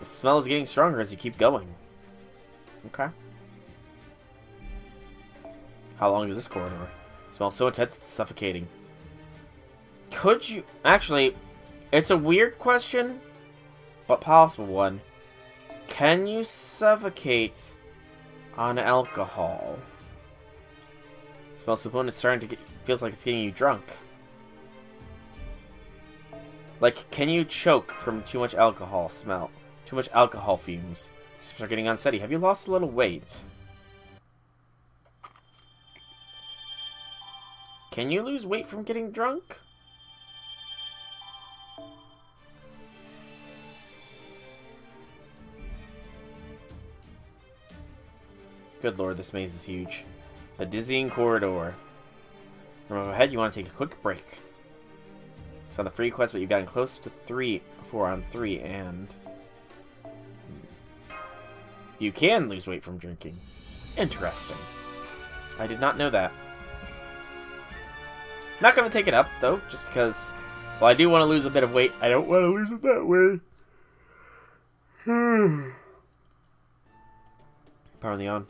The smell is getting stronger as you keep going. Okay. How long is this corridor? It smells so intense it's suffocating. Could you... Actually, it's a weird question, but possible one. Can you suffocate on alcohol? It smells so potent it's starting to get... Feels like it's getting you drunk. Like, can you choke from too much alcohol smell? Too much alcohol fumes. You start getting unsteady. Have you lost a little weight? Can you lose weight from getting drunk? Good lord, this maze is huge. The dizzying corridor. Remember ahead, you want to take a quick break. It's on the free quest, but you've gotten close to 3 before on 3, and you can lose weight from drinking. Interesting. I did not know that. Not going to take it up, though, just because, well, I do want to lose a bit of weight. I don't want to lose it that way. Power the on.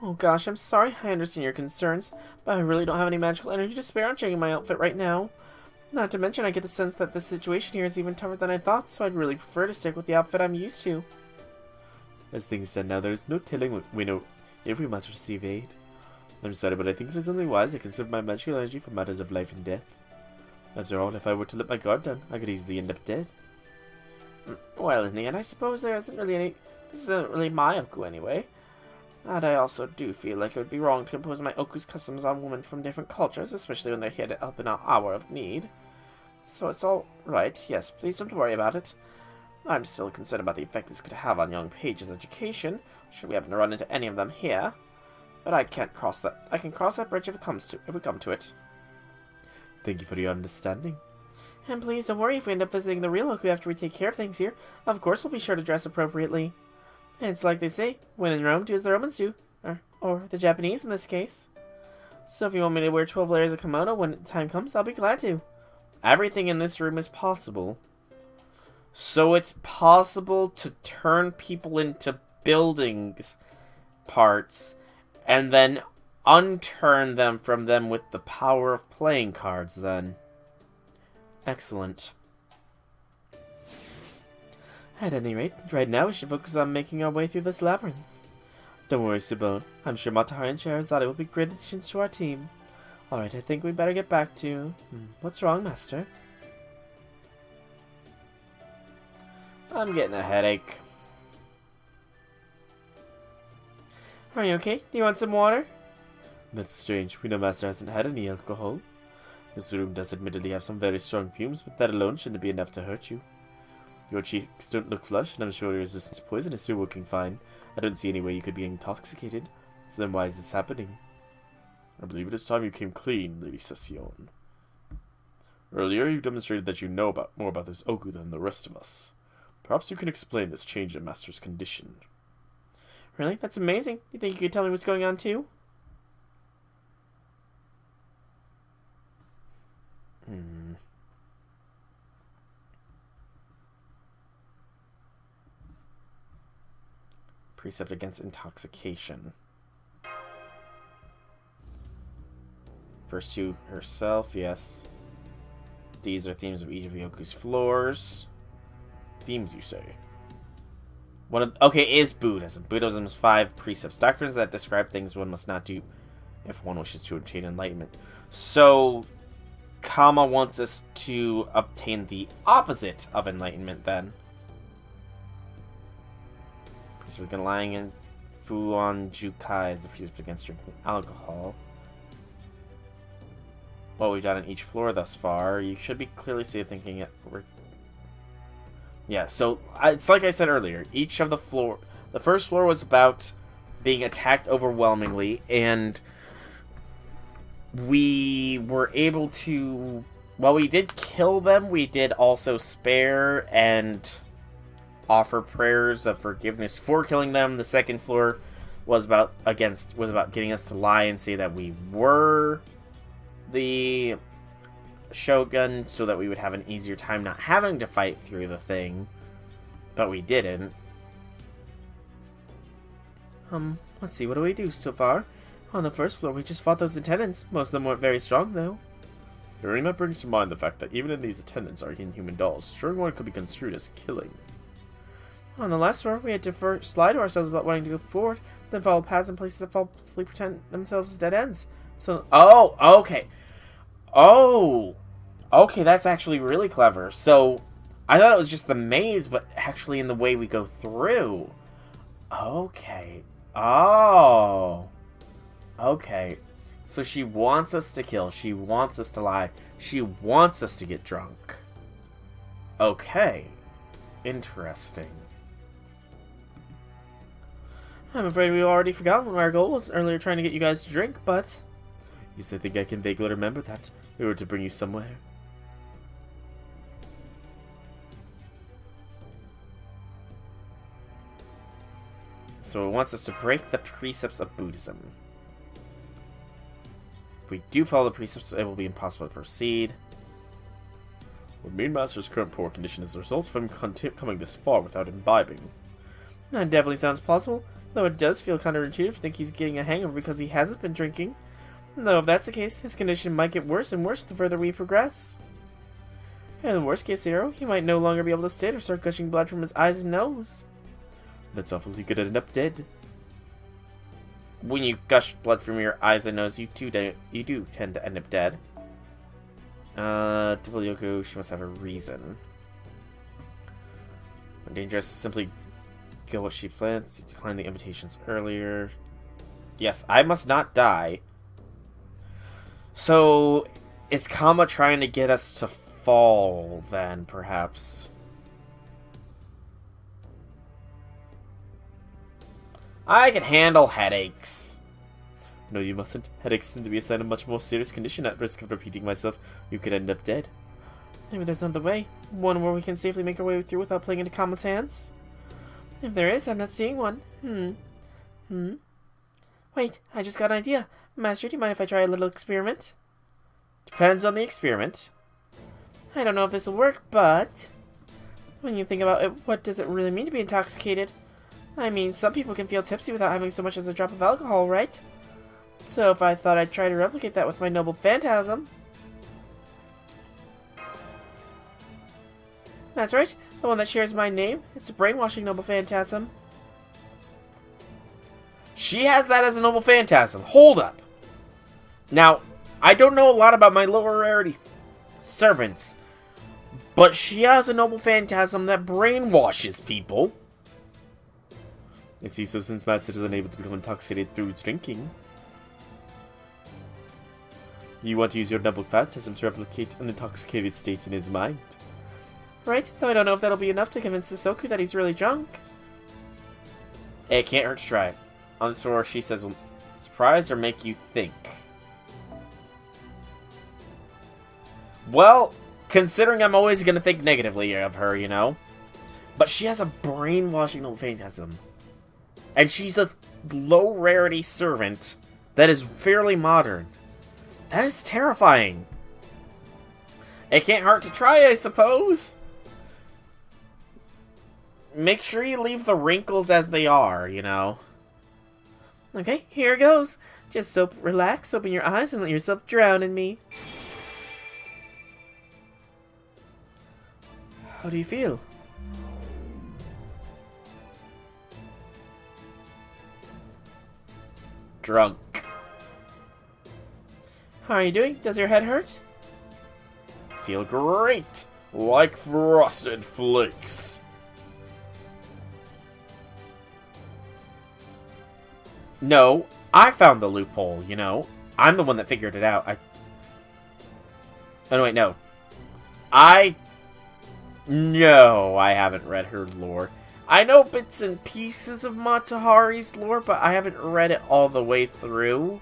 Oh gosh, I'm sorry. I understand your concerns, but I really don't have any magical energy to spare on changing my outfit right now. Not to mention, I get the sense that this situation here is even tougher than I thought, so I'd really prefer to stick with the outfit I'm used to. As things stand now, there is no telling if we might receive aid. I'm sorry, but I think it is only wise I conserve my magical energy for matters of life and death. After all, if I were to let my guard down, I could easily end up dead. Well, in the end, I suppose there isn't really any... This isn't really my Oku anyway. And I also do feel like it would be wrong to impose my Oku's customs on women from different cultures, especially when they're here to help in our hour of need. So it's all right. Yes, please don't worry about it. I'm still concerned about the effect this could have on young pages' education, should we happen to run into any of them here. But I can't cross that. I can cross that bridge if we come to it. Thank you for your understanding. And please don't worry if we end up visiting the real Oku after we take care of things here. Of course we'll be sure to dress appropriately. And it's like they say, when in Rome, do as the Romans do. Or the Japanese in this case. So if you want me to wear 12 layers of kimono when the time comes, I'll be glad to. Everything in this room is possible. So it's possible to turn people into buildings parts and then unturn them from them with the power of playing cards then. Excellent. At any rate, right now we should focus on making our way through this labyrinth. Don't worry, Subone. I'm sure Matahari and Scheherazade will be great additions to our team. Alright, I think we'd better get back to... What's wrong, Master? I'm getting a headache. Are you okay? Do you want some water? That's strange. We know Master hasn't had any alcohol. This room does admittedly have some very strong fumes, but that alone shouldn't be enough to hurt you. Your cheeks don't look flushed, and I'm sure your resistance to poison is still working fine. I don't see any way you could be intoxicated. So then why is this happening? I believe it is time you came clean, Lady Session. Earlier, you demonstrated that you know more about this Oku than the rest of us. Perhaps you can explain this change in Master's condition. Really? That's amazing. You think you could tell me what's going on, too? Precept against intoxication. First two herself, yes. These are themes of each of Yoku's floors. Themes, you say? Okay, is Buddhism. Buddhism is 5 precepts. Doctrines that describe things one must not do if one wishes to obtain enlightenment. So, Kama wants us to obtain the opposite of enlightenment, then. Precept against lying and Fuon Jukai is the precept against drinking alcohol. What we've done on each floor thus far, you should be clearly thinking it. Yeah, so it's like I said earlier, each of the first floor was about being attacked overwhelmingly, and we were able to, while we did kill them, we did also spare and offer prayers of forgiveness for killing them. The second floor was about getting us to lie and say that we were the Shogun, so that we would have an easier time not having to fight through the thing, but we didn't. Let's see, what do we do so far? On the first floor, we just fought those attendants. Most of them weren't very strong, though. Hearing that brings to mind the fact that even in these attendants are inhuman dolls, destroying one could be construed as killing. On the last floor, we had to first lie to ourselves about wanting to go forward, then follow paths in places that falsely pretend themselves as dead ends. So, okay. Okay, that's actually really clever. So, I thought it was just the maze, but actually in the way we go through. Okay. Oh. Okay. So she wants us to kill. She wants us to lie. She wants us to get drunk. Okay. Interesting. I'm afraid we've already forgotten what our goal was earlier trying to get you guys to drink, but... Yes, I think I can vaguely remember that. We were to bring you somewhere. So it wants us to break the precepts of Buddhism. If we do follow the precepts, it will be impossible to proceed. The main master's current poor condition is the result of him coming this far without imbibing. That definitely sounds plausible, though it does feel counterintuitive to think he's getting a hangover because he hasn't been drinking. Though if that's the case, his condition might get worse and worse the further we progress. In the worst case scenario, he might no longer be able to sit or start gushing blood from his eyes and nose. That's awful, you could end up dead. When you gush blood from your eyes and nose, you do tend to end up dead. Yoko, she must have a reason. When dangerous, simply go what she plans. You declined the invitations earlier. Yes, I must not die. So, is Kama trying to get us to fall, then, perhaps? I can handle headaches. No, you mustn't. Headaches tend to be a sign of much more serious condition. At risk of repeating myself, you could end up dead. Maybe there's another way. One where we can safely make our way through without playing into Kama's hands? If there is, I'm not seeing one. Wait, I just got an idea. Master, do you mind if I try a little experiment? Depends on the experiment. I don't know if this will work, but... when you think about it, what does it really mean to be intoxicated? I mean, some people can feel tipsy without having so much as a drop of alcohol, right? So if I thought I'd try to replicate that with my noble phantasm... That's right, the one that shares my name. It's a brainwashing noble phantasm. She has that as a noble phantasm. Hold up. Now, I don't know a lot about my lower rarity servants, but she has a noble phantasm that brainwashes people. I see, so since Master is unable to become intoxicated through drinking, you want to use your noble phantasm to replicate an intoxicated state in his mind. Right, though I don't know if that'll be enough to convince the Soku that he's really drunk. It can't hurt to try. On this floor, she says, surprise or make you think. Well, considering I'm always going to think negatively of her, you know. But she has a brainwashing noble phantasm. And she's a low-rarity servant that is fairly modern. That is terrifying. It can't hurt to try, I suppose. Make sure you leave the wrinkles as they are, you know. Okay, here goes. Just relax, open your eyes, and let yourself drown in me. How do you feel? Drunk. How are you doing? Does your head hurt? Feel great. Like frosted flakes. No, I found the loophole, you know. I'm the one that figured it out. Oh, no, wait, no. No, I haven't read her lore. I know bits and pieces of Matahari's lore, but I haven't read it all the way through.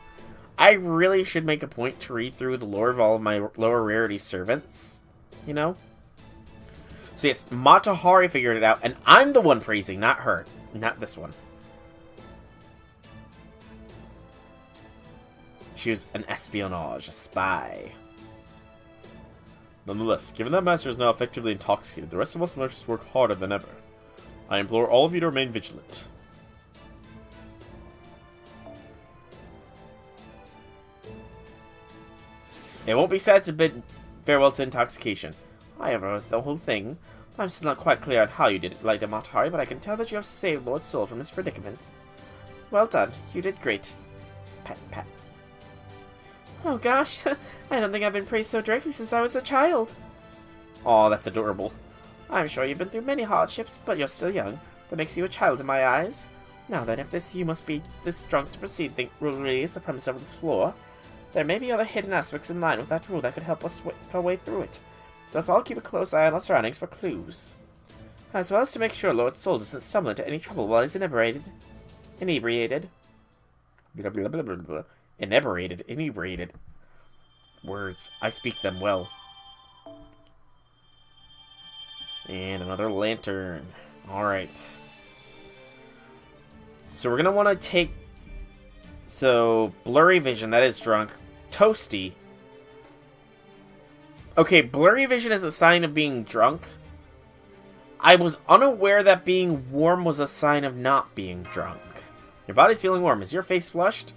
I really should make a point to read through the lore of all of my lower rarity servants, you know? So yes, Matahari figured it out, and I'm the one praising, not her. Not this one. She was an espionage, a spy. Nonetheless, given that Master is now effectively intoxicated, the rest of us must work harder than ever. I implore all of you to remain vigilant. It won't be sad to bid farewell to intoxication. However, the whole thing, I'm still not quite clear on how you did it, Lady Matahari, but I can tell that you have saved Lord Soul from his predicament. Well done, you did great. Pat, pat. Oh gosh, I don't think I've been praised so directly since I was a child. Aw, that's adorable. I'm sure you've been through many hardships, but you're still young. That makes you a child in my eyes. Now then, if you must be this drunk to proceed, will release the premise over the floor. There may be other hidden aspects in line with that rule that could help us our way through it. So let's all keep a close eye on our surroundings for clues. As well as to make sure Lord Soul doesn't stumble into any trouble while he's inebriated. Inebriated. Blah, blah, blah, blah, blah. Inebriated. Inebriated. Words. I speak them well. And another lantern. Alright. So we're going to want to take... So, blurry vision, that is drunk. Toasty. Okay, blurry vision is a sign of being drunk. I was unaware that being warm was a sign of not being drunk. Your body's feeling warm. Is your face flushed?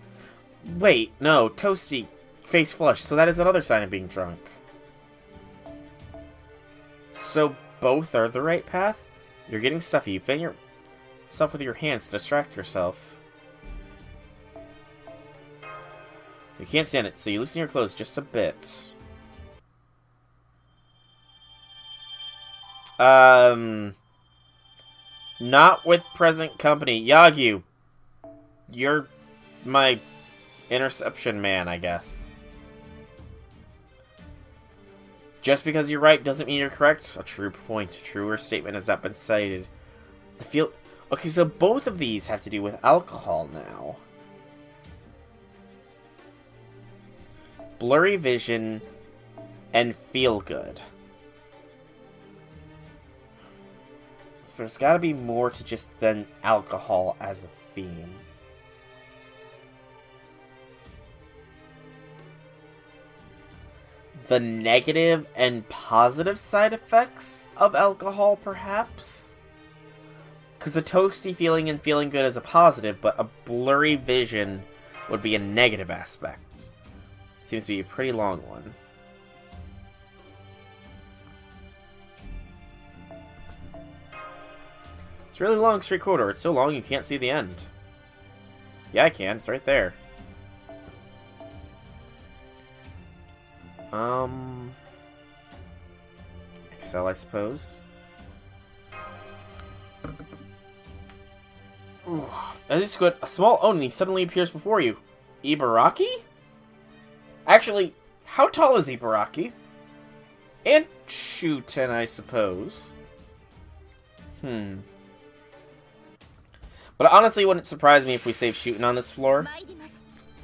Wait, no. Toasty, face flushed. So that is another sign of being drunk. So both are the right path? You're getting stuffy. You fan yourself with your hands to distract yourself. You can't stand it, so you loosen your clothes just a bit. Not with present company. Yagyu, you're my interception man, I guess. Just because you're right doesn't mean you're correct. A true point. A truer statement has not been cited. I feel... Okay, so both of these have to do with alcohol now. Blurry vision and feel good. So there's got to be more to just than alcohol as a theme. The negative and positive side effects of alcohol, perhaps? Because a toasty feeling and feeling good is a positive, but a blurry vision would be a negative aspect. Seems to be a pretty long one. It's really long, straight corridor. It's so long you can't see the end. Yeah, I can. It's right there. Excel, I suppose. Ooh. As you squint, a small Oni suddenly appears before you. Ibaraki? Actually, how tall is Ibaraki? And Shuten, I suppose. But honestly, it wouldn't surprise me if we save Shuten on this floor.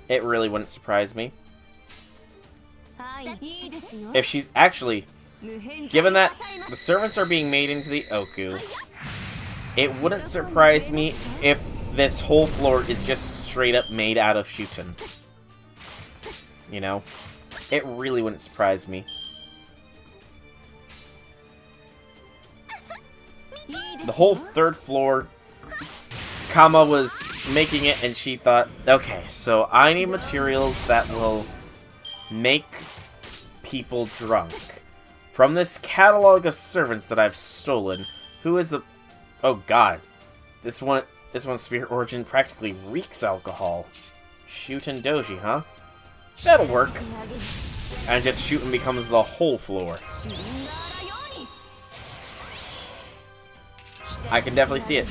It really wouldn't surprise me. If she's actually... Given that the servants are being made into the Oku, it wouldn't surprise me if this whole floor is just straight up made out of Shuten. You know? It really wouldn't surprise me. The whole third floor, Kama was making it and she thought, okay, so I need materials that will make people drunk. From this catalog of servants that I've stolen, who is the... Oh god. This one's spirit origin practically reeks alcohol. Shuten Doji, huh? That'll work. And just Shuten becomes the whole floor. I can definitely see it.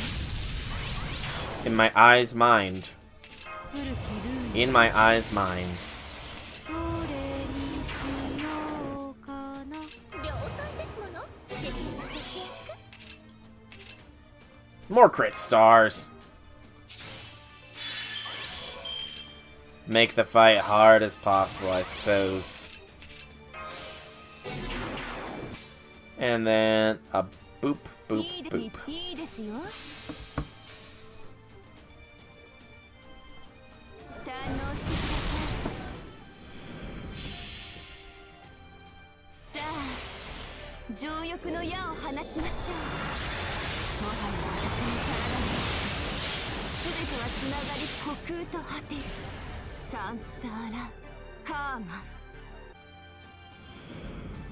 In my eye's mind. In my eye's mind. More crit stars. Make the fight hard as possible, I suppose. And then a boop, boop, boop.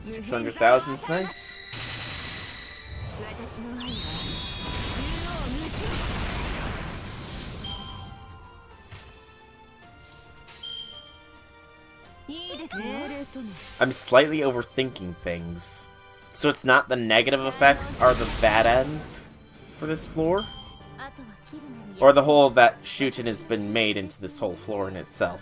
$600,000's nice. I'm slightly overthinking things. So it's not the negative effects are the bad ends for this floor? Or the whole that Shuten has been made into this whole floor in itself?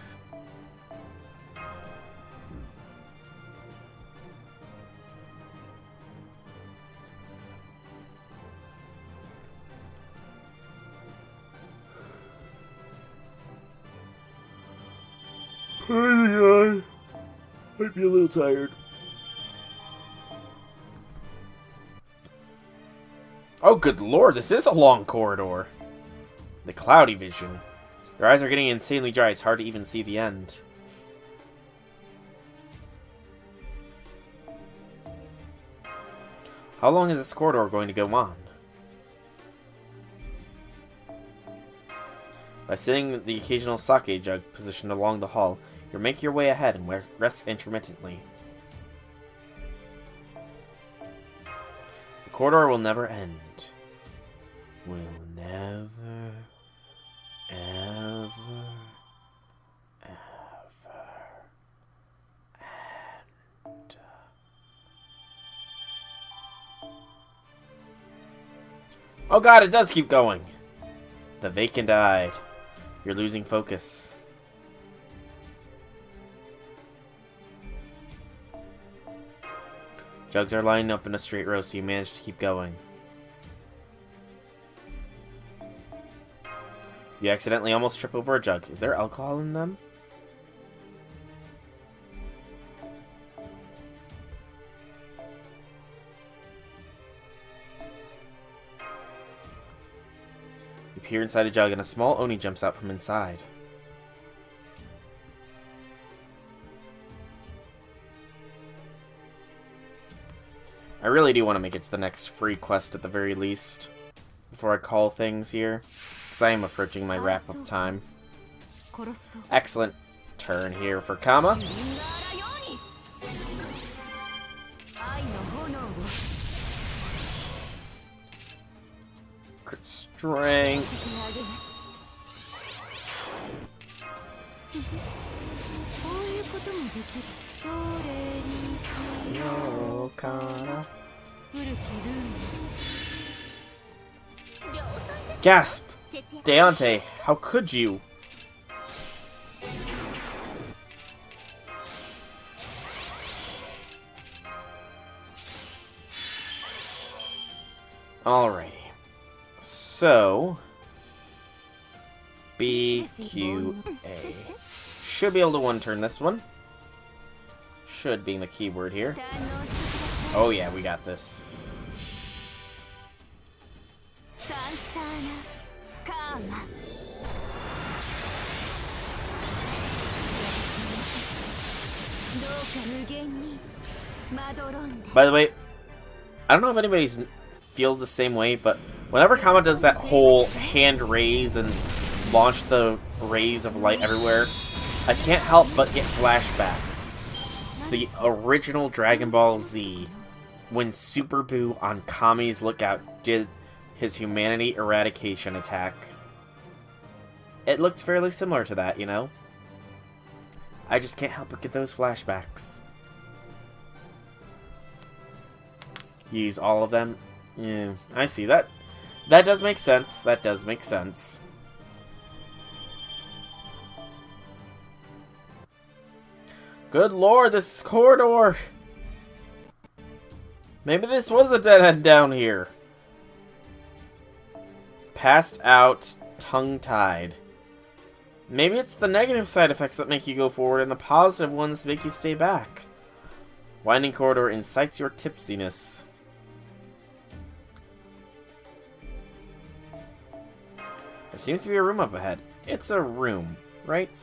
Might be a little tired. Oh, good lord, this is a long corridor. The cloudy vision. Your eyes are getting insanely dry. It's hard to even see the end. How long is this corridor going to go on? By sitting the occasional sake jug positioned along the hall, you'll make your way ahead and rest intermittently. The corridor will never end. Will never, ever, ever end. Oh god, it does keep going! The vacant-eyed. You're losing focus. Jugs are lining up in a straight row, so you manage to keep going. You accidentally almost trip over a jug. Is there alcohol in them? You peer inside a jug and a small Oni jumps out from inside. I really do want to make it to the next free quest at the very least, before I call things here, because I am approaching my wrap-up time. Excellent turn here for Kama. Crit strength. No, Kana. Gasp! Deante, how could you? Alrighty. So, BQA. Should be able to one-turn this one. Should being the keyword here. Oh yeah, we got this. By the way, I don't know if anybody feels the same way, but whenever Kama does that whole hand raise and launch the rays of light everywhere, I can't help but get flashbacks to the original Dragon Ball Z when Super Buu on Kami's Lookout did his humanity eradication attack. It looked fairly similar to that, you know? I just can't help but get those flashbacks. Use all of them? Yeah, I see that. That does make sense. That does make sense. Good lord, this corridor! Maybe this was a dead end down here. Passed out, tongue-tied. Maybe it's the negative side effects that make you go forward and the positive ones make you stay back. Winding corridor incites your tipsiness. There seems to be a room up ahead. It's a room, right?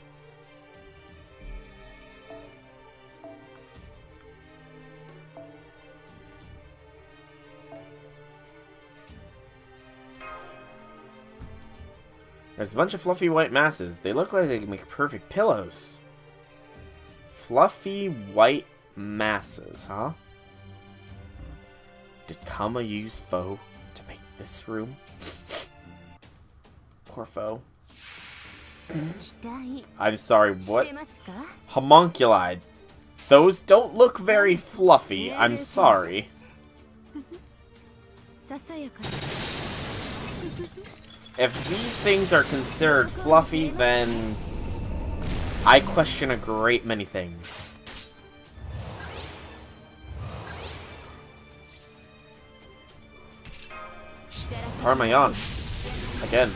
There's a bunch of fluffy white masses. They look like they can make perfect pillows. Fluffy white masses, huh? Did Kama use Foe to make this room? Poor Foe. I'm sorry, what? Homunculi. Those don't look very fluffy. I'm sorry. If these things are considered fluffy, then I question a great many things. How am I on? Again.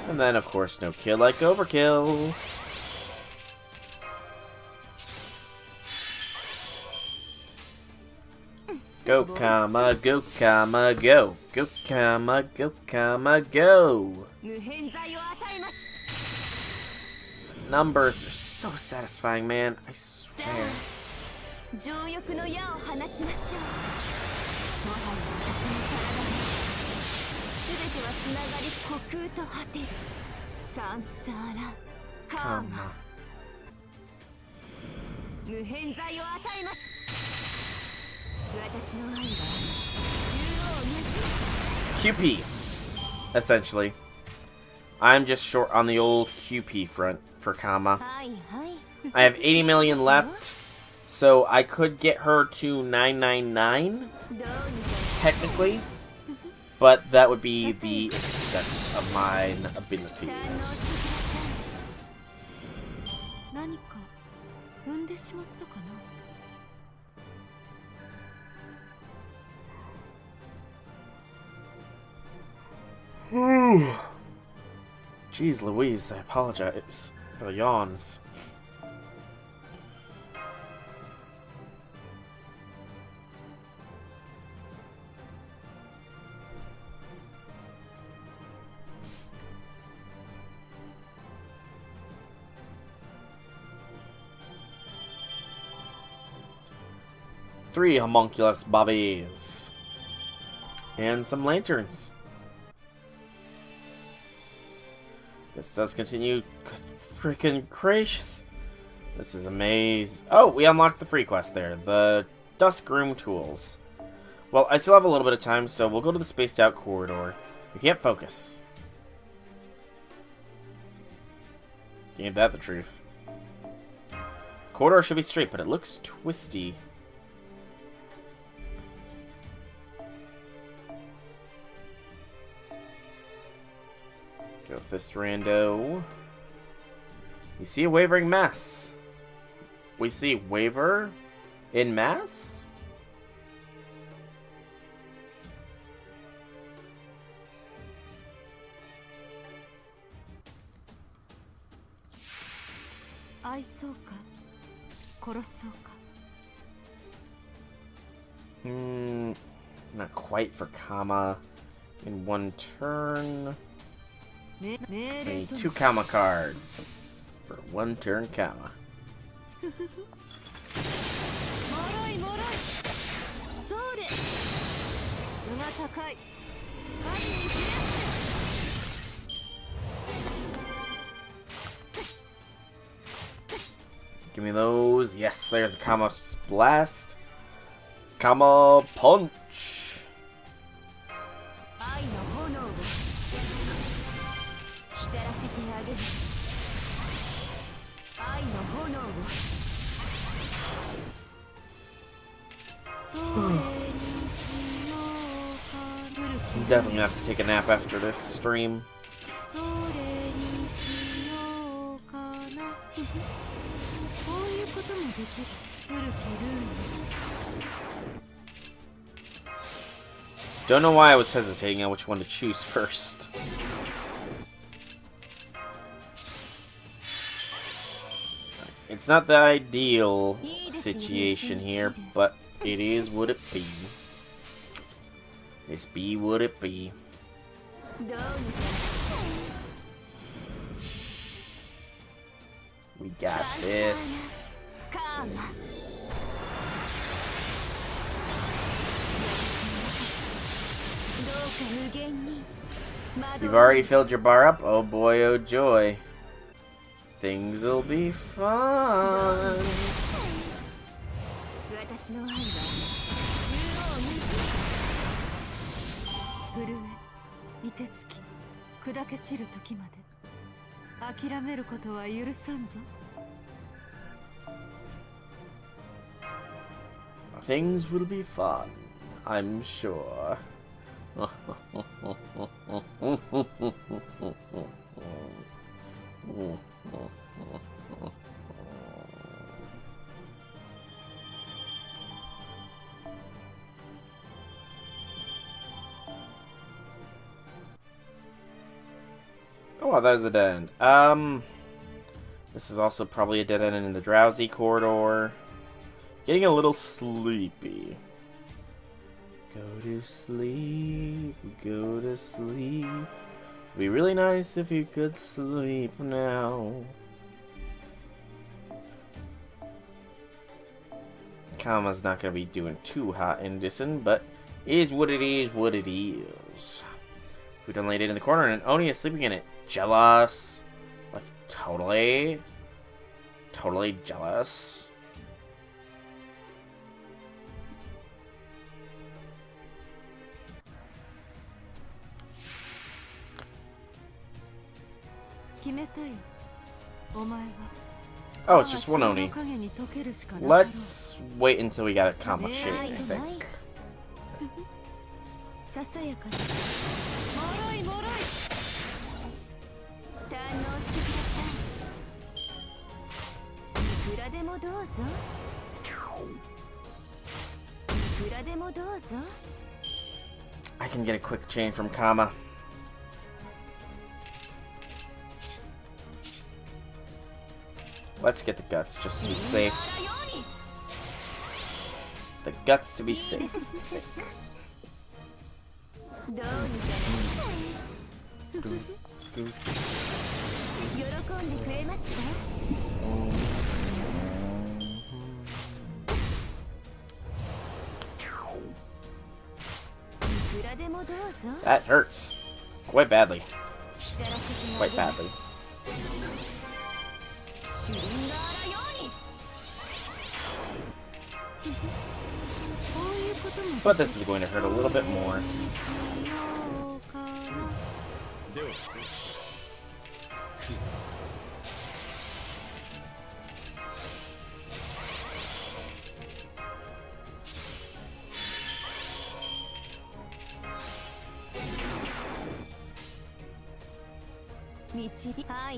And then, of course, no kill like overkill. Go, comma, go, comma, go. Go, comma, go, comma, go. Numbers are so satisfying, man. I swear. Comma. QP, essentially. I'm just short on the old QP front for comma. I have 80 million left, so I could get her to 999, technically, but that would be the extent of my abilities. Jeez Louise, I apologize for the yawns. Three homunculus bobbies. And some lanterns. This does continue. Good freaking gracious. This is amazing. Oh, we unlocked the free quest there. The Dusk Room tools. Well, I still have a little bit of time, so we'll go to the spaced out corridor. You can't focus. Ain't that the truth? Corridor should be straight, but it looks twisty. Go with this rando. You see a wavering mass. We see waver in mass? Not quite for comma. In one turn. I need 2 comma cards for 1 turn comma. Give me those. Yes, there's a comma blast. Comma punch. I'm definitely gonna have to take a nap after this stream. Don't know why I was hesitating on which one to choose first. It's not the ideal situation here, but it is what it be. This be what it be. We got this. You've already filled your bar up? Oh boy, oh joy. Things'll be fun. Things will be fun, I'm sure. Oh, there's a dead end. This is also probably a dead end in the drowsy corridor. Getting a little sleepy. Go to sleep, go to sleep. It'd be really nice if you could sleep now. Kama's not gonna be doing too hot in this one, but it is what it is, what it is. Food unlaid in the corner and Oni is sleeping in it. Jealous. Like, totally jealous. Oh, it's just one Oni. Let's wait until we got a Kama chain, I think. I can get a quick chain from Kama. Let's get the guts just to be safe. The guts to be safe. That hurts. Quite badly. Quite badly. But this is going to hurt a little bit more.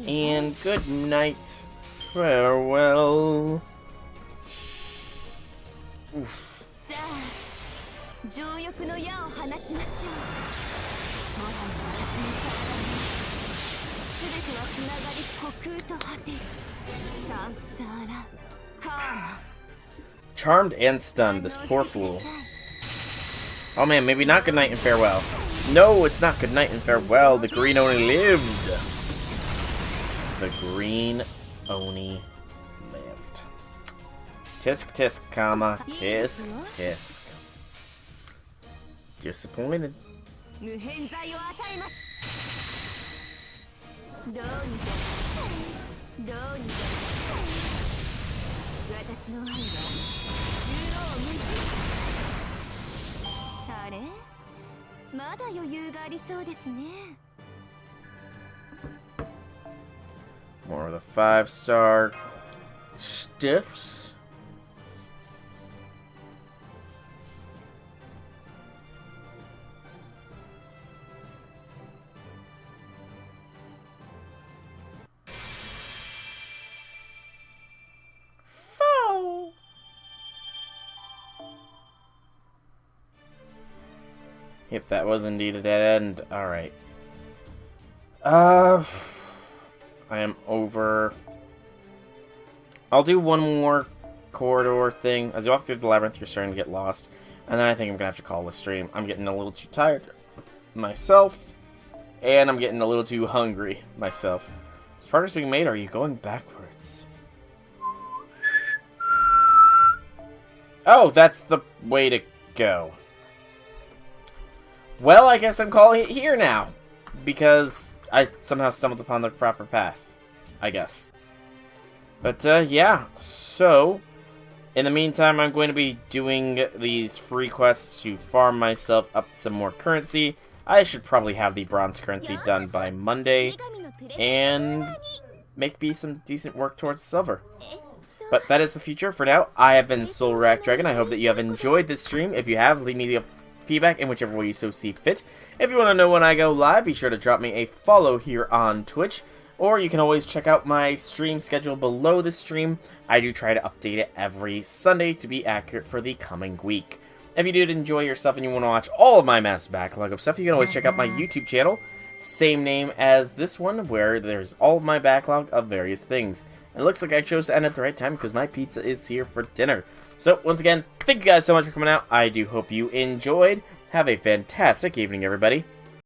And good night. Farewell. Oof. Charmed and stunned, this poor fool. Oh man, maybe not good night and farewell. No, it's not good night and farewell. The green Oni lived. The green Oni lived. Tisk tisk, Kama. Tisk tisk. Disappointed. More of the 5-star stiffs. Yep, that was indeed a dead end. Alright. I am over. I'll do one more corridor thing. As you walk through the labyrinth, you're starting to get lost. And then I think I'm going to have to call the stream. I'm getting a little too tired myself. And I'm getting a little too hungry myself. Is progress being made, or are you going backwards? Oh, that's the way to go. Well, I guess I'm calling it here now. Because I somehow stumbled upon the proper path. I guess. But, yeah. So, in the meantime, I'm going to be doing these free quests to farm myself up some more currency. I should probably have the bronze currency done by Monday. And make me some decent work towards silver. But that is the future. For now, I have been Soul Rack Dragon. I hope that you have enjoyed this stream. If you have, leave me a feedback in whichever way you so see fit. If you want to know when I go live, be sure to drop me a follow here on Twitch. Or you can always check out my stream schedule below the stream. I do try to update it every Sunday to be accurate for the coming week. If you did enjoy yourself and you want to watch all of my massive backlog of stuff, you can always check out my YouTube channel. Same name as this one, where there's all of my backlog of various things. And it looks like I chose to end at the right time because my pizza is here for dinner. So, once again, thank you guys so much for coming out. I do hope you enjoyed. Have a fantastic evening, everybody.